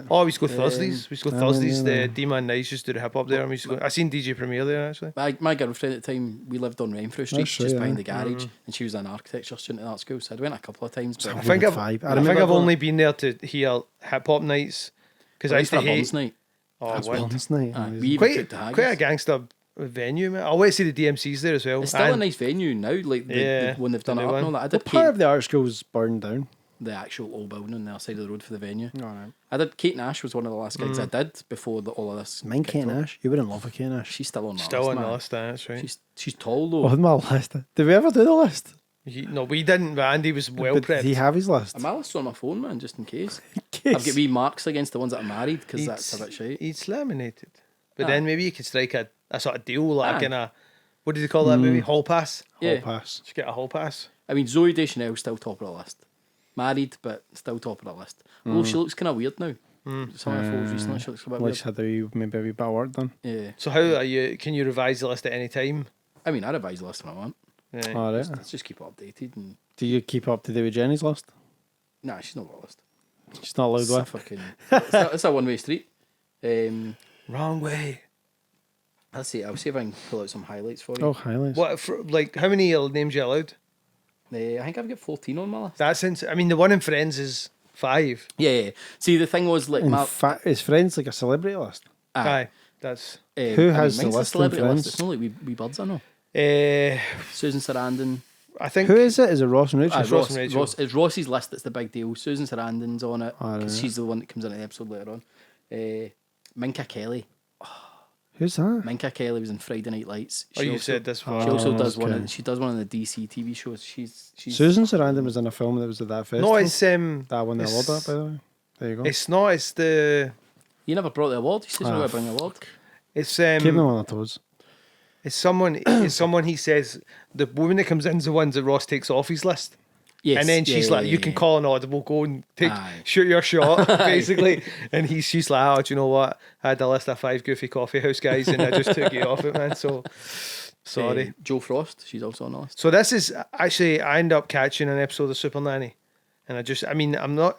[SPEAKER 3] Oh, we used to go Thursdays. We used to go
[SPEAKER 5] no,
[SPEAKER 3] Thursdays.
[SPEAKER 5] no, no.
[SPEAKER 3] The D-Man Nights used to do the hip hop there. And we used to go. I seen DJ Premier there actually.
[SPEAKER 2] My girlfriend at the time, we lived on Renfrew Street,
[SPEAKER 5] That's
[SPEAKER 2] just
[SPEAKER 5] right,
[SPEAKER 2] behind
[SPEAKER 5] aye.
[SPEAKER 2] the garage, and she was an architecture student at that school, so I went a couple of times. But
[SPEAKER 3] I
[SPEAKER 5] was
[SPEAKER 3] think
[SPEAKER 5] like
[SPEAKER 3] I've,
[SPEAKER 5] 5. I
[SPEAKER 3] I think
[SPEAKER 5] remember
[SPEAKER 3] I've
[SPEAKER 5] going-
[SPEAKER 3] only been there to hear hip hop nights because I
[SPEAKER 2] I
[SPEAKER 3] used to hate.
[SPEAKER 2] Burns night.
[SPEAKER 3] Oh,
[SPEAKER 2] That's
[SPEAKER 3] what?
[SPEAKER 5] Burns night.
[SPEAKER 2] Aye,
[SPEAKER 5] amazing.
[SPEAKER 2] we even
[SPEAKER 3] Quite,
[SPEAKER 2] took the Haggis.
[SPEAKER 3] quite a gangster venue, man. I went to see the DMCs there as well.
[SPEAKER 2] It's still a
[SPEAKER 3] And
[SPEAKER 2] nice venue now, like
[SPEAKER 3] Yeah,
[SPEAKER 2] the one they've done
[SPEAKER 3] the
[SPEAKER 2] it
[SPEAKER 3] new
[SPEAKER 2] up and all
[SPEAKER 3] one.
[SPEAKER 2] that. I
[SPEAKER 5] What
[SPEAKER 2] did
[SPEAKER 5] part
[SPEAKER 2] Kate,
[SPEAKER 5] of the art school's burned down?
[SPEAKER 2] the actual old building on the other side of the road for the venue.
[SPEAKER 5] Alright.
[SPEAKER 2] I did Kate Nash was one of the last gigs I did before all of this.
[SPEAKER 5] Mine
[SPEAKER 2] kicked
[SPEAKER 5] Kate
[SPEAKER 2] off.
[SPEAKER 5] Nash. You wouldn't love a Kate Nash.
[SPEAKER 2] She's still on the
[SPEAKER 3] still
[SPEAKER 2] list,
[SPEAKER 3] on the
[SPEAKER 2] man.
[SPEAKER 3] list, that's right.
[SPEAKER 2] She's tall though.
[SPEAKER 5] On my list. Did we ever do the list?
[SPEAKER 3] No, we didn't, but Andy was well
[SPEAKER 5] But
[SPEAKER 3] prepped.
[SPEAKER 5] did he have his list?
[SPEAKER 2] My list's on my phone, man, just in case.
[SPEAKER 5] Case.
[SPEAKER 2] I've got wee marks against the ones that are married because that's a bit shite.
[SPEAKER 3] It's laminated. But
[SPEAKER 2] Aye.
[SPEAKER 3] then maybe you could strike a sort of deal, like
[SPEAKER 2] Aye.
[SPEAKER 3] in a, what did you call that movie? Hall pass?
[SPEAKER 2] Yeah.
[SPEAKER 5] Hall pass.
[SPEAKER 3] Just get a hall pass.
[SPEAKER 2] I mean, Zoe Deschanel's still top of the list. Married, but still top of the list. Although she looks kind of weird now. Some of the photos recently, she looks a bit
[SPEAKER 5] Let's
[SPEAKER 2] weird.
[SPEAKER 5] had maybe a wee bit of work done.
[SPEAKER 2] Yeah.
[SPEAKER 3] So how are you? Can you revise the list at any time?
[SPEAKER 2] I mean, I revise the list when I want.
[SPEAKER 3] Right.
[SPEAKER 5] Alright.
[SPEAKER 2] Let's just keep it updated. And
[SPEAKER 5] Do you keep up to date with Jenny's list?
[SPEAKER 2] nah, she's not got a list.
[SPEAKER 5] She's not allowed
[SPEAKER 2] It's a
[SPEAKER 5] with.
[SPEAKER 2] fucking. It's a one-way street.
[SPEAKER 3] Wrong way.
[SPEAKER 2] Let's see. I'll see if I can pull out some highlights for you.
[SPEAKER 5] Oh, highlights.
[SPEAKER 3] What? Like how many names you allowed?
[SPEAKER 2] I think I've got 14 on my list.
[SPEAKER 3] That's I mean, the one in Friends is 5.
[SPEAKER 2] Yeah. See, the thing was like
[SPEAKER 5] In
[SPEAKER 2] my.
[SPEAKER 5] fact, is Friends like a celebrity list?
[SPEAKER 3] Aye, that's.
[SPEAKER 5] Who has the
[SPEAKER 2] mine's a
[SPEAKER 5] list in
[SPEAKER 2] celebrity
[SPEAKER 5] Friends?
[SPEAKER 2] list. It's not like we birds I know.
[SPEAKER 3] Uh,
[SPEAKER 2] Susan Sarandon.
[SPEAKER 3] I think
[SPEAKER 5] Who is it? Is it Ross and Rachel?
[SPEAKER 2] It's
[SPEAKER 3] Ross and Rachel.
[SPEAKER 2] It's Ross's list that's the big deal. Susan Sarandon's on it
[SPEAKER 5] Oh,
[SPEAKER 2] because
[SPEAKER 5] right.
[SPEAKER 2] she's the one that comes into the episode later on. Minka Kelly.
[SPEAKER 5] Who's that?
[SPEAKER 2] Minka Kelly was in Friday Night Lights.
[SPEAKER 3] Oh, you said this
[SPEAKER 2] She
[SPEAKER 3] one.
[SPEAKER 2] also does
[SPEAKER 5] okay.
[SPEAKER 2] she does one of the DC TV shows. She's
[SPEAKER 5] Susan Sarandon was in a film that was at that festival.
[SPEAKER 3] No, it's
[SPEAKER 5] that won the
[SPEAKER 3] it's-
[SPEAKER 5] award, by the way. There you go.
[SPEAKER 3] It's not. It's the.
[SPEAKER 2] You never brought the award. You said you were
[SPEAKER 5] Ah,
[SPEAKER 2] going to bring the award.
[SPEAKER 3] It's
[SPEAKER 5] Keep them on their toes.
[SPEAKER 3] It's someone. It's someone. He says the woman that comes in's the ones that Ross takes off his list.
[SPEAKER 2] Yes.
[SPEAKER 3] And then she's like, "You can call an audible, go and
[SPEAKER 2] Aye.
[SPEAKER 3] shoot your shot," basically. And she's like, "Oh, do you know what? I had a list of 5 goofy coffee house guys, and I just took you off it, man." So sorry.
[SPEAKER 2] Joe Frost. She's also on the list.
[SPEAKER 3] So this is actually, I end up catching an episode of Super Nanny, and I'm not.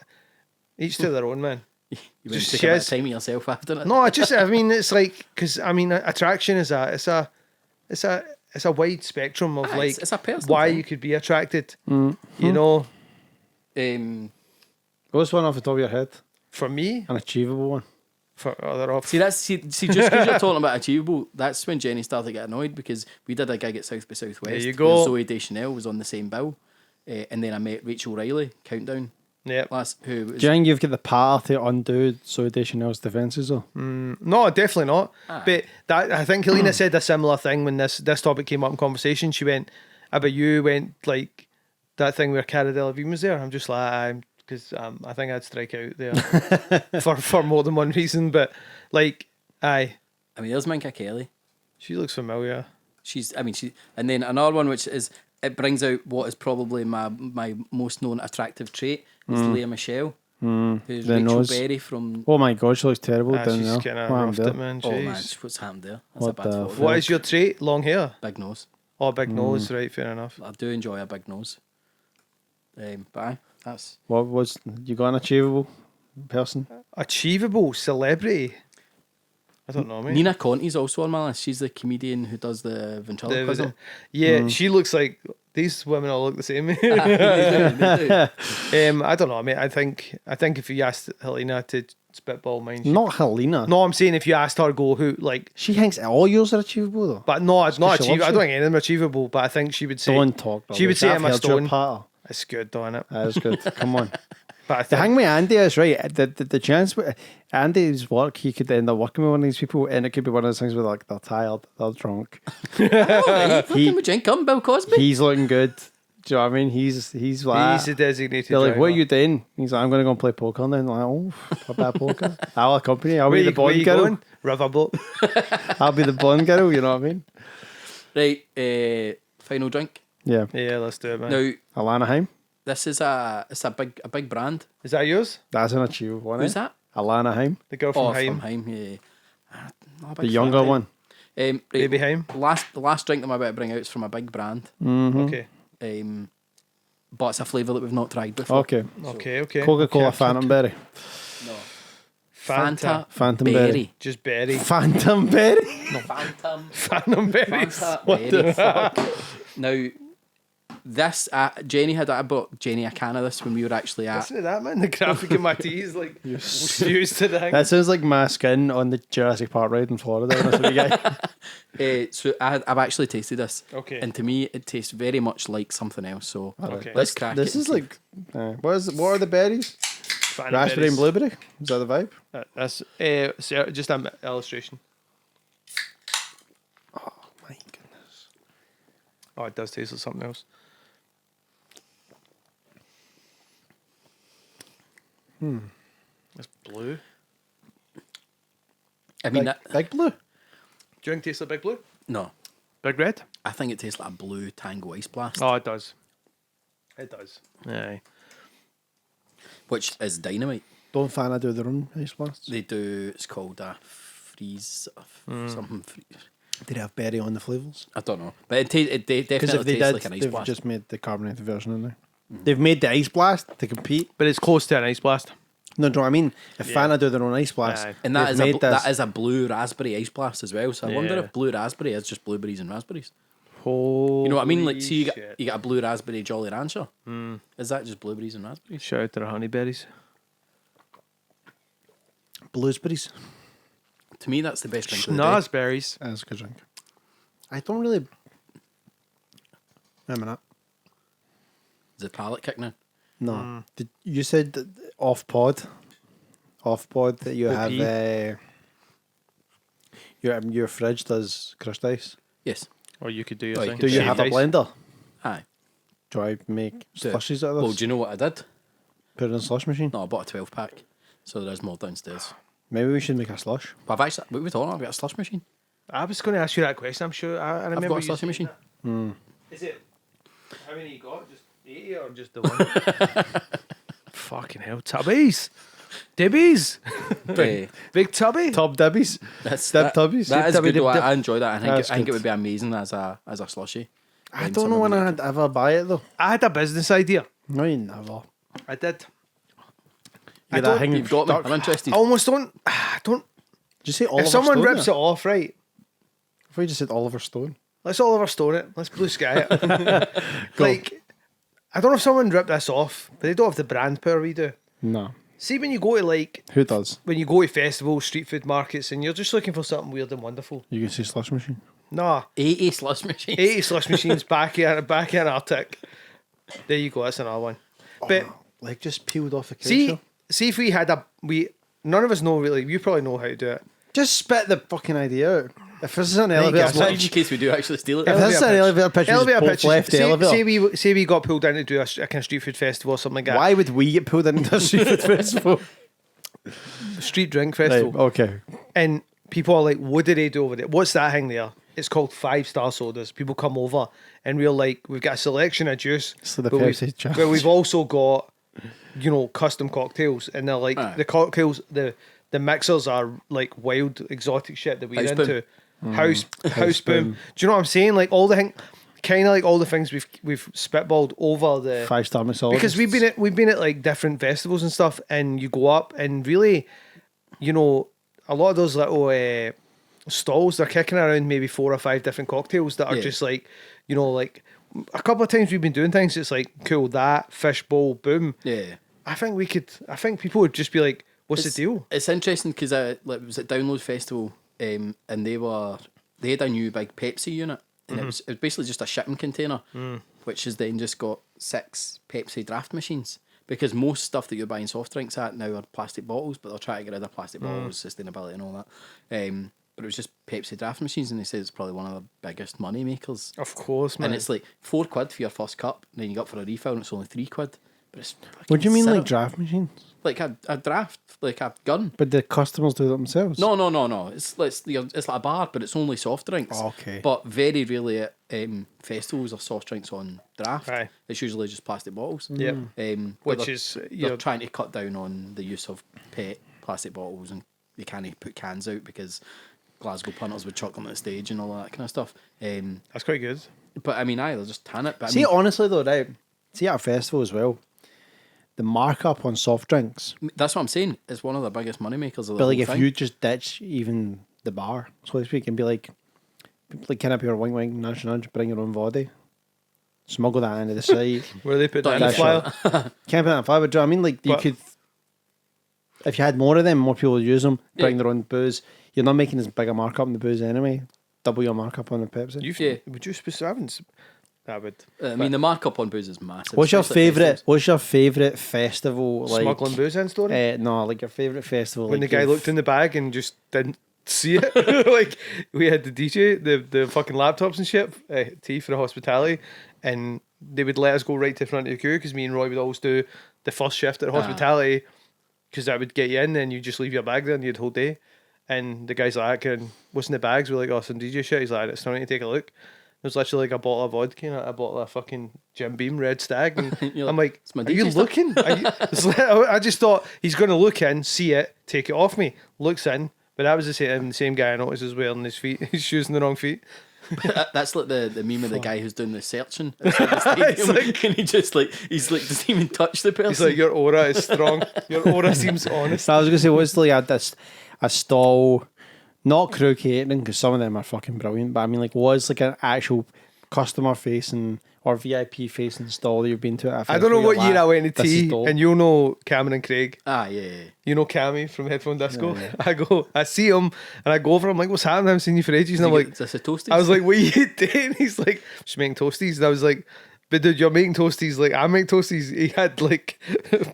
[SPEAKER 3] Each to their own, man.
[SPEAKER 2] You went
[SPEAKER 3] Just
[SPEAKER 2] take a bit of
[SPEAKER 3] yes.
[SPEAKER 2] time with yourself after it.
[SPEAKER 3] No, it's like, because attraction is it's a wide spectrum of like
[SPEAKER 2] it's a personal
[SPEAKER 3] why
[SPEAKER 2] thing.
[SPEAKER 3] you could be attracted. You know,
[SPEAKER 5] What's one off the top of your head?
[SPEAKER 3] for me,
[SPEAKER 5] An achievable one.
[SPEAKER 3] for other off.
[SPEAKER 2] See just because you're talking about achievable, that's when Jenny started to get annoyed because we did a gig at South by Southwest.
[SPEAKER 3] There you
[SPEAKER 2] where
[SPEAKER 3] go.
[SPEAKER 2] Zoe Deschanel was on the same bill, and then I met Rachel Riley, Countdown,
[SPEAKER 3] Yeah.
[SPEAKER 2] who was
[SPEAKER 5] Do you think you've got the power to undo Zoe Deschanel's defences though?
[SPEAKER 3] No, definitely not. But that, I think Helena said a similar thing when this topic came up in conversation. She went, but you went like that thing where Cara Delevingne was there. I'm just like, because I think I'd strike out there for more than one reason. But like, aye,
[SPEAKER 2] I mean, there's Minka Kelly.
[SPEAKER 3] she looks familiar.
[SPEAKER 2] And then another one which is, it brings out what is probably my most known attractive trait is Leah Michelle, who's
[SPEAKER 5] The
[SPEAKER 2] Rachel
[SPEAKER 5] nose.
[SPEAKER 2] Berry from.
[SPEAKER 5] Oh my god, she looks terrible down
[SPEAKER 3] She's
[SPEAKER 5] there.
[SPEAKER 3] kind of
[SPEAKER 5] What happened
[SPEAKER 3] roughed
[SPEAKER 5] there?
[SPEAKER 3] it, man.
[SPEAKER 2] Oh man,
[SPEAKER 3] Jeez.
[SPEAKER 2] what's happened there? That's
[SPEAKER 5] What
[SPEAKER 2] a bad
[SPEAKER 5] the
[SPEAKER 2] photo.
[SPEAKER 5] fuck?
[SPEAKER 3] What is your trait? Long hair?
[SPEAKER 2] Big nose.
[SPEAKER 3] Oh, big nose, right, fair enough.
[SPEAKER 2] I do enjoy a big nose. But aye, that's.
[SPEAKER 5] What was you got an achievable person?
[SPEAKER 3] Achievable celebrity? I don't know, mate.
[SPEAKER 2] Nina Conti's also on my list. She's the comedian who does the ventriloquism.
[SPEAKER 3] Yeah, she looks like these women all look the same.
[SPEAKER 2] They do.
[SPEAKER 3] I don't know, mate. I think if you asked Helena to spitball mine, she'd-
[SPEAKER 5] Not Helena.
[SPEAKER 3] no, I'm saying if you asked her, go who like,
[SPEAKER 5] She thinks all yours are achievable though.
[SPEAKER 3] but no, it's not
[SPEAKER 5] she
[SPEAKER 3] achievable. I
[SPEAKER 5] loves
[SPEAKER 3] don't think any of them are achievable. But I think she would say
[SPEAKER 5] Don't talk.
[SPEAKER 3] she would say I'm a stone.
[SPEAKER 5] Patter.
[SPEAKER 3] It's good, don't it?
[SPEAKER 5] That is good. Come on.
[SPEAKER 3] But I
[SPEAKER 5] The
[SPEAKER 3] think
[SPEAKER 5] thing with Andy is right. The chance with Andy's work, he could end up working with one of these people, and it could be one of those things where like they're tired, they're drunk.
[SPEAKER 2] Fucking would you come, Bill Cosby?
[SPEAKER 5] He's looking good. Do you know what I mean? He's like.
[SPEAKER 3] he's the designated.
[SPEAKER 5] They're like, what are
[SPEAKER 3] driver.
[SPEAKER 5] you doing? He's like, I'm going to go and play poker. And then like, oh, a bad poker. I'll accompany you. I'll
[SPEAKER 3] Where
[SPEAKER 5] be the
[SPEAKER 3] where
[SPEAKER 5] Bond girl.
[SPEAKER 3] going? Riverboat.
[SPEAKER 5] I'll be the Bond girl. You know what I mean?
[SPEAKER 2] Right, final drink.
[SPEAKER 5] Yeah.
[SPEAKER 3] Yeah, let's do it, man.
[SPEAKER 2] Now
[SPEAKER 5] Alana Haim.
[SPEAKER 2] this is a big brand.
[SPEAKER 3] Is that yours?
[SPEAKER 5] That's an achievable one.
[SPEAKER 2] Who's
[SPEAKER 5] eh?
[SPEAKER 2] that?
[SPEAKER 5] Alana Haim.
[SPEAKER 3] The girl from
[SPEAKER 2] Oh,
[SPEAKER 3] Haim?
[SPEAKER 2] from Haim. Yeah. Not a
[SPEAKER 5] The
[SPEAKER 2] big
[SPEAKER 5] younger
[SPEAKER 2] fan.
[SPEAKER 5] one.
[SPEAKER 2] Right,
[SPEAKER 3] Baby Haim?
[SPEAKER 2] The last drink that I'm about to bring out is from a big brand.
[SPEAKER 3] Okay.
[SPEAKER 2] But it's a flavour that we've not tried before.
[SPEAKER 5] Okay.
[SPEAKER 3] Okay.
[SPEAKER 5] Coca-Cola
[SPEAKER 3] Okay.
[SPEAKER 5] Phantom Berry.
[SPEAKER 3] Fanta.
[SPEAKER 5] Phantom
[SPEAKER 2] Berry.
[SPEAKER 5] Berry.
[SPEAKER 3] Just berry.
[SPEAKER 5] Phantom Berry.
[SPEAKER 2] Phantom.
[SPEAKER 3] Phantom berries.
[SPEAKER 2] Fanta Berry. Now, this Jenny I bought Jenny a can of this when we were actually at.
[SPEAKER 3] Listen to that, man. The graphic in my tea is like used to the thing.
[SPEAKER 5] That sounds like my skin on the Jurassic Park ride in Florida. When I saw the guy.
[SPEAKER 2] So I've actually tasted this.
[SPEAKER 3] Okay.
[SPEAKER 2] And to me, it tastes very much like something else. So
[SPEAKER 3] Okay.
[SPEAKER 2] let's crack
[SPEAKER 5] This
[SPEAKER 2] it.
[SPEAKER 5] is like, what are the berries?
[SPEAKER 3] Phantom
[SPEAKER 5] Raspberry and
[SPEAKER 3] berries.
[SPEAKER 5] blueberry. Is that the vibe?
[SPEAKER 3] That's just an illustration.
[SPEAKER 5] Oh my goodness.
[SPEAKER 3] Oh, it does taste like something else. It's blue.
[SPEAKER 2] I mean, that,
[SPEAKER 5] Big blue.
[SPEAKER 3] Do you think it tastes like Big Blue?
[SPEAKER 2] no,
[SPEAKER 3] Big Red?
[SPEAKER 2] I think it tastes like a blue Tango Ice Blast,
[SPEAKER 3] Oh, it does. It does. Aye.
[SPEAKER 2] which is dynamite.
[SPEAKER 5] Don't Fanta do their own ice blasts?
[SPEAKER 2] They do. It's called a freeze something.
[SPEAKER 5] Did they have berry on the flavours?
[SPEAKER 2] I don't know, but it
[SPEAKER 5] Because
[SPEAKER 2] definitely
[SPEAKER 5] if they
[SPEAKER 2] tastes
[SPEAKER 5] did,
[SPEAKER 2] like an ice
[SPEAKER 5] they've
[SPEAKER 2] blast.
[SPEAKER 5] just made the carbonated version in there. They've made the ice blast to compete.
[SPEAKER 3] But it's close to an ice blast.
[SPEAKER 5] No, do you know what I mean? If Fanta do their own ice blast,
[SPEAKER 3] Aye.
[SPEAKER 2] And that
[SPEAKER 5] they've
[SPEAKER 2] is
[SPEAKER 5] made this.
[SPEAKER 2] that is a blue raspberry ice blast as well. So I wonder
[SPEAKER 3] Yeah.
[SPEAKER 2] if blue raspberry is just blueberries and raspberries.
[SPEAKER 3] Holy
[SPEAKER 2] You know what I mean? Like, so you
[SPEAKER 3] shit.
[SPEAKER 2] get a blue raspberry Jolly Rancher. Is that just blueberries and raspberries?
[SPEAKER 3] Shout out to the honeyberries.
[SPEAKER 5] blueberries.
[SPEAKER 2] To me, that's the best drink of the day.
[SPEAKER 3] Schnozberries.
[SPEAKER 5] That's a good drink. I don't really. Wait a minute.
[SPEAKER 2] Is the palate kick now?
[SPEAKER 5] No. Did you said that off pod that you
[SPEAKER 3] OP.
[SPEAKER 5] have Your fridge does crushed ice.
[SPEAKER 2] Yes.
[SPEAKER 3] Or you could do your
[SPEAKER 2] Oh, you
[SPEAKER 3] thing.
[SPEAKER 2] could
[SPEAKER 5] Do you
[SPEAKER 2] Shaved
[SPEAKER 5] have a
[SPEAKER 3] ice.
[SPEAKER 5] blender?
[SPEAKER 2] Aye.
[SPEAKER 5] Do I make
[SPEAKER 2] Do-
[SPEAKER 5] slushies out of this?
[SPEAKER 2] Well, do you know what I did?
[SPEAKER 5] Put it in a slush machine.
[SPEAKER 2] No, I bought a 12 pack. So there is more downstairs.
[SPEAKER 5] Maybe we should make a slush.
[SPEAKER 2] But I've actually, what are we talking about? I've got a slush machine.
[SPEAKER 3] I was going to ask you that question. I'm sure. I remember
[SPEAKER 2] I've got a
[SPEAKER 3] you
[SPEAKER 2] slushing
[SPEAKER 3] saying
[SPEAKER 2] machine.
[SPEAKER 3] that. Is it? How many you got? Just 80 or just the one? Fucking hell, Tubbees, Dibbies, big Tubby.
[SPEAKER 5] Top dibbies.
[SPEAKER 2] That's
[SPEAKER 5] Dib Tubbies.
[SPEAKER 2] That is
[SPEAKER 5] Dibby
[SPEAKER 2] good.
[SPEAKER 5] dib
[SPEAKER 2] Though.
[SPEAKER 5] dib.
[SPEAKER 2] I enjoy that.
[SPEAKER 5] That's
[SPEAKER 2] I think it
[SPEAKER 5] good.
[SPEAKER 2] would be amazing as a slushy.
[SPEAKER 5] I don't know when I'd ever buy it though.
[SPEAKER 3] I had a business idea.
[SPEAKER 5] No, you never.
[SPEAKER 3] I did.
[SPEAKER 5] You're that
[SPEAKER 3] don't-
[SPEAKER 5] hanging
[SPEAKER 2] You've got me.
[SPEAKER 5] duck.
[SPEAKER 2] I'm interested.
[SPEAKER 3] I almost don't. I don't.
[SPEAKER 5] Did you say Oliver
[SPEAKER 3] If someone
[SPEAKER 5] Stone
[SPEAKER 3] rips
[SPEAKER 5] there?
[SPEAKER 3] it off, right?
[SPEAKER 5] I thought you just said Oliver Stone.
[SPEAKER 3] Let's Oliver Stone it. Let's blue sky it. Like, I don't know if someone ripped this off, but they don't have the brand power we do.
[SPEAKER 5] No.
[SPEAKER 3] See, when you go to like,
[SPEAKER 5] Who does?
[SPEAKER 3] when you go to festivals, street food markets, and you're just looking for something weird and wonderful.
[SPEAKER 5] You can say slush machine.
[SPEAKER 3] Nah,
[SPEAKER 2] 80 slush machines.
[SPEAKER 3] 80 slush machines back in Arctic. There you go. That's another one. But
[SPEAKER 5] Like just peeled off a couch.
[SPEAKER 3] see if we had none of us know really. You probably know how to do it.
[SPEAKER 5] Just spit the fucking idea out. If this is an
[SPEAKER 2] Just
[SPEAKER 5] elevator
[SPEAKER 2] in
[SPEAKER 5] pitch,
[SPEAKER 2] case we do actually steal it.
[SPEAKER 5] if this is an elevator pitch, we just
[SPEAKER 3] Elevator
[SPEAKER 5] both
[SPEAKER 3] pitch.
[SPEAKER 5] left the elevator.
[SPEAKER 3] Say we got pulled in to do a kind of street food festival or something like that.
[SPEAKER 5] Why would we get pulled into a street food festival?
[SPEAKER 3] Street drink
[SPEAKER 5] Right,
[SPEAKER 3] festival.
[SPEAKER 5] okay.
[SPEAKER 3] And people are like, what do they do over there? What's that thing there? It's called 5-star sodas. People come over and we're like, we've got a selection of juice.
[SPEAKER 5] So the
[SPEAKER 3] but
[SPEAKER 5] Pepsi
[SPEAKER 3] we've,
[SPEAKER 5] challenge.
[SPEAKER 3] but we've also got, custom cocktails. And they're like,
[SPEAKER 2] Aye.
[SPEAKER 3] the cocktails, the mixers are like wild, exotic shit that we're
[SPEAKER 2] House boom.
[SPEAKER 3] into. House boom. Do you know what I'm saying? Like all the kind of like all the things we've spitballed over the
[SPEAKER 5] 5-star mixologists.
[SPEAKER 3] because we've been at like different festivals and stuff, and you go up and really, a lot of those little stalls, they're kicking around maybe 4 or 5 different cocktails that are
[SPEAKER 2] Yeah.
[SPEAKER 3] just like, like a couple of times we've been doing things. It's like cool, that fishbowl boom.
[SPEAKER 2] Yeah.
[SPEAKER 3] I think people would just be like, what's the deal?
[SPEAKER 2] It's interesting because it was at Download Festival, and they had a new big Pepsi unit, and it was basically just a shipping container, which has then just got 6 Pepsi draft machines. Because most stuff that you're buying soft drinks at now are plastic bottles, but they're trying to get rid of plastic bottles, sustainability and all that. But it was just Pepsi draft machines, and they said it's probably one of the biggest money makers.
[SPEAKER 3] Of course, man.
[SPEAKER 2] And it's like £4 for your first cup, and then you got for a refill, and it's only £3. But it's
[SPEAKER 5] What do you mean,
[SPEAKER 2] fucking
[SPEAKER 5] like draft machines?
[SPEAKER 2] like a draft, like a gun.
[SPEAKER 5] But the customers do it themselves.
[SPEAKER 2] No. It's like a bar, but it's only soft drinks.
[SPEAKER 5] Oh, okay.
[SPEAKER 2] But very rarely at festivals or soft drinks on draft.
[SPEAKER 3] Aye.
[SPEAKER 2] It's usually just plastic bottles.
[SPEAKER 3] Yep.
[SPEAKER 2] But
[SPEAKER 3] Which
[SPEAKER 2] they're-
[SPEAKER 3] is,
[SPEAKER 2] they're trying to cut down on the use of PET plastic bottles, and you can't put cans out because Glasgow punters would chuck them at the stage and all that kind of stuff.
[SPEAKER 3] that's quite good.
[SPEAKER 2] But I mean, they'll just tan it. But I
[SPEAKER 5] See,
[SPEAKER 2] mean,
[SPEAKER 5] honestly though, right? See at a festival as well, the markup on soft drinks.
[SPEAKER 2] that's what I'm saying. It's one of the biggest money makers of the
[SPEAKER 5] But like,
[SPEAKER 2] whole
[SPEAKER 5] if
[SPEAKER 2] thing.
[SPEAKER 5] you just ditch even the bar, so to speak, and be like, can I be your wing wing, nudge nudge, bring your own body, smuggle that into the site.
[SPEAKER 3] Where they put that in
[SPEAKER 2] Don't
[SPEAKER 3] the
[SPEAKER 2] you
[SPEAKER 3] flyer?
[SPEAKER 5] Can't put that in fire, but do you know what I mean? Like, you
[SPEAKER 3] But-
[SPEAKER 5] could, if you had more of them, more people would use them, bring
[SPEAKER 2] Yeah.
[SPEAKER 5] their own booze. You're not making as big a markup on the booze anyway. Double your markup on the Pepsi.
[SPEAKER 2] Yeah.
[SPEAKER 3] Would you specific? That would.
[SPEAKER 2] I mean, the markup on booze is massive.
[SPEAKER 5] What's your
[SPEAKER 2] especially at
[SPEAKER 5] favorite?
[SPEAKER 2] festivals.
[SPEAKER 5] What's your favorite festival? Like,
[SPEAKER 3] Smuggling booze in story?
[SPEAKER 5] no, like your favorite festival.
[SPEAKER 3] When
[SPEAKER 5] like
[SPEAKER 3] the guy
[SPEAKER 5] you've-
[SPEAKER 3] looked in the bag and just didn't see it. Like, we had the DJ, the fucking laptops and shit, tea for the hospitality, and they would let us go right to the front of the queue because me and Roy would always do the first shift at the hospitality because that would get you in and you just leave your bag there and you'd whole day. And the guy's like, what's in the bags? We're like, oh, some DJ shit. He's like, it's time to take a look. It was literally like a bottle of vodka and a bottle of fucking Jim Beam Red Stag. And
[SPEAKER 2] You're
[SPEAKER 3] I'm
[SPEAKER 2] like,
[SPEAKER 3] like,
[SPEAKER 2] "It's my
[SPEAKER 3] are you
[SPEAKER 2] DJ stuff."
[SPEAKER 3] looking? It's like, I just thought he's going to look in, see it, take it off me. Looks in. But that was the same guy I noticed is wearing his shoes in the wrong feet.
[SPEAKER 2] That's like the meme of the guy who's doing the searching outside the stadium, and he's like doesn't even touch the person.
[SPEAKER 3] He's like, your aura is strong. Your aura seems honest.
[SPEAKER 5] So I was gonna say, what's like a stall, not crew catering because some of them are fucking brilliant, but I mean, like, was like an actual customer facing or VIP facing stall that you've been to? At a
[SPEAKER 3] I don't know
[SPEAKER 5] festival,
[SPEAKER 3] what
[SPEAKER 5] you're
[SPEAKER 3] year
[SPEAKER 5] like,
[SPEAKER 3] I went to
[SPEAKER 5] "This is
[SPEAKER 3] tea,
[SPEAKER 5] dope."
[SPEAKER 3] and you'll know Cameron and Craig.
[SPEAKER 2] yeah.
[SPEAKER 3] You know Cammy from Headphone Disco. I see him, and I go over. I'm like, "What's happening? I haven't seen you for ages." And I'm like,
[SPEAKER 2] Is this a toasty?
[SPEAKER 3] I was like, "What are you doing?" He's like, "Just making toasties." And I was like, But dude, you're making toasties like I make toasties. He had like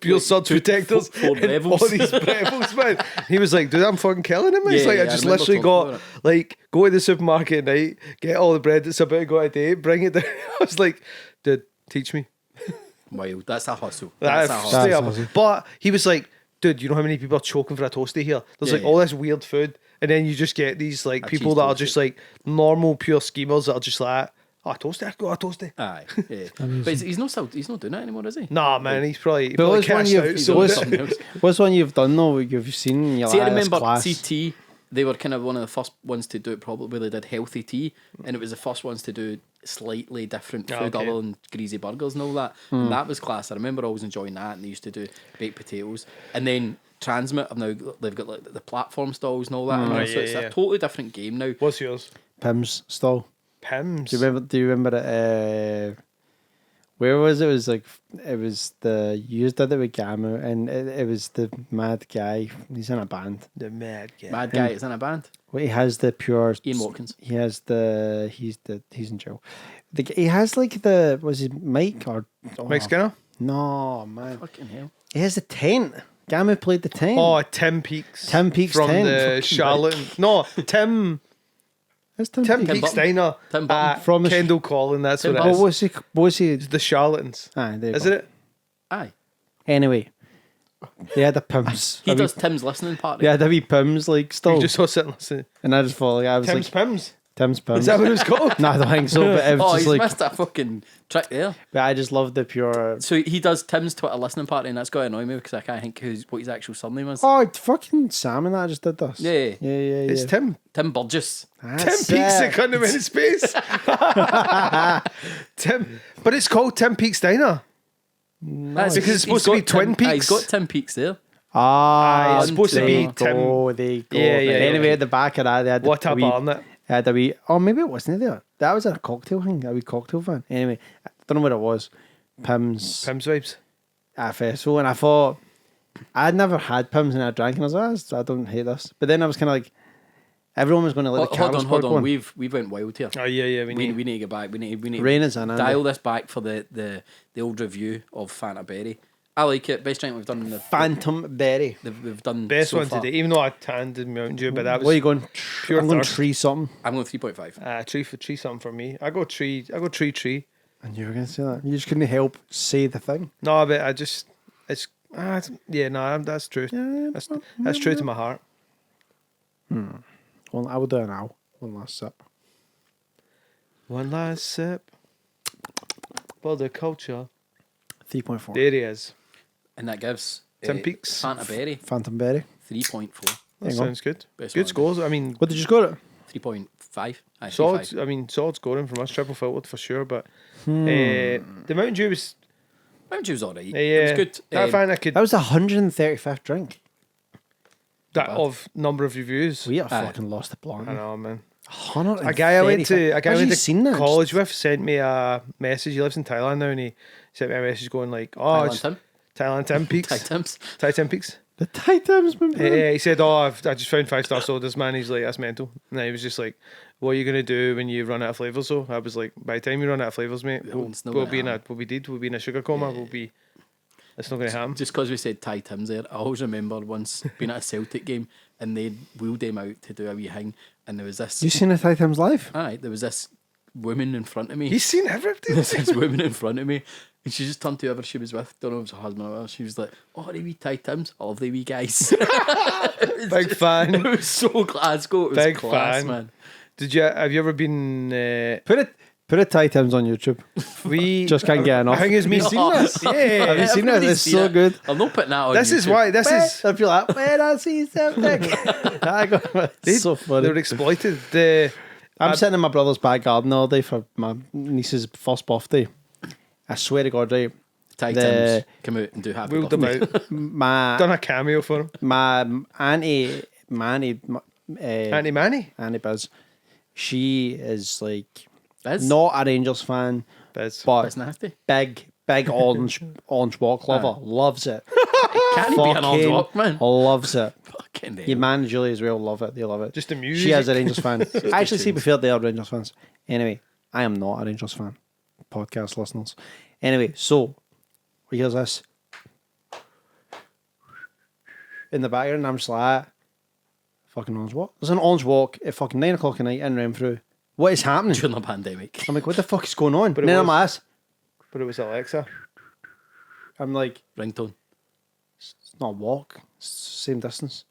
[SPEAKER 3] pure surge protectors
[SPEAKER 2] four
[SPEAKER 3] and
[SPEAKER 2] Brevils.
[SPEAKER 3] all these Brevils, man. He was like, dude, I'm fucking killing him. He's
[SPEAKER 2] Yeah,
[SPEAKER 3] like,
[SPEAKER 2] yeah,
[SPEAKER 3] I just
[SPEAKER 2] I remember
[SPEAKER 3] literally
[SPEAKER 2] talking
[SPEAKER 3] got
[SPEAKER 2] about
[SPEAKER 3] like go to the supermarket at night, get all the bread that's about to go out of date, bring it down. I was like, dude, teach me.
[SPEAKER 2] Wild. That's a hustle.
[SPEAKER 3] That's
[SPEAKER 2] That's a
[SPEAKER 3] straight
[SPEAKER 2] hustle.
[SPEAKER 3] up.
[SPEAKER 5] awesome.
[SPEAKER 3] But he was like, dude, you know how many people are choking for a toasty here? There's
[SPEAKER 2] Yeah,
[SPEAKER 3] like
[SPEAKER 2] yeah.
[SPEAKER 3] all this weird food, and then you just get these like
[SPEAKER 2] A
[SPEAKER 3] people
[SPEAKER 2] cheese
[SPEAKER 3] that are
[SPEAKER 2] toasty.
[SPEAKER 3] just like normal, pure schemers that are just like, oh, a toasty, I got a toasty.
[SPEAKER 2] Aye, yeah. But he's not doing that anymore, is he?
[SPEAKER 3] Nah, man, he's probably,
[SPEAKER 5] But what's one
[SPEAKER 3] cashed
[SPEAKER 5] you've-
[SPEAKER 3] out. So
[SPEAKER 2] doing
[SPEAKER 5] what's-
[SPEAKER 2] something else.
[SPEAKER 5] What's one you've done though? You've seen. And you're
[SPEAKER 2] See, I
[SPEAKER 5] like, "Ah, this
[SPEAKER 2] remember
[SPEAKER 5] class."
[SPEAKER 2] CT. They were kind of one of the first ones to do it. Probably they did healthy tea, and it was the first ones to do slightly different food
[SPEAKER 3] okay.
[SPEAKER 2] other than greasy burgers and all that. And that was class. I remember always enjoying that. And they used to do baked potatoes, and then Transmit. Have now they've got like the platform stalls and all that.
[SPEAKER 3] Oh,
[SPEAKER 2] so it's
[SPEAKER 3] yeah.
[SPEAKER 2] a totally different game now.
[SPEAKER 3] What's yours?
[SPEAKER 5] Pim's stall.
[SPEAKER 3] Pims.
[SPEAKER 5] Do you remember it? Where was it? It was like it was the you did it with Gamu, and it was the mad guy. He's in a band.
[SPEAKER 3] The mad guy.
[SPEAKER 2] Mad guy is in a band.
[SPEAKER 5] Well, he has the pure
[SPEAKER 2] Ian Watkins.
[SPEAKER 5] He has he's in jail. He has like the was he Mike or
[SPEAKER 3] Mike Skinner?
[SPEAKER 5] No man.
[SPEAKER 2] Fucking hell.
[SPEAKER 5] He has the tent. Gamu played the tent.
[SPEAKER 3] Oh, Tim Peaks.
[SPEAKER 5] Tim Peaks
[SPEAKER 3] from
[SPEAKER 5] tent.
[SPEAKER 3] the
[SPEAKER 5] Fucking
[SPEAKER 3] Charlotte. No, Tim
[SPEAKER 5] That's Tim,
[SPEAKER 3] Tim
[SPEAKER 5] Peaks.
[SPEAKER 3] Peaks
[SPEAKER 2] Button.
[SPEAKER 3] Diner
[SPEAKER 2] Tim Button.
[SPEAKER 3] at
[SPEAKER 5] From the
[SPEAKER 3] Kendall Collin. That's
[SPEAKER 2] Tim
[SPEAKER 3] what it
[SPEAKER 2] Button.
[SPEAKER 3] is.
[SPEAKER 5] What was he?
[SPEAKER 3] It's the Charlatans.
[SPEAKER 5] There you
[SPEAKER 3] Isn't
[SPEAKER 5] go.
[SPEAKER 3] it?
[SPEAKER 2] Aye.
[SPEAKER 5] Anyway, they had the Pims.
[SPEAKER 2] He
[SPEAKER 5] a wee-
[SPEAKER 2] does Tim's listening party.
[SPEAKER 5] They had a wee Pims like
[SPEAKER 3] You
[SPEAKER 5] stall,
[SPEAKER 3] just saw sitting listening.
[SPEAKER 5] and I just thought like I was
[SPEAKER 3] Tim's
[SPEAKER 5] like
[SPEAKER 3] Pims.
[SPEAKER 5] Tim's Pims.
[SPEAKER 3] Is that what it was called?
[SPEAKER 5] No, I don't think so. But it was
[SPEAKER 2] Oh,
[SPEAKER 5] just
[SPEAKER 2] he's
[SPEAKER 5] like,
[SPEAKER 2] missed a fucking trick there.
[SPEAKER 5] but I just love the pure.
[SPEAKER 2] So he does Tim's Twitter listening party, and that's going to annoy me because I can't think what his actual surname is.
[SPEAKER 5] Oh, fucking Sam and I just did this.
[SPEAKER 2] Yeah.
[SPEAKER 5] yeah.
[SPEAKER 3] It's Tim.
[SPEAKER 2] Tim Burgess.
[SPEAKER 3] Tim
[SPEAKER 5] That's
[SPEAKER 3] Peaks that
[SPEAKER 5] it.
[SPEAKER 3] couldn't have been in space. Tim, but it's called Tim Peaks Diner.
[SPEAKER 2] That's
[SPEAKER 3] because it's supposed to be Twin Peaks.
[SPEAKER 2] He's got Tim Peaks there.
[SPEAKER 5] Ah,
[SPEAKER 3] it's supposed to
[SPEAKER 5] there
[SPEAKER 3] be
[SPEAKER 5] you
[SPEAKER 3] Tim.
[SPEAKER 5] go, there you go.
[SPEAKER 3] Yeah, yeah,
[SPEAKER 5] Anyway,
[SPEAKER 3] yeah.
[SPEAKER 5] at the back of that, they had
[SPEAKER 3] What
[SPEAKER 5] a
[SPEAKER 3] a
[SPEAKER 5] wee,
[SPEAKER 3] barnet.
[SPEAKER 5] had a wee. Oh, maybe it wasn't there. That was a cocktail thing, a wee cocktail van. Anyway, I don't know what it was. Pim's
[SPEAKER 3] Pim's vibes.
[SPEAKER 5] at a festival, and I thought I'd never had Pim's and I drank, and I was like, I don't hate this. But then I was kind of like, everyone was going to let the
[SPEAKER 2] Hold
[SPEAKER 5] cameras
[SPEAKER 2] on, hold
[SPEAKER 5] go
[SPEAKER 2] on.
[SPEAKER 5] on.
[SPEAKER 2] We've went wild here.
[SPEAKER 3] Oh yeah,
[SPEAKER 2] We need to get back. We need
[SPEAKER 5] Rain is in,
[SPEAKER 2] dial this back for the old review of Fanta Berry. I like it. Best drink we've done in the
[SPEAKER 5] Phantom Berry.
[SPEAKER 2] we've done
[SPEAKER 3] best
[SPEAKER 2] so
[SPEAKER 3] one
[SPEAKER 2] far.
[SPEAKER 3] today. Even though I tanned in Mountain Dew, but that
[SPEAKER 5] What are you
[SPEAKER 3] was
[SPEAKER 5] going?
[SPEAKER 3] pure
[SPEAKER 5] I'm going
[SPEAKER 3] thirst.
[SPEAKER 5] 3 something.
[SPEAKER 2] I'm going 3.5.
[SPEAKER 3] tree something for me. I go tree.
[SPEAKER 5] And you were going to say that. You just couldn't help say the thing.
[SPEAKER 3] No, but I just that's true.
[SPEAKER 5] Yeah,
[SPEAKER 3] That's true to my heart.
[SPEAKER 5] Well, I will do it now. One last sip.
[SPEAKER 3] One last sip. For the culture.
[SPEAKER 5] 3.4.
[SPEAKER 3] There he is.
[SPEAKER 2] And that gives
[SPEAKER 3] Tim Peaks.
[SPEAKER 2] Fanta Berry
[SPEAKER 5] Phantom Berry.
[SPEAKER 2] 3.4.
[SPEAKER 3] That
[SPEAKER 5] Hang on.
[SPEAKER 3] sounds good.
[SPEAKER 2] Best
[SPEAKER 3] Good
[SPEAKER 2] one.
[SPEAKER 3] scores. I mean,
[SPEAKER 5] What did you score it?
[SPEAKER 2] 3.5. Aye,
[SPEAKER 3] solid.
[SPEAKER 2] 3.5.
[SPEAKER 3] I mean, solid scoring from us. Triple filtered for sure. But the Mountain Dew was.
[SPEAKER 2] Mountain Dew's alright.
[SPEAKER 3] Yeah,
[SPEAKER 2] It was good.
[SPEAKER 3] I find I could
[SPEAKER 5] That was the 135th drink.
[SPEAKER 3] that of number of reviews.
[SPEAKER 5] We have
[SPEAKER 2] Aye.
[SPEAKER 5] fucking lost the plot.
[SPEAKER 3] I know, man.
[SPEAKER 5] 135.
[SPEAKER 3] A guy I went to
[SPEAKER 5] seen that?
[SPEAKER 3] college with sent me a message. He lives in Thailand now, and he sent me a message going like, "Oh,
[SPEAKER 2] Thailand
[SPEAKER 3] it's
[SPEAKER 2] Tim.
[SPEAKER 3] Thailand Tim Peaks,
[SPEAKER 2] Thai Tim's.
[SPEAKER 3] Thai Tim Peaks."
[SPEAKER 5] The Titans, man.
[SPEAKER 3] Yeah, he said, "Oh, I just found 5-star sodas, man." He's like, "That's mental." And then he was just like, "What are you gonna do when you run out of flavors?" So I was like, "By the time you run out of flavors, mate,
[SPEAKER 2] it's not
[SPEAKER 3] we'll
[SPEAKER 2] gonna
[SPEAKER 3] be in a
[SPEAKER 2] happen.
[SPEAKER 3] we'll be in a sugar coma. We'll be. It's not gonna happen."
[SPEAKER 2] Just because we said Thai Tim's there, I always remember once being at a Celtic game and they wheeled him out to do a wee thing, and there was this.
[SPEAKER 5] You seen the Titans live?
[SPEAKER 2] Aye, there was this woman in front of me.
[SPEAKER 3] He's seen everything.
[SPEAKER 2] There's this woman in front of me, and she just turned to whoever she was with. Don't know if it was her husband or whatever. She was like, "Oh, the wee Thai Tims, I love the wee guys."
[SPEAKER 3] Big fan.
[SPEAKER 2] It was so Glasgow. It was
[SPEAKER 3] Big
[SPEAKER 2] class,
[SPEAKER 3] fan.
[SPEAKER 2] man.
[SPEAKER 3] Have you ever been?
[SPEAKER 5] Put a Titans on YouTube.
[SPEAKER 3] We
[SPEAKER 5] Just can't get enough.
[SPEAKER 3] I think it's me seen this. Yeah.
[SPEAKER 5] Have you seen it?
[SPEAKER 2] Everybody's
[SPEAKER 5] It's
[SPEAKER 2] seen
[SPEAKER 5] so
[SPEAKER 2] it.
[SPEAKER 5] good.
[SPEAKER 2] I'm not putting that on.
[SPEAKER 3] This is
[SPEAKER 2] YouTube.
[SPEAKER 3] why. This is.
[SPEAKER 5] I feel like when I see something. It's so
[SPEAKER 3] They
[SPEAKER 5] funny.
[SPEAKER 3] were exploited. The
[SPEAKER 5] I'm sitting in my brother's back garden all day for my niece's first birthday. I swear to God, right?
[SPEAKER 2] Thai
[SPEAKER 5] the-
[SPEAKER 2] Tims come out and do happy
[SPEAKER 3] wheeled them
[SPEAKER 2] birthday.
[SPEAKER 3] out.
[SPEAKER 5] My
[SPEAKER 3] Done a cameo for him.
[SPEAKER 5] my auntie Manny,
[SPEAKER 3] Auntie Manny.
[SPEAKER 5] Auntie Biz, she is like
[SPEAKER 2] Biz?
[SPEAKER 5] not a Rangers fan,
[SPEAKER 3] Biz.
[SPEAKER 5] but
[SPEAKER 2] That's nasty.
[SPEAKER 5] big orange walk lover. Loves it.
[SPEAKER 2] Can't he be an old
[SPEAKER 5] Fucking
[SPEAKER 2] rock man?
[SPEAKER 5] loves it.
[SPEAKER 2] Fucking hell.
[SPEAKER 5] Your man and Julie as well love it. They love it.
[SPEAKER 3] Just the music.
[SPEAKER 5] She is a Rangers fan. I actually see before they are Rangers fans. Anyway, I am not a Rangers fan. podcast listeners. Anyway, so here's this in the background. I'm just like, fucking orange walk. There's an orange walk at fucking 9 o'clock at night in Renfrew. What is happening?
[SPEAKER 2] During the pandemic.
[SPEAKER 5] I'm like, what the fuck is going on?
[SPEAKER 3] But
[SPEAKER 5] And
[SPEAKER 3] it
[SPEAKER 5] then I'm
[SPEAKER 3] was-
[SPEAKER 5] like,
[SPEAKER 3] But it was Alexa.
[SPEAKER 5] I'm like,
[SPEAKER 2] Ringtone.
[SPEAKER 5] it's not a walk. It's the same distance.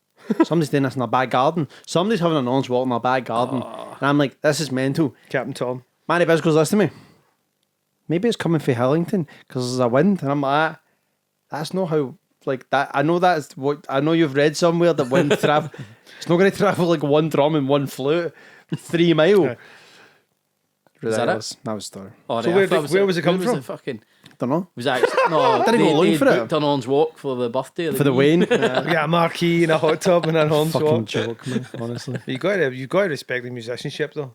[SPEAKER 5] Somebody's doing this in a back garden. Somebody's having an orange walk in a back garden. And I'm like, this is mental.
[SPEAKER 3] Captain Tom.
[SPEAKER 5] Manny Biz goes, listen to me. Maybe it's coming from Hillington because there's a wind. And I'm like, that's not how, like, that. I know that's what, I know you've read somewhere that wind travel. It's not going to travel like one drum and one flute 3 mile.
[SPEAKER 2] Is that it?
[SPEAKER 5] That was the story.
[SPEAKER 2] Oh,
[SPEAKER 3] So
[SPEAKER 2] right,
[SPEAKER 3] where
[SPEAKER 2] I thought
[SPEAKER 3] did- where was it come
[SPEAKER 2] where
[SPEAKER 3] from?
[SPEAKER 2] Was it fucking,
[SPEAKER 5] Don't know.
[SPEAKER 2] was that no?
[SPEAKER 5] Didn't go looking for it.
[SPEAKER 2] Booked an orange walk for the birthday.
[SPEAKER 5] For the Wayne.
[SPEAKER 3] We got a marquee and a hot tub and an orange
[SPEAKER 5] Fucking
[SPEAKER 3] walk.
[SPEAKER 5] joke, man, honestly.
[SPEAKER 3] You got to respect the musicianship though.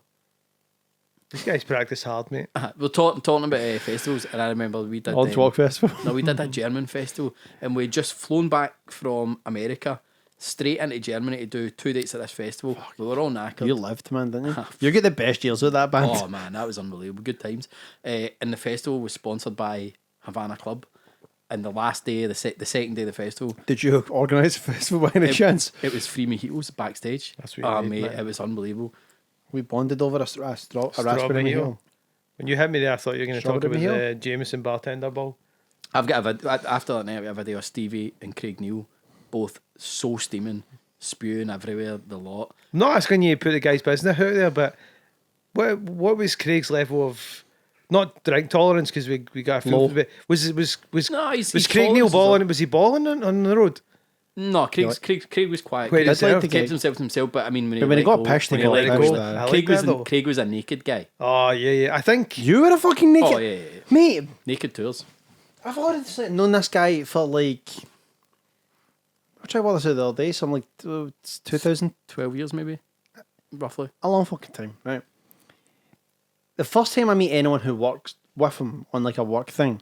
[SPEAKER 3] These guys practice hard, mate.
[SPEAKER 2] We're talking about festivals, and I remember we did
[SPEAKER 5] Orange Walk Festival.
[SPEAKER 2] No, we did a German festival, and we'd just flown back from America straight into Germany to do 2 dates at this festival. We were all knackered.
[SPEAKER 5] You lived, man, didn't you? You get the best years with that band.
[SPEAKER 2] Oh man, that was unbelievable. Good times. And the festival was sponsored by Havana Club. And the last day, the second day of the festival,
[SPEAKER 5] Did you organise a festival by any chance?
[SPEAKER 2] it was free mojitos backstage.
[SPEAKER 3] That's what you
[SPEAKER 2] mate,
[SPEAKER 3] need, man.
[SPEAKER 2] it was unbelievable.
[SPEAKER 5] We bonded over a
[SPEAKER 3] Strawberry
[SPEAKER 5] raspberry
[SPEAKER 3] Hill.
[SPEAKER 5] mojito.
[SPEAKER 3] When you hit me there, I thought you were going to talk
[SPEAKER 5] Strawberry
[SPEAKER 3] about
[SPEAKER 5] Hill?
[SPEAKER 3] the Jameson bartender ball.
[SPEAKER 2] I've got a video after that night. I've got a video of Stevie and Craig Neal, both so steaming, spewing everywhere. The lot.
[SPEAKER 3] I'm not asking you to put the guy's business out there, but what was Craig's level of not drink tolerance? Because we got a
[SPEAKER 5] Low.
[SPEAKER 3] few, but was
[SPEAKER 2] No, he's
[SPEAKER 3] Craig Neal
[SPEAKER 2] tolerance is
[SPEAKER 3] balling? Was he balling on the road?
[SPEAKER 2] No, Craig was quiet.
[SPEAKER 3] Wait,
[SPEAKER 2] Craig
[SPEAKER 3] I'd like to
[SPEAKER 2] kept
[SPEAKER 5] get-
[SPEAKER 2] himself to himself, but I mean,
[SPEAKER 5] But when he got pissed, he
[SPEAKER 2] when he
[SPEAKER 5] got
[SPEAKER 2] let
[SPEAKER 5] pissed,
[SPEAKER 2] go,
[SPEAKER 5] that.
[SPEAKER 3] I like
[SPEAKER 2] Craig was
[SPEAKER 3] that, though.
[SPEAKER 2] Craig was a naked guy.
[SPEAKER 3] Oh yeah. I think
[SPEAKER 5] You were a fucking naked...
[SPEAKER 2] Oh yeah,
[SPEAKER 5] Mate,
[SPEAKER 2] naked tours.
[SPEAKER 5] I've already known this guy for like... I tried what I said the other day, some like 2000...
[SPEAKER 2] 12 years maybe, roughly.
[SPEAKER 5] A long fucking time, right? The first time I meet anyone who works with him on like a work thing,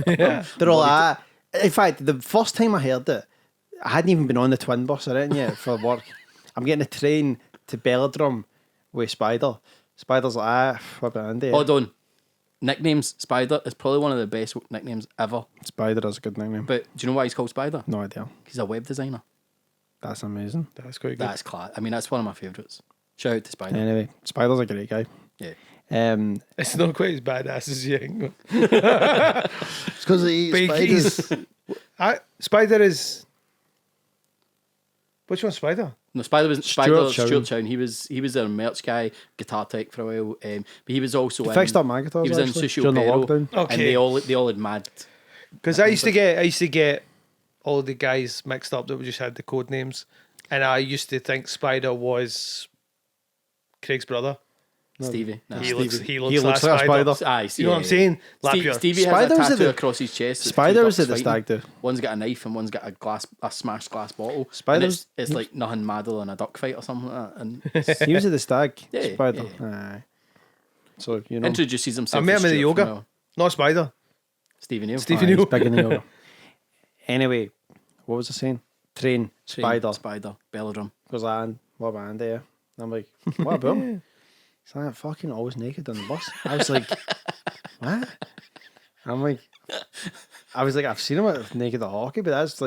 [SPEAKER 3] yeah.
[SPEAKER 5] they're all like, in fact, the first time I heard it, I hadn't even been on the twin bus or anything yet for work. I'm getting a train to Belladrum with Spider. Spider's like, what about Andy?
[SPEAKER 2] Hold on. Nicknames Spider is probably one of the best nicknames ever.
[SPEAKER 5] Spider is a good nickname.
[SPEAKER 2] But do you know why he's called Spider?
[SPEAKER 5] No idea.
[SPEAKER 2] He's a web designer.
[SPEAKER 5] That's amazing.
[SPEAKER 3] That's quite good.
[SPEAKER 2] That's class. I mean, that's one of my favourites. Shout out to Spider.
[SPEAKER 5] Anyway, Spider's a great guy.
[SPEAKER 2] Yeah.
[SPEAKER 3] It's not quite as badass as you think.
[SPEAKER 5] It's because he
[SPEAKER 3] But
[SPEAKER 5] eats spiders.
[SPEAKER 3] Spider is. Which one's Spider?
[SPEAKER 2] No, Spider was
[SPEAKER 5] Stuart
[SPEAKER 2] Stuart Chown. He was a merch guy, guitar tech for a while. But he was also
[SPEAKER 5] He
[SPEAKER 2] in,
[SPEAKER 5] fixed up my guitars,
[SPEAKER 2] He was
[SPEAKER 5] actually,
[SPEAKER 2] in Sushi
[SPEAKER 5] during the
[SPEAKER 2] Pero,
[SPEAKER 5] lockdown.
[SPEAKER 2] and
[SPEAKER 3] Okay.
[SPEAKER 2] they all had mad.
[SPEAKER 3] Because I used to get all the guys mixed up that we just had the code names, and I used to think Spider was Craig's brother.
[SPEAKER 2] Stevie. Nah,
[SPEAKER 3] He looks
[SPEAKER 5] He looks like a spider.
[SPEAKER 2] Aye,
[SPEAKER 3] You know what I'm saying?
[SPEAKER 2] Stevie has
[SPEAKER 5] Spider
[SPEAKER 2] a
[SPEAKER 5] was at
[SPEAKER 2] tattoo
[SPEAKER 5] the-
[SPEAKER 2] across his chest. with
[SPEAKER 5] Spider
[SPEAKER 2] two
[SPEAKER 5] was at
[SPEAKER 2] ducks
[SPEAKER 5] the
[SPEAKER 2] fighting.
[SPEAKER 5] stag do.
[SPEAKER 2] One's got a knife and one's got a smashed glass bottle.
[SPEAKER 5] Spider's-
[SPEAKER 2] And it's like nothing madder than a duck fight or something like that. And
[SPEAKER 5] He was at the stag.
[SPEAKER 2] Yeah,
[SPEAKER 5] Spider.
[SPEAKER 2] yeah.
[SPEAKER 5] Aye. So, you know.
[SPEAKER 2] introduces
[SPEAKER 3] I
[SPEAKER 2] himself.
[SPEAKER 3] met
[SPEAKER 2] as
[SPEAKER 3] him in the
[SPEAKER 2] Stuart
[SPEAKER 3] yoga.
[SPEAKER 2] from,
[SPEAKER 3] Not Spider.
[SPEAKER 2] Stevie Neal.
[SPEAKER 3] Stevie
[SPEAKER 5] Aye,
[SPEAKER 3] Neal.
[SPEAKER 5] he's big in the yoga. Anyway, what was I saying? Train, Spider.
[SPEAKER 2] Spider. Belladrum.
[SPEAKER 5] Goes on, what about Andy? And I'm like, what about him? He's like, fucking always naked on the bus. I was like, what? I'm like, I've seen him naked at hockey, but that's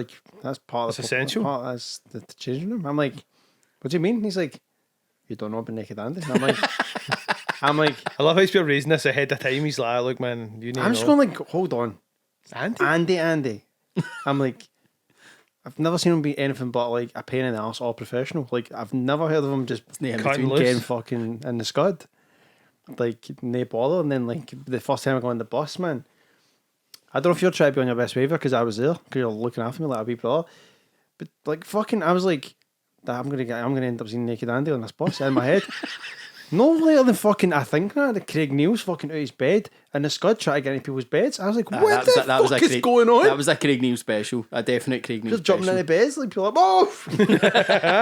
[SPEAKER 5] part of
[SPEAKER 3] That's essential.
[SPEAKER 5] That's the changing room. I'm like, what do you mean? He's like, you don't know about naked Andy? And I'm like,
[SPEAKER 3] I love how he's been raising this ahead of time. He's like, look, man, you need
[SPEAKER 5] I'm
[SPEAKER 3] to
[SPEAKER 5] just
[SPEAKER 3] know.
[SPEAKER 5] going like, hold on. Andy. I'm like, I've never seen him be anything but like a pain in the ass or professional. Like, I've never heard of him just
[SPEAKER 2] Yeah,
[SPEAKER 3] Cutting
[SPEAKER 2] between-
[SPEAKER 3] loose.
[SPEAKER 5] getting fucking in the scud. Like, no bother. And then, like, the first time I got on the bus, man, I don't know if you're trying to be on your best behaviour because I was there, because you're looking after me like a wee brother. But, like, fucking, I was like, I'm gonna end up seeing naked Andy on this bus in my head. No later than fucking, I think now that Craig Neal's fucking out his bed and the scud trying to get into people's beds. I was like, what the fuck is going on?
[SPEAKER 2] That was a Craig Neal special. A definite Craig Neal
[SPEAKER 5] Just
[SPEAKER 2] special.
[SPEAKER 5] jumping into beds, like, people are like, move!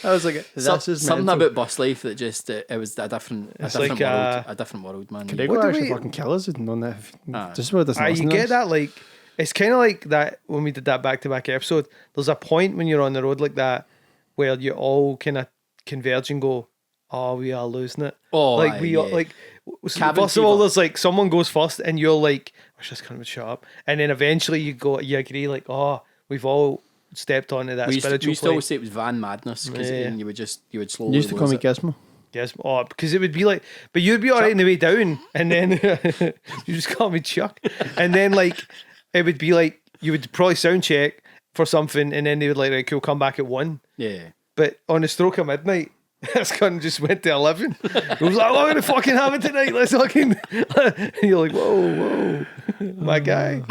[SPEAKER 5] I was like, this is
[SPEAKER 2] something
[SPEAKER 5] mental.
[SPEAKER 2] about bus life that just it was a different
[SPEAKER 3] It's
[SPEAKER 2] world.
[SPEAKER 3] like,
[SPEAKER 2] A different world, man.
[SPEAKER 5] Craig
[SPEAKER 3] What
[SPEAKER 5] would
[SPEAKER 3] do
[SPEAKER 5] actually
[SPEAKER 3] we-
[SPEAKER 5] fucking kill us and none that.
[SPEAKER 2] Ah.
[SPEAKER 5] Just about this.
[SPEAKER 3] You get that, like, it's kind of like that when we did that back-to-back episode. There's a point when you're on the road like that where you all kind of converge and go, Oh, we are losing it.
[SPEAKER 2] Oh,
[SPEAKER 3] like
[SPEAKER 2] aye,
[SPEAKER 3] we are
[SPEAKER 2] yeah.
[SPEAKER 3] like.
[SPEAKER 2] Cabin
[SPEAKER 3] First of all,
[SPEAKER 2] fever.
[SPEAKER 3] there's like someone goes first, and you're like, "Wish this cunt would shut up," and then eventually you agree, like, "Oh, we've all stepped onto that
[SPEAKER 2] we used
[SPEAKER 3] spiritual
[SPEAKER 2] to
[SPEAKER 3] plane."
[SPEAKER 2] always say it was van madness because
[SPEAKER 3] Yeah.
[SPEAKER 2] you would slowly
[SPEAKER 5] You used to call
[SPEAKER 2] lose
[SPEAKER 5] me
[SPEAKER 2] it.
[SPEAKER 5] Gizmo.
[SPEAKER 3] Yes, oh, because it would be like, but you'd be alright on the way down, and then you just call me Chuck, and then like it would be like you would probably sound check for something, and then they would like, right, cool, come back at 1.
[SPEAKER 2] Yeah.
[SPEAKER 3] But on the stroke of midnight, this cunt just went to 11. It was like, oh, I'm gonna fucking have it tonight. Let's fucking. And you're like, whoa, my guy.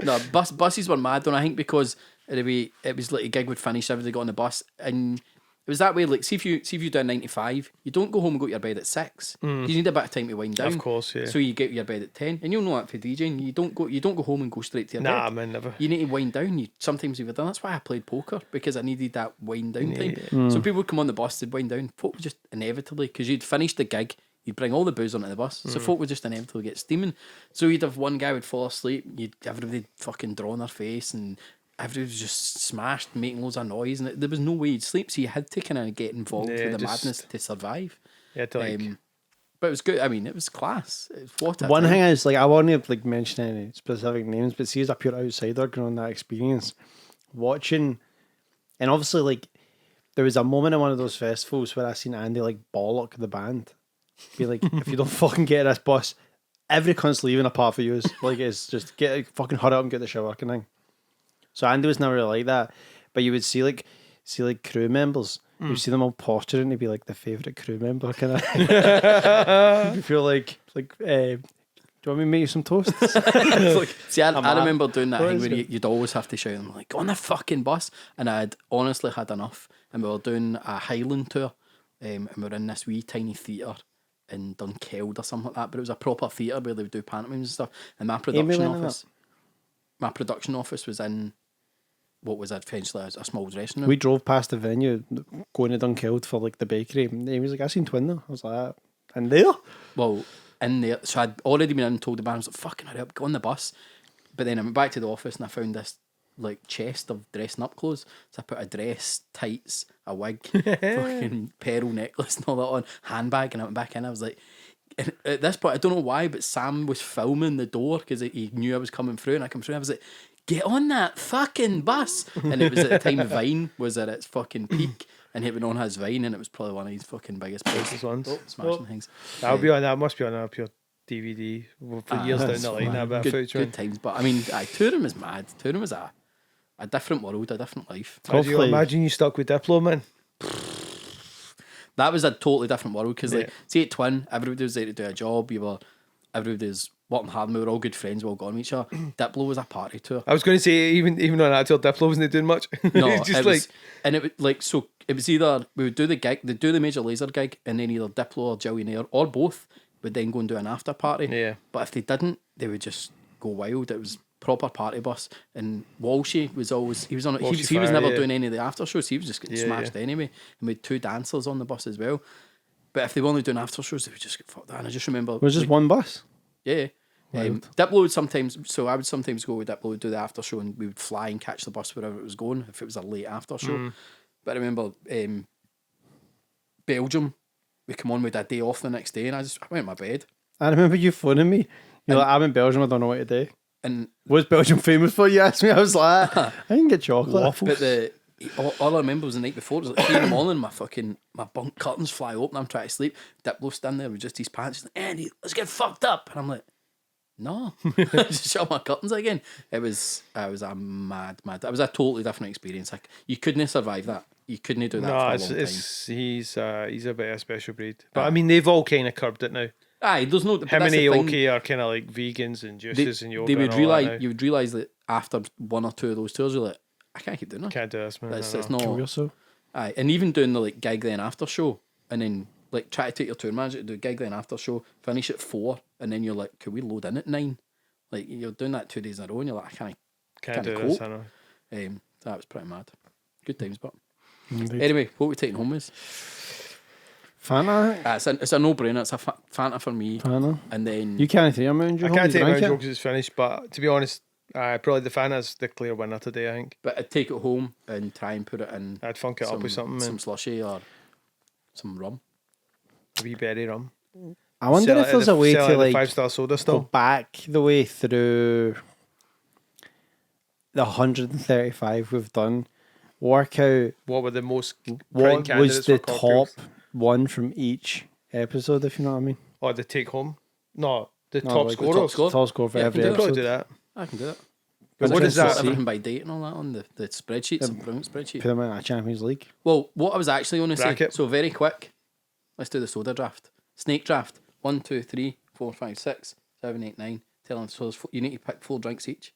[SPEAKER 2] No, buses were mad, and I think because it was like a gig would finish, everybody got on the bus, and it was that way. Like, see if you do a 9 to 5, you don't go home and go to your bed at 6. You need a bit of time to wind down.
[SPEAKER 3] Of course, yeah.
[SPEAKER 2] So you get to your bed at 10, and you'll know that for DJing. You don't go home and go straight to your bed.
[SPEAKER 3] Nah, man, never.
[SPEAKER 2] You need to wind down. Sometimes you've done. That's why I played poker, because I needed that wind down time. So people would come on the bus to wind down. Folk would just inevitably, because you'd finish the gig, you'd bring all the booze onto the bus. So folk would just inevitably get steaming. So you'd have one guy would fall asleep. Everybody fucking draw on their face, and everybody was just smashed, making loads of noise, and there was no way you'd sleep. So you had to kind of get involved
[SPEAKER 3] Yeah,
[SPEAKER 2] with the
[SPEAKER 3] just-
[SPEAKER 2] madness to survive.
[SPEAKER 3] Yeah, to like.
[SPEAKER 2] But it was good. I mean, it was class. What a
[SPEAKER 5] One
[SPEAKER 2] time.
[SPEAKER 5] thing is, like, I won't like mention any specific names, but see, as a pure outsider going on that experience, watching, and obviously, like, there was a moment in one of those festivals where I seen Andy like bollock the band, be like, if you don't fucking get this bus, every cunt's leaving apart for you. Like, it's just fucking hurry up and get the shower kind of thing. So Andy was never really like that, but you would see crew members. You see them all posturing to be like the favourite crew member kind of. You feel like do you want me to make you some toast?
[SPEAKER 2] See, I remember doing that
[SPEAKER 5] What
[SPEAKER 2] thing
[SPEAKER 5] is
[SPEAKER 2] where
[SPEAKER 5] it?
[SPEAKER 2] you'd always have to shout them like, "Go on the fucking bus," and I'd honestly had enough. And we were doing a Highland tour, and we were in this wee tiny theatre in Dunkeld or something like that. But it was a proper theatre where they would do pantomimes and stuff. And my production
[SPEAKER 5] went in
[SPEAKER 2] office was in what was essentially a small dressing room.
[SPEAKER 5] We drove past the venue going to Dunkeld for like the bakery, and he was like, I seen Twin there. I was like, and there?
[SPEAKER 2] Well, in there, so I'd already been in and told the band, I was like, fucking hurry up, go on the bus. But then I went back to the office and I found this like chest of dressing up clothes. So I put a dress, tights, a wig, fucking pearl necklace and all that on, handbag, and I went back in. I was like, and at this point, I don't know why, but Sam was filming the door because he knew I was coming through, and I come through and I was like, get on that fucking bus. And it was at the time Vine was at its fucking peak, and he went on his Vine, and it was probably one of his fucking biggest places.
[SPEAKER 3] ones.
[SPEAKER 2] Smashing things.
[SPEAKER 3] That'll be on that. Must be on a pure DVD for years down the line. That bit of
[SPEAKER 2] Good,
[SPEAKER 3] footage.
[SPEAKER 2] good times. But I mean, touring was mad. Touring was a different world, a different life.
[SPEAKER 5] Hopefully-
[SPEAKER 3] Imagine you stuck with Diplo, man.
[SPEAKER 2] That was a totally different world because, like,
[SPEAKER 3] Yeah.
[SPEAKER 2] see at Twin, everybody was there to do a job. Everybody was working hard, and we were all good friends. We all got on with each other. Diplo was a party tour.
[SPEAKER 3] I was going to say even on that tour, Diplo wasn't doing much.
[SPEAKER 2] No,
[SPEAKER 3] It's just
[SPEAKER 2] it
[SPEAKER 3] like
[SPEAKER 2] was, and it was like, so it was either we would do the gig, they'd do the Major Lazer gig, and then either Diplo or Jillionaire or both would then go and do an after party.
[SPEAKER 3] Yeah.
[SPEAKER 2] But if they didn't, they would just go wild. It was proper party bus. And Walshy was always he was
[SPEAKER 3] Walshy
[SPEAKER 2] he was
[SPEAKER 3] Fire,
[SPEAKER 2] never
[SPEAKER 3] yeah.
[SPEAKER 2] doing any of the after shows. He was just getting
[SPEAKER 3] Yeah,
[SPEAKER 2] smashed anyway. And we had 2 dancers on the bus as well. But if they were only doing after shows, they would just get fucked. And I just remember
[SPEAKER 5] It was just one bus.
[SPEAKER 2] yeah. Diplo would sometimes, so I would sometimes go with Diplo, would do the after show, and we would fly and catch the bus wherever it was going if it was a late after show. But I remember Belgium, we come on with a day off the next day, and I went to my bed.
[SPEAKER 5] I remember you phoning me. You're like, I'm in Belgium, I don't know what to do.
[SPEAKER 2] And
[SPEAKER 5] What's Belgium famous for? You asked me. I was like, I can get chocolate.
[SPEAKER 2] but all I remember was the night before. It was like 3 in the morning. My bunk curtains fly open. I'm trying to sleep. Diplo standing there with just his pants. He's like, Andy, let's get fucked up. And I'm like, no, just shut my curtains again. I was a mad. It was a totally different experience. Like, you couldn't survive that. You couldn't do that
[SPEAKER 3] no,
[SPEAKER 2] for a
[SPEAKER 3] it's,
[SPEAKER 2] long time.
[SPEAKER 3] he's a bit of a special breed. But I mean, they've all kind of curbed it now.
[SPEAKER 2] Aye, there's no. but
[SPEAKER 3] Him
[SPEAKER 2] that's
[SPEAKER 3] and
[SPEAKER 2] the thing.
[SPEAKER 3] Aoki are kind of like vegans and juices and yoga.
[SPEAKER 2] They would
[SPEAKER 3] and all that now.
[SPEAKER 2] you would realise that after 1 or 2 of those tours, you're like, I can't keep doing this.
[SPEAKER 3] Can't do this, man.
[SPEAKER 2] It's
[SPEAKER 3] I know.
[SPEAKER 2] not.
[SPEAKER 5] Kill yourself.
[SPEAKER 2] Aye, and even doing the like gig then after show, and then like try to take your tour manager to do gig then after show, finish at 4, and then you're like, can we load in at 9? Like, you're doing that 2 days in a row, and you're like, I
[SPEAKER 3] Can't do
[SPEAKER 2] cope.
[SPEAKER 3] this, I know.
[SPEAKER 2] That was pretty mad. Good times, but
[SPEAKER 5] Indeed.
[SPEAKER 2] anyway, what we taking home is
[SPEAKER 5] Fanta?
[SPEAKER 2] it's a no brainer. It's a Fanta for me,
[SPEAKER 5] Fanta.
[SPEAKER 2] and then
[SPEAKER 5] You can't take them around
[SPEAKER 3] I
[SPEAKER 5] your
[SPEAKER 3] can't
[SPEAKER 5] home,
[SPEAKER 3] take
[SPEAKER 5] you
[SPEAKER 3] my
[SPEAKER 5] drink it?
[SPEAKER 3] joke because it's finished, but to be honest, probably the Fanta's the clear winner today, I think.
[SPEAKER 2] but I'd take it home and try and put it in.
[SPEAKER 3] I'd funk it up with something.
[SPEAKER 2] some
[SPEAKER 3] Man.
[SPEAKER 2] slushy or some rum.
[SPEAKER 3] A wee berry rum.
[SPEAKER 5] I wonder if there's a way to like
[SPEAKER 3] 5-star soda
[SPEAKER 5] go
[SPEAKER 3] still.
[SPEAKER 5] back the way through the 135 we've done. Work out
[SPEAKER 3] What were the most prime
[SPEAKER 5] what was
[SPEAKER 3] candidates
[SPEAKER 5] the
[SPEAKER 3] for cocktails?
[SPEAKER 5] top one from each episode, if you know what I mean.
[SPEAKER 3] Or the take home? No, the
[SPEAKER 5] No,
[SPEAKER 3] top
[SPEAKER 5] like the
[SPEAKER 3] scorers.
[SPEAKER 2] top score.
[SPEAKER 5] Top score for
[SPEAKER 2] Yeah,
[SPEAKER 5] every
[SPEAKER 2] can do
[SPEAKER 3] Probably
[SPEAKER 5] episode.
[SPEAKER 3] do that.
[SPEAKER 2] I can do it.
[SPEAKER 3] But what
[SPEAKER 5] Just
[SPEAKER 3] is that?
[SPEAKER 5] see.
[SPEAKER 2] Everything by date and all that on the spreadsheets, a brilliant spreadsheet.
[SPEAKER 5] Put them in a Champions League.
[SPEAKER 2] Well, what I was actually going to say,
[SPEAKER 3] Bracket.
[SPEAKER 2] so very quick, let's do the soda draft. Snake draft. 1, 2, 3, 4, 5, 6, 7, 8, 9, 10. So you need to pick 4 drinks each.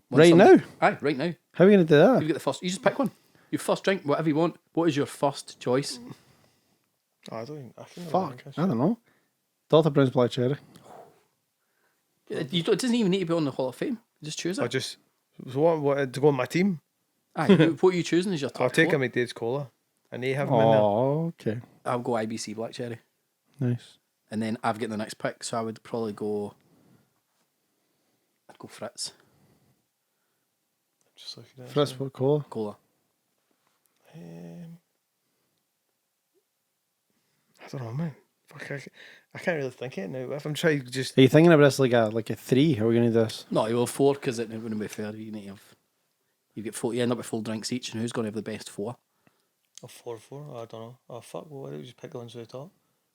[SPEAKER 5] Right now?
[SPEAKER 2] Aye, right now.
[SPEAKER 5] How are we going to do that?
[SPEAKER 2] You get the first. You just pick one. Your first drink, whatever you want. What is your first choice?
[SPEAKER 3] Oh, I don't even, I think
[SPEAKER 5] Fuck, I don't know. Dr. Brown's Black Cherry.
[SPEAKER 2] It doesn't even need to be on the Hall of Fame. You just choose
[SPEAKER 3] I
[SPEAKER 2] it.
[SPEAKER 3] just what to go on my team.
[SPEAKER 2] Aye, what are you choosing as your top
[SPEAKER 3] I'll take a
[SPEAKER 2] 4?
[SPEAKER 3] McDade's cola, and they have them in there.
[SPEAKER 5] Oh, okay.
[SPEAKER 2] I'll go IBC Black Cherry.
[SPEAKER 5] Nice.
[SPEAKER 2] And then I've got the next pick, so I would probably go... I'd go Fritz.
[SPEAKER 3] Just looking at it.
[SPEAKER 5] Fritz what cola?
[SPEAKER 2] Cola.
[SPEAKER 3] I don't know, man. Fuck, I can't really think it now. If I'm trying to just
[SPEAKER 5] Are you thinking about this like a 3? How are we going to do this?
[SPEAKER 2] No, you will 4 because it wouldn't be fair. You need to have... You get 4, you end up with 4 drinks each, and who's going to have the best 4?
[SPEAKER 3] a 4-4, I don't know. Oh fuck, well, why don't you just pick the ones at the top?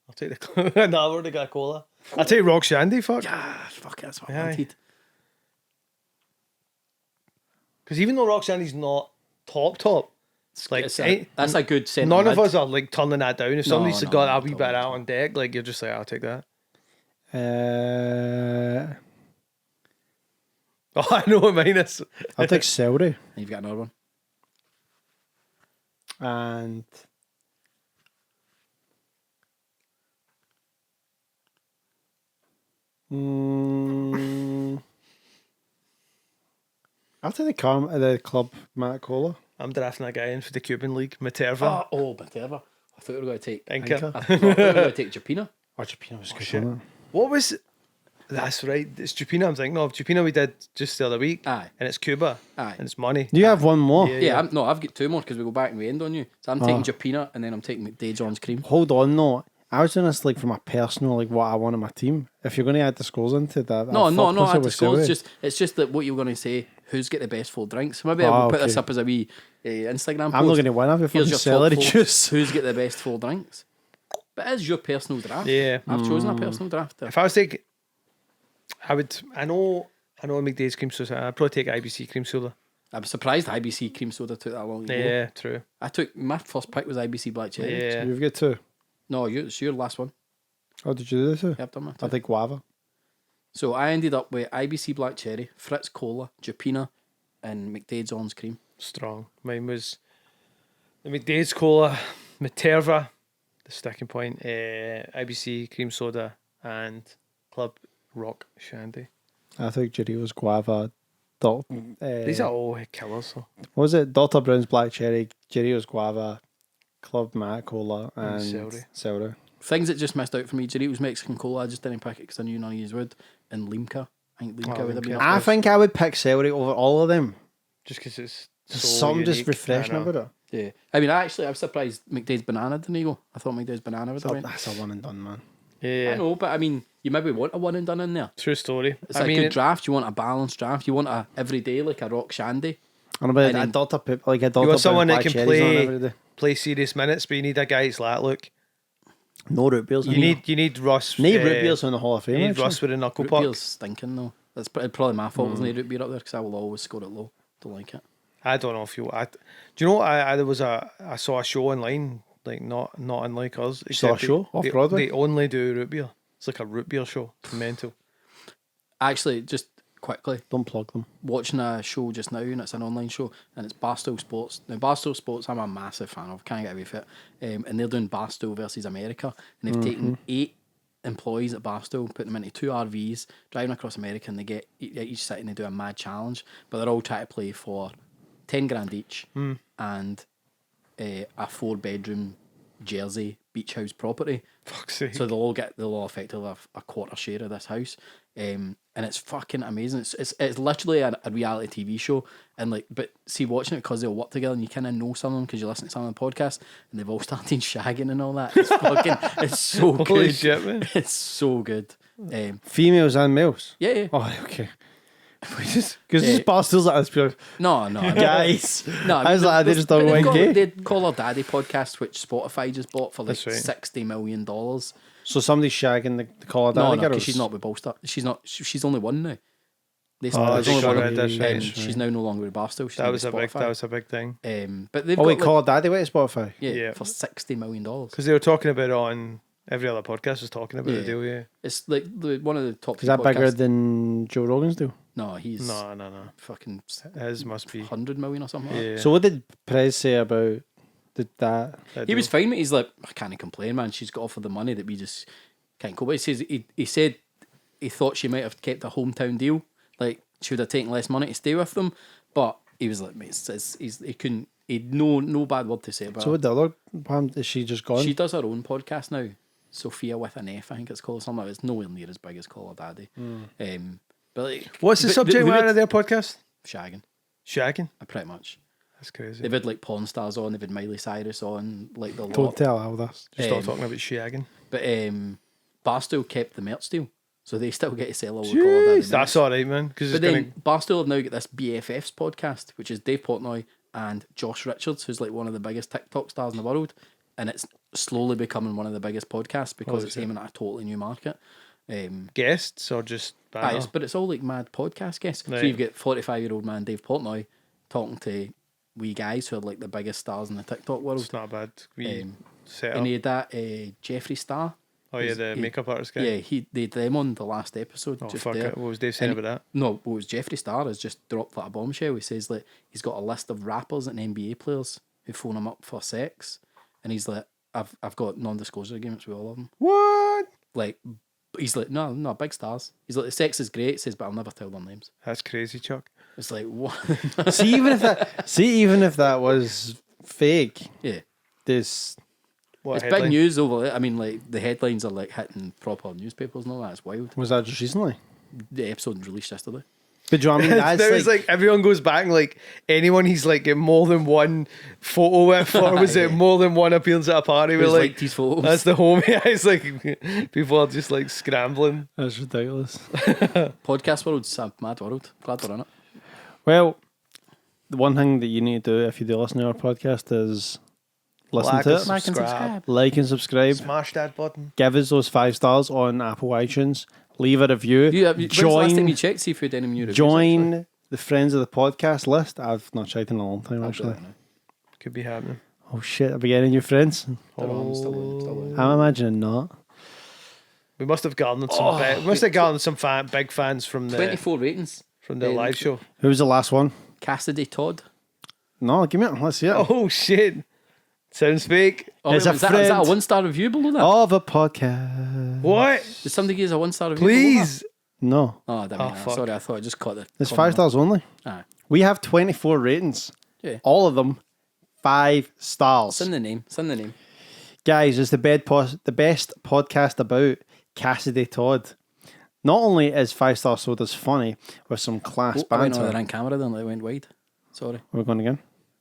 [SPEAKER 3] I'll take the cola. No, I've already got a cola. I'll take Rock Shandy, fuck.
[SPEAKER 2] Yeah, fuck it, that's what I
[SPEAKER 3] Aye.
[SPEAKER 2] wanted.
[SPEAKER 3] Because even though Rock Shandy's not top, like
[SPEAKER 2] That's a good centre
[SPEAKER 3] none of
[SPEAKER 2] mid.
[SPEAKER 3] us are like turning that down. If
[SPEAKER 2] No,
[SPEAKER 3] somebody's
[SPEAKER 2] no,
[SPEAKER 3] got
[SPEAKER 2] no,
[SPEAKER 3] a wee bit of that
[SPEAKER 2] totally.
[SPEAKER 3] on deck, like you're just like, I'll take that. Oh, I know what mine is.
[SPEAKER 5] I'll take celery.
[SPEAKER 2] And you've got another one.
[SPEAKER 5] And I'll take the club Matt Cola.
[SPEAKER 3] I'm drafting a guy in for the Cuban League, Materva.
[SPEAKER 2] But whatever. I thought we were going to take...
[SPEAKER 3] Inca.
[SPEAKER 2] I thought we were going to take Japina.
[SPEAKER 5] Argentina was good.
[SPEAKER 3] shit.
[SPEAKER 5] wasn't
[SPEAKER 3] What was? That's right. It's Jupina. I'm thinking of Jupina. We did just the other week.
[SPEAKER 2] Aye.
[SPEAKER 3] And it's Cuba.
[SPEAKER 2] Aye.
[SPEAKER 3] And it's money.
[SPEAKER 5] it? You have one more.
[SPEAKER 3] Yeah.
[SPEAKER 2] Yeah, I've got 2 more because we go back and we end on you. So I'm taking Japina and then I'm taking McDade's Orange Cream.
[SPEAKER 5] Hold on, no. I was doing this like from a personal, like what I want in my team. If you're going to add the scores into that,
[SPEAKER 2] No,
[SPEAKER 5] I'll
[SPEAKER 2] at the
[SPEAKER 5] with
[SPEAKER 2] scores.
[SPEAKER 5] celery.
[SPEAKER 2] It's just that what you're going to say, who's get the best 4 drinks. Maybe I'll put this
[SPEAKER 5] okay.
[SPEAKER 2] up as a wee Instagram post.
[SPEAKER 5] I'm not going to win. I've got
[SPEAKER 2] Here's
[SPEAKER 5] fucking
[SPEAKER 2] your
[SPEAKER 5] celery
[SPEAKER 2] top 4.
[SPEAKER 5] juice.
[SPEAKER 2] Who's get the best 4 drinks? But it is your personal draft.
[SPEAKER 3] Yeah.
[SPEAKER 2] I've chosen a personal draft.
[SPEAKER 3] If I was taking, I know McDade's cream soda. I'd probably take IBC cream soda.
[SPEAKER 2] I'm surprised IBC cream soda took that long to go.
[SPEAKER 3] Yeah, true.
[SPEAKER 2] I took my first pick was IBC Black Cherry.
[SPEAKER 3] Yeah.
[SPEAKER 5] You've got 2.
[SPEAKER 2] No, it's your last one.
[SPEAKER 5] Oh, did you do this?
[SPEAKER 2] Yeah, I've done that.
[SPEAKER 5] I'll take guava.
[SPEAKER 2] So I ended up with IBC Black Cherry, Fritz Cola, Japina, and McDade's Orange Cream.
[SPEAKER 3] Strong. Mine was the McDade's cola, Materva, the sticking point, IBC cream soda, and Club Rock Shandy.
[SPEAKER 5] I think Jerry's guava.
[SPEAKER 3] These are all killers. So.
[SPEAKER 5] What was it? Dr. Brown's Black Cherry, Jerry's guava, Club Matt Cola, and celery.
[SPEAKER 2] Things that just missed out for me, Doritos Mexican Cola, I just didn't pick it because I knew none of you would. And Limca. I think Limca would have been up
[SPEAKER 5] I
[SPEAKER 2] there.
[SPEAKER 5] think I would pick celery over all of them.
[SPEAKER 3] Just because it's
[SPEAKER 5] There's
[SPEAKER 3] so
[SPEAKER 5] something just
[SPEAKER 3] unique.
[SPEAKER 5] refreshing
[SPEAKER 3] I know.
[SPEAKER 5] about it.
[SPEAKER 2] Yeah. I mean, I was surprised McDade's Banana didn't go. I thought McDade's Banana would have went.
[SPEAKER 5] That's a one and done, man.
[SPEAKER 3] Yeah,
[SPEAKER 2] I know, but I mean, you maybe want a one and done in there.
[SPEAKER 3] true story.
[SPEAKER 2] It's a good draft. You want a balanced draft. You want a everyday, like a Rock Shandy.
[SPEAKER 5] And about
[SPEAKER 2] And
[SPEAKER 5] a
[SPEAKER 2] then-
[SPEAKER 5] Dr. Pip, like a Dr.
[SPEAKER 3] You want someone
[SPEAKER 5] Brown
[SPEAKER 3] that
[SPEAKER 5] Black
[SPEAKER 3] can
[SPEAKER 5] Cherries on every day.
[SPEAKER 3] play serious minutes, but you need a guy that's like, look,
[SPEAKER 5] No root beers.
[SPEAKER 3] you need Russ.
[SPEAKER 5] need root beers in the Hall of Fame.
[SPEAKER 3] You need
[SPEAKER 5] actually.
[SPEAKER 3] Russ with a knuckle
[SPEAKER 2] Root
[SPEAKER 3] puck.
[SPEAKER 2] beer's stinking though. That's probably my fault. There's no root beer up there because I will always score it low. Don't like it.
[SPEAKER 3] I don't know if you. Do you know what? I saw a show online, like not unlike us.
[SPEAKER 5] saw a
[SPEAKER 3] except
[SPEAKER 5] show off Broadway?
[SPEAKER 3] They only do root beer. It's like a root beer show. Mental.
[SPEAKER 2] Actually, just quickly,
[SPEAKER 5] Don't plug them.
[SPEAKER 2] watching a show just now, and it's an online show, and it's Barstool Sports. Now, Barstool Sports, I'm a massive fan of. Can't get away with it. And they're doing Barstool versus America, and they've taken 8 employees at Barstool, put them into 2 RVs, driving across America, and they get each city and they do a mad challenge. But they're all trying to play for 10 grand each, and a 4-bedroom Jersey beach house property.
[SPEAKER 3] Fuck's sake.
[SPEAKER 2] So they'll all effectively have a quarter share of this house, and it's fucking amazing. It's literally a reality TV show, and like, but see, watching it because they all work together, and you kind of know some of them because you listen to some of the podcasts, and they've all started shagging and all that. It's fucking, it's so good.
[SPEAKER 3] Holy shit, man.
[SPEAKER 2] It's so good.
[SPEAKER 5] Females and males.
[SPEAKER 2] Yeah.
[SPEAKER 5] Oh, okay. Because these bastards like this, pure.
[SPEAKER 2] No,
[SPEAKER 5] Guys.
[SPEAKER 2] No,
[SPEAKER 5] I was like, they just don't
[SPEAKER 2] but
[SPEAKER 5] want gay.
[SPEAKER 2] They Call Her Daddy podcast, which Spotify just bought for like
[SPEAKER 3] That's right.
[SPEAKER 2] $60 million.
[SPEAKER 5] So somebody's shagging the Call Her
[SPEAKER 2] No,
[SPEAKER 5] Daddy
[SPEAKER 2] because
[SPEAKER 5] girls.
[SPEAKER 2] she's not with Bolster. She's not. She's only one now. They
[SPEAKER 3] Oh,
[SPEAKER 2] there's
[SPEAKER 3] they
[SPEAKER 2] only
[SPEAKER 3] got
[SPEAKER 2] one.
[SPEAKER 3] rid of that, right.
[SPEAKER 2] She's now no longer with Barstow. She's
[SPEAKER 3] That
[SPEAKER 2] now
[SPEAKER 3] was
[SPEAKER 2] with
[SPEAKER 3] a big.
[SPEAKER 2] Spotify.
[SPEAKER 3] That was a big thing.
[SPEAKER 2] But they've
[SPEAKER 5] Oh,
[SPEAKER 2] got
[SPEAKER 5] wait,
[SPEAKER 2] like,
[SPEAKER 5] Call Her Daddy went to Spotify.
[SPEAKER 3] Yeah.
[SPEAKER 2] for $60 million.
[SPEAKER 3] Because they were talking about it on every other podcast was talking about the deal. Yeah.
[SPEAKER 2] It's like one of the top.
[SPEAKER 5] Is that bigger
[SPEAKER 2] podcasts.
[SPEAKER 5] than Joe Rogan's deal?
[SPEAKER 2] No, he's
[SPEAKER 3] No.
[SPEAKER 2] fucking
[SPEAKER 3] His must be.
[SPEAKER 2] 100 million or something. Like
[SPEAKER 3] Yeah.
[SPEAKER 5] So what did Perez say about that?
[SPEAKER 3] that
[SPEAKER 2] that. He was
[SPEAKER 3] deal.
[SPEAKER 2] fine. He's like, I can't complain, man. She's got offered the money that we just can't cope with. He says he said he thought she might have kept a hometown deal, like she would have taken less money to stay with them, but he was like, mate, he couldn't. He'd no bad word to say about
[SPEAKER 5] So
[SPEAKER 2] her.
[SPEAKER 5] what the other one, is she just gone?
[SPEAKER 2] She does her own podcast now. Sophia with an F, I think it's called, something like that. It's nowhere near as big as Call Her Daddy. But like,
[SPEAKER 3] What's the
[SPEAKER 2] but
[SPEAKER 3] subject
[SPEAKER 2] they
[SPEAKER 3] matter
[SPEAKER 2] would-
[SPEAKER 3] of their podcast?
[SPEAKER 2] Shagging,
[SPEAKER 3] Shagging.
[SPEAKER 2] pretty much.
[SPEAKER 3] That's crazy.
[SPEAKER 2] They've had like porn stars on. They've had Miley Cyrus on, like the
[SPEAKER 5] Don't
[SPEAKER 2] lot.
[SPEAKER 5] tell all this.
[SPEAKER 3] Just stop
[SPEAKER 2] um,
[SPEAKER 3] talking about shagging.
[SPEAKER 2] But Barstool kept the merch deal, so they still get to sell all the Call Her Daddy merch.
[SPEAKER 3] That's all right, man. Because
[SPEAKER 2] But
[SPEAKER 3] it's
[SPEAKER 2] then
[SPEAKER 3] gonna.
[SPEAKER 2] Barstool have now got this BFFs podcast, which is Dave Portnoy and Josh Richards, who's like one of the biggest TikTok stars in the world, and it's slowly becoming one of the biggest podcasts because
[SPEAKER 3] Oh,
[SPEAKER 2] it's
[SPEAKER 3] is it?
[SPEAKER 2] aiming at a totally new market.
[SPEAKER 3] Guests or just banner?
[SPEAKER 2] But it's all like mad podcast guests.
[SPEAKER 3] Right.
[SPEAKER 2] So you've got 45-year-old man Dave Portnoy talking to wee guys who are like the biggest stars in the TikTok world.
[SPEAKER 3] It's not a bad. We set up.
[SPEAKER 2] And he had that Jeffree Star.
[SPEAKER 3] Oh yeah, the
[SPEAKER 2] he-
[SPEAKER 3] makeup artist guy.
[SPEAKER 2] Yeah, they had them on the last episode.
[SPEAKER 3] Oh
[SPEAKER 2] just
[SPEAKER 3] fuck
[SPEAKER 2] there.
[SPEAKER 3] it. What was Dave saying
[SPEAKER 2] And
[SPEAKER 3] about that?
[SPEAKER 2] No, what was Jeffree Star has just dropped like a bombshell. He says like he's got a list of rappers and NBA players who phone him up for sex, and he's like, I've got non-disclosure agreements with all of them.
[SPEAKER 3] What?
[SPEAKER 2] Like, he's like, no, big stars. He's like, the sex is great. He says, but I'll never tell their names.
[SPEAKER 3] That's crazy, Chuck.
[SPEAKER 2] It's like what?
[SPEAKER 5] See, even if that was fake,
[SPEAKER 2] Yeah,
[SPEAKER 5] this
[SPEAKER 3] What
[SPEAKER 2] it's
[SPEAKER 3] headline?
[SPEAKER 2] big news over there. I mean, like the headlines are like hitting proper newspapers and all that. It's wild.
[SPEAKER 5] was that just recently.
[SPEAKER 2] The episode released yesterday.
[SPEAKER 5] But do you know what I mean?
[SPEAKER 3] Now
[SPEAKER 5] That's
[SPEAKER 3] it's like everyone goes back and like anyone he's like get more than one photo with, or was it more than one appearance at a party? We're
[SPEAKER 2] Who's
[SPEAKER 3] like,
[SPEAKER 2] liked these photos?
[SPEAKER 3] that's the homie. It's like people are just like scrambling.
[SPEAKER 5] that's ridiculous.
[SPEAKER 2] Podcast world's a mad world. Glad we're in it.
[SPEAKER 5] Well, the one thing that you need to do if you do listen to our podcast is listen
[SPEAKER 3] Like
[SPEAKER 5] to
[SPEAKER 3] us.
[SPEAKER 5] it,
[SPEAKER 2] Like and subscribe.
[SPEAKER 5] like and subscribe,
[SPEAKER 3] Smash that button.
[SPEAKER 5] give us those 5 stars on Apple iTunes, leave a review,
[SPEAKER 2] When's the last time you
[SPEAKER 5] join
[SPEAKER 2] checked see if we had any new reviews?
[SPEAKER 5] join the friends of the podcast list. I've not checked in a long time
[SPEAKER 2] Actually?
[SPEAKER 5] actually.
[SPEAKER 3] Could be happening.
[SPEAKER 5] Oh shit, are we getting new friends?
[SPEAKER 2] I'm still in.
[SPEAKER 5] I'm imagining not.
[SPEAKER 3] We must have garnered some. We must have garnered some big fans from the
[SPEAKER 2] 24 ratings.
[SPEAKER 3] live show.
[SPEAKER 5] Who was the last one?
[SPEAKER 2] Cassidy Todd.
[SPEAKER 5] No, give me it. Let's see it.
[SPEAKER 3] Oh shit! Sounds fake.
[SPEAKER 2] Oh,
[SPEAKER 5] It's
[SPEAKER 2] wait,
[SPEAKER 5] a
[SPEAKER 2] is that a
[SPEAKER 5] friend.
[SPEAKER 2] 1-star review below that?
[SPEAKER 5] Of a podcast.
[SPEAKER 3] What?
[SPEAKER 2] Did somebody give us a 1-star review? below
[SPEAKER 3] Please.
[SPEAKER 5] No,
[SPEAKER 2] that? Oh, I didn't mean that.
[SPEAKER 3] fuck.
[SPEAKER 2] Sorry, I thought I just caught the.
[SPEAKER 5] it's 5 stars only.
[SPEAKER 2] Aye.
[SPEAKER 5] We have 24 ratings.
[SPEAKER 2] Yeah.
[SPEAKER 5] All of them 5 stars.
[SPEAKER 2] It's in the name. It's in the name.
[SPEAKER 5] Guys, it's the best podcast about Cassidy Todd. Not only is 5 Star Soda's funny with some class
[SPEAKER 2] I went
[SPEAKER 5] banter.
[SPEAKER 2] on on camera then. They went wide. Sorry.
[SPEAKER 5] We're going again.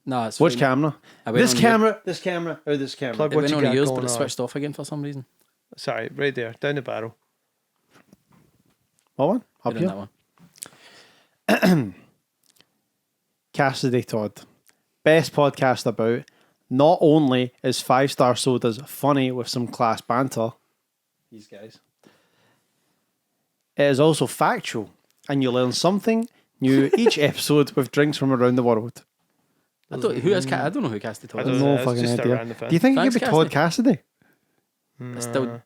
[SPEAKER 2] No, it's
[SPEAKER 5] Which
[SPEAKER 2] fine.
[SPEAKER 5] camera?
[SPEAKER 2] I went
[SPEAKER 5] This
[SPEAKER 2] on
[SPEAKER 5] camera, this camera, or this camera?
[SPEAKER 3] Plug
[SPEAKER 2] It
[SPEAKER 3] what
[SPEAKER 2] went
[SPEAKER 3] you
[SPEAKER 2] on
[SPEAKER 3] got
[SPEAKER 2] yours,
[SPEAKER 3] going
[SPEAKER 2] but it
[SPEAKER 3] on.
[SPEAKER 2] switched off again for some reason.
[SPEAKER 3] Sorry, right there, down the barrel.
[SPEAKER 5] What one?
[SPEAKER 2] I
[SPEAKER 5] Up
[SPEAKER 2] did
[SPEAKER 5] here?
[SPEAKER 2] that one.
[SPEAKER 5] Cassidy Todd. Best podcast about. Not only is 5 Star Soda's funny with some class banter, these guys, it is also factual, and you learn something new each episode with drinks from around the world.
[SPEAKER 2] I don't know who Cassidy Todd
[SPEAKER 3] I
[SPEAKER 2] is.
[SPEAKER 3] don't know.
[SPEAKER 5] No
[SPEAKER 3] it's
[SPEAKER 5] fucking
[SPEAKER 3] just a
[SPEAKER 5] idea.
[SPEAKER 3] random fan.
[SPEAKER 5] Do you think it
[SPEAKER 2] Thanks,
[SPEAKER 5] could be Todd Cassidy?
[SPEAKER 2] I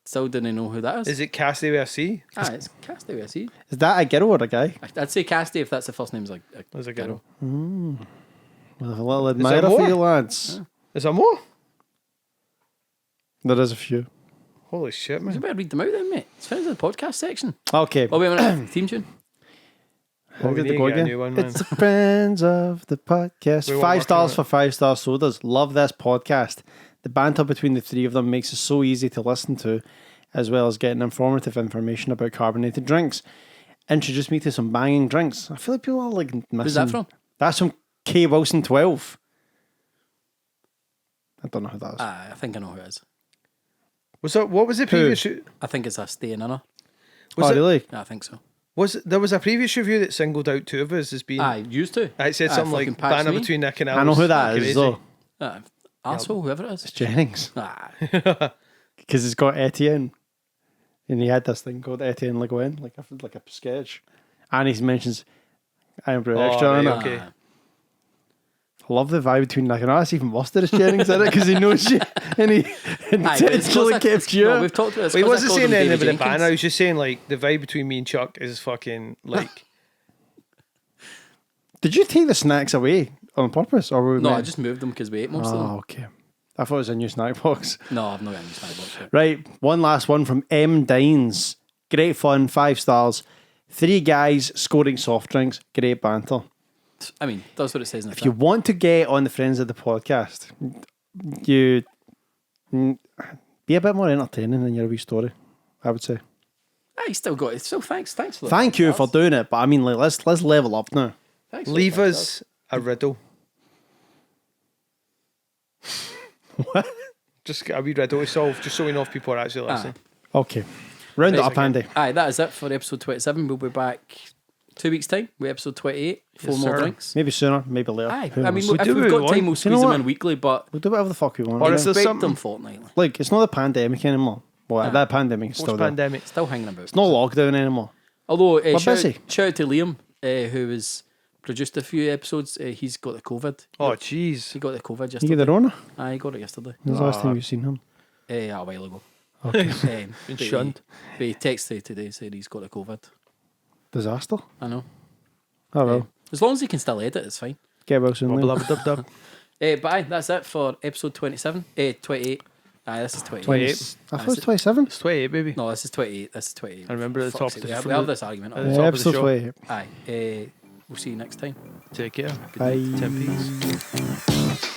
[SPEAKER 2] still didn't know who that is.
[SPEAKER 3] Is it Cassidy with a C?
[SPEAKER 2] It's Cassidy, I see.
[SPEAKER 5] Is that a girl or a guy?
[SPEAKER 2] I'd say Cassidy if that's the first name's like a
[SPEAKER 3] There's a girl.
[SPEAKER 5] With a little
[SPEAKER 3] there
[SPEAKER 5] admirer for
[SPEAKER 3] more?
[SPEAKER 5] you lads.
[SPEAKER 3] Is there more?
[SPEAKER 5] There is a few.
[SPEAKER 3] Holy shit,
[SPEAKER 2] You
[SPEAKER 3] man.
[SPEAKER 2] better read them out then, mate. It's found in the podcast section.
[SPEAKER 5] Okay.
[SPEAKER 2] Oh, wait a minute. Theme tune.
[SPEAKER 5] How
[SPEAKER 3] we
[SPEAKER 5] did
[SPEAKER 3] need
[SPEAKER 5] they
[SPEAKER 3] to
[SPEAKER 5] go
[SPEAKER 3] get a
[SPEAKER 5] again?
[SPEAKER 3] new one, man.
[SPEAKER 5] It's the friends of the podcast.
[SPEAKER 3] We weren't
[SPEAKER 5] 5
[SPEAKER 3] working
[SPEAKER 5] stars
[SPEAKER 3] on
[SPEAKER 5] for 5 Star Sodas. Love this podcast. The banter between the three of them makes it so easy to listen to, as well as getting informative information about carbonated drinks. Introduced me to some banging drinks. I feel like people are like missing.
[SPEAKER 2] Who's that from?
[SPEAKER 5] That's from K Wilson 12. I don't know who that is.
[SPEAKER 2] I think I know who it is.
[SPEAKER 3] What was the previous?
[SPEAKER 2] I think it's a stay in her.
[SPEAKER 3] Was it?
[SPEAKER 5] Really?
[SPEAKER 2] I think so.
[SPEAKER 3] There was a previous review that singled out two of us as being.
[SPEAKER 2] I used to.
[SPEAKER 3] It said something
[SPEAKER 2] fucking
[SPEAKER 3] like
[SPEAKER 2] patched
[SPEAKER 3] banner
[SPEAKER 2] me.
[SPEAKER 3] between Nick and
[SPEAKER 5] I know who that is,
[SPEAKER 3] Crazy.
[SPEAKER 5] though.
[SPEAKER 2] Asshole, whoever it is.
[SPEAKER 5] It's Jennings.
[SPEAKER 2] Ah,
[SPEAKER 5] Because it's got Etienne. And he had this thing called Etienne Le Guin, like a sketch. And he mentions Iron Brew
[SPEAKER 3] Oh,
[SPEAKER 5] Extra
[SPEAKER 3] right,
[SPEAKER 5] in it.
[SPEAKER 3] okay.
[SPEAKER 5] I love the vibe between Nick and that's even worse than Jennings in it because he knows you and he
[SPEAKER 2] Aye, but it's
[SPEAKER 5] intentionally
[SPEAKER 2] 'cause
[SPEAKER 5] keeps you.
[SPEAKER 2] No, we've talked about this.
[SPEAKER 3] Well, he
[SPEAKER 2] 'cause I
[SPEAKER 3] wasn't
[SPEAKER 2] called
[SPEAKER 3] saying
[SPEAKER 2] him
[SPEAKER 3] anything
[SPEAKER 2] David
[SPEAKER 3] about the banner. I
[SPEAKER 2] Jenkins.
[SPEAKER 3] was just saying like the vibe between me and Chuck is fucking like.
[SPEAKER 5] Did you take the snacks away on purpose? Or were we
[SPEAKER 2] No, I
[SPEAKER 5] meant-
[SPEAKER 2] just moved them because we ate most of them.
[SPEAKER 5] Oh, okay. I thought it was a new snack box.
[SPEAKER 2] No, I've not got any snack box yet.
[SPEAKER 5] Right, one last one from M. Dines. Great fun, 5 stars. 3 guys scoring soft drinks. Great banter.
[SPEAKER 2] I mean, that's what it says in the
[SPEAKER 5] If you
[SPEAKER 2] thing.
[SPEAKER 5] want to get on the Friends of the Podcast, you be a bit more entertaining in your wee story, I would say.
[SPEAKER 2] You still got it. Still, thanks for that.
[SPEAKER 5] Thank you for doing it, but I mean, like, let's level up now.
[SPEAKER 2] Thanks for
[SPEAKER 3] Leave
[SPEAKER 2] that.
[SPEAKER 3] us a riddle.
[SPEAKER 5] What?
[SPEAKER 3] Just a wee riddle to solve, just so we know if people are actually listening.
[SPEAKER 5] Okay, round it
[SPEAKER 2] Right,
[SPEAKER 5] up, Andy.
[SPEAKER 2] Aye, that is it for episode 27. We'll be back 2 weeks' time with episode 28. 4
[SPEAKER 3] Yes,
[SPEAKER 2] more
[SPEAKER 3] sir.
[SPEAKER 2] drinks.
[SPEAKER 5] Maybe sooner, maybe later.
[SPEAKER 2] Aye,
[SPEAKER 5] Who
[SPEAKER 2] I mean,
[SPEAKER 5] knows?
[SPEAKER 2] if
[SPEAKER 3] do
[SPEAKER 2] we've
[SPEAKER 3] what
[SPEAKER 2] got
[SPEAKER 3] we
[SPEAKER 2] time,
[SPEAKER 3] want.
[SPEAKER 2] we'll
[SPEAKER 5] You
[SPEAKER 2] squeeze
[SPEAKER 5] know
[SPEAKER 2] them
[SPEAKER 5] what?
[SPEAKER 2] in weekly, but
[SPEAKER 5] We'll do whatever the fuck we want.
[SPEAKER 3] Or
[SPEAKER 5] right
[SPEAKER 3] is there
[SPEAKER 2] expect
[SPEAKER 3] something-
[SPEAKER 2] them fortnightly.
[SPEAKER 5] Like, it's not a pandemic anymore. Well, that pandemic is still there.
[SPEAKER 3] Post-pandemic.
[SPEAKER 2] Still hanging about.
[SPEAKER 5] It's not lockdown anymore.
[SPEAKER 2] Although,
[SPEAKER 5] We're
[SPEAKER 2] shout
[SPEAKER 5] busy.
[SPEAKER 2] out to Liam, who has produced a few episodes. He's got the COVID.
[SPEAKER 3] Oh, jeez.
[SPEAKER 2] He got the COVID
[SPEAKER 5] You
[SPEAKER 2] yesterday.
[SPEAKER 5] get the Rona?
[SPEAKER 2] Aye, he got it yesterday.
[SPEAKER 5] When's the last time you've seen him?
[SPEAKER 2] A while ago.
[SPEAKER 5] Okay.
[SPEAKER 2] Been
[SPEAKER 3] shunned.
[SPEAKER 2] But he texted today, said he's got the COVID.
[SPEAKER 5] Disaster.
[SPEAKER 2] I know.
[SPEAKER 5] Oh well.
[SPEAKER 2] As long as he can still edit, it's fine.
[SPEAKER 5] Get well soon. Liam.
[SPEAKER 3] Dub.
[SPEAKER 2] But aye, that's it for episode 27. 28. Aye, this is 28.
[SPEAKER 3] 28.
[SPEAKER 5] I thought it was 27.
[SPEAKER 3] It's 28, baby.
[SPEAKER 2] No, this is 28. This is 28.
[SPEAKER 3] I remember at the
[SPEAKER 2] Fuck's
[SPEAKER 3] top of
[SPEAKER 2] sake,
[SPEAKER 3] the
[SPEAKER 2] we have this argument.
[SPEAKER 3] at the
[SPEAKER 5] Yeah,
[SPEAKER 3] top of the
[SPEAKER 5] episode
[SPEAKER 3] show.
[SPEAKER 5] 28.
[SPEAKER 2] Aye. We'll see you next time.
[SPEAKER 3] Take care.
[SPEAKER 5] Bye.
[SPEAKER 3] 10 peas.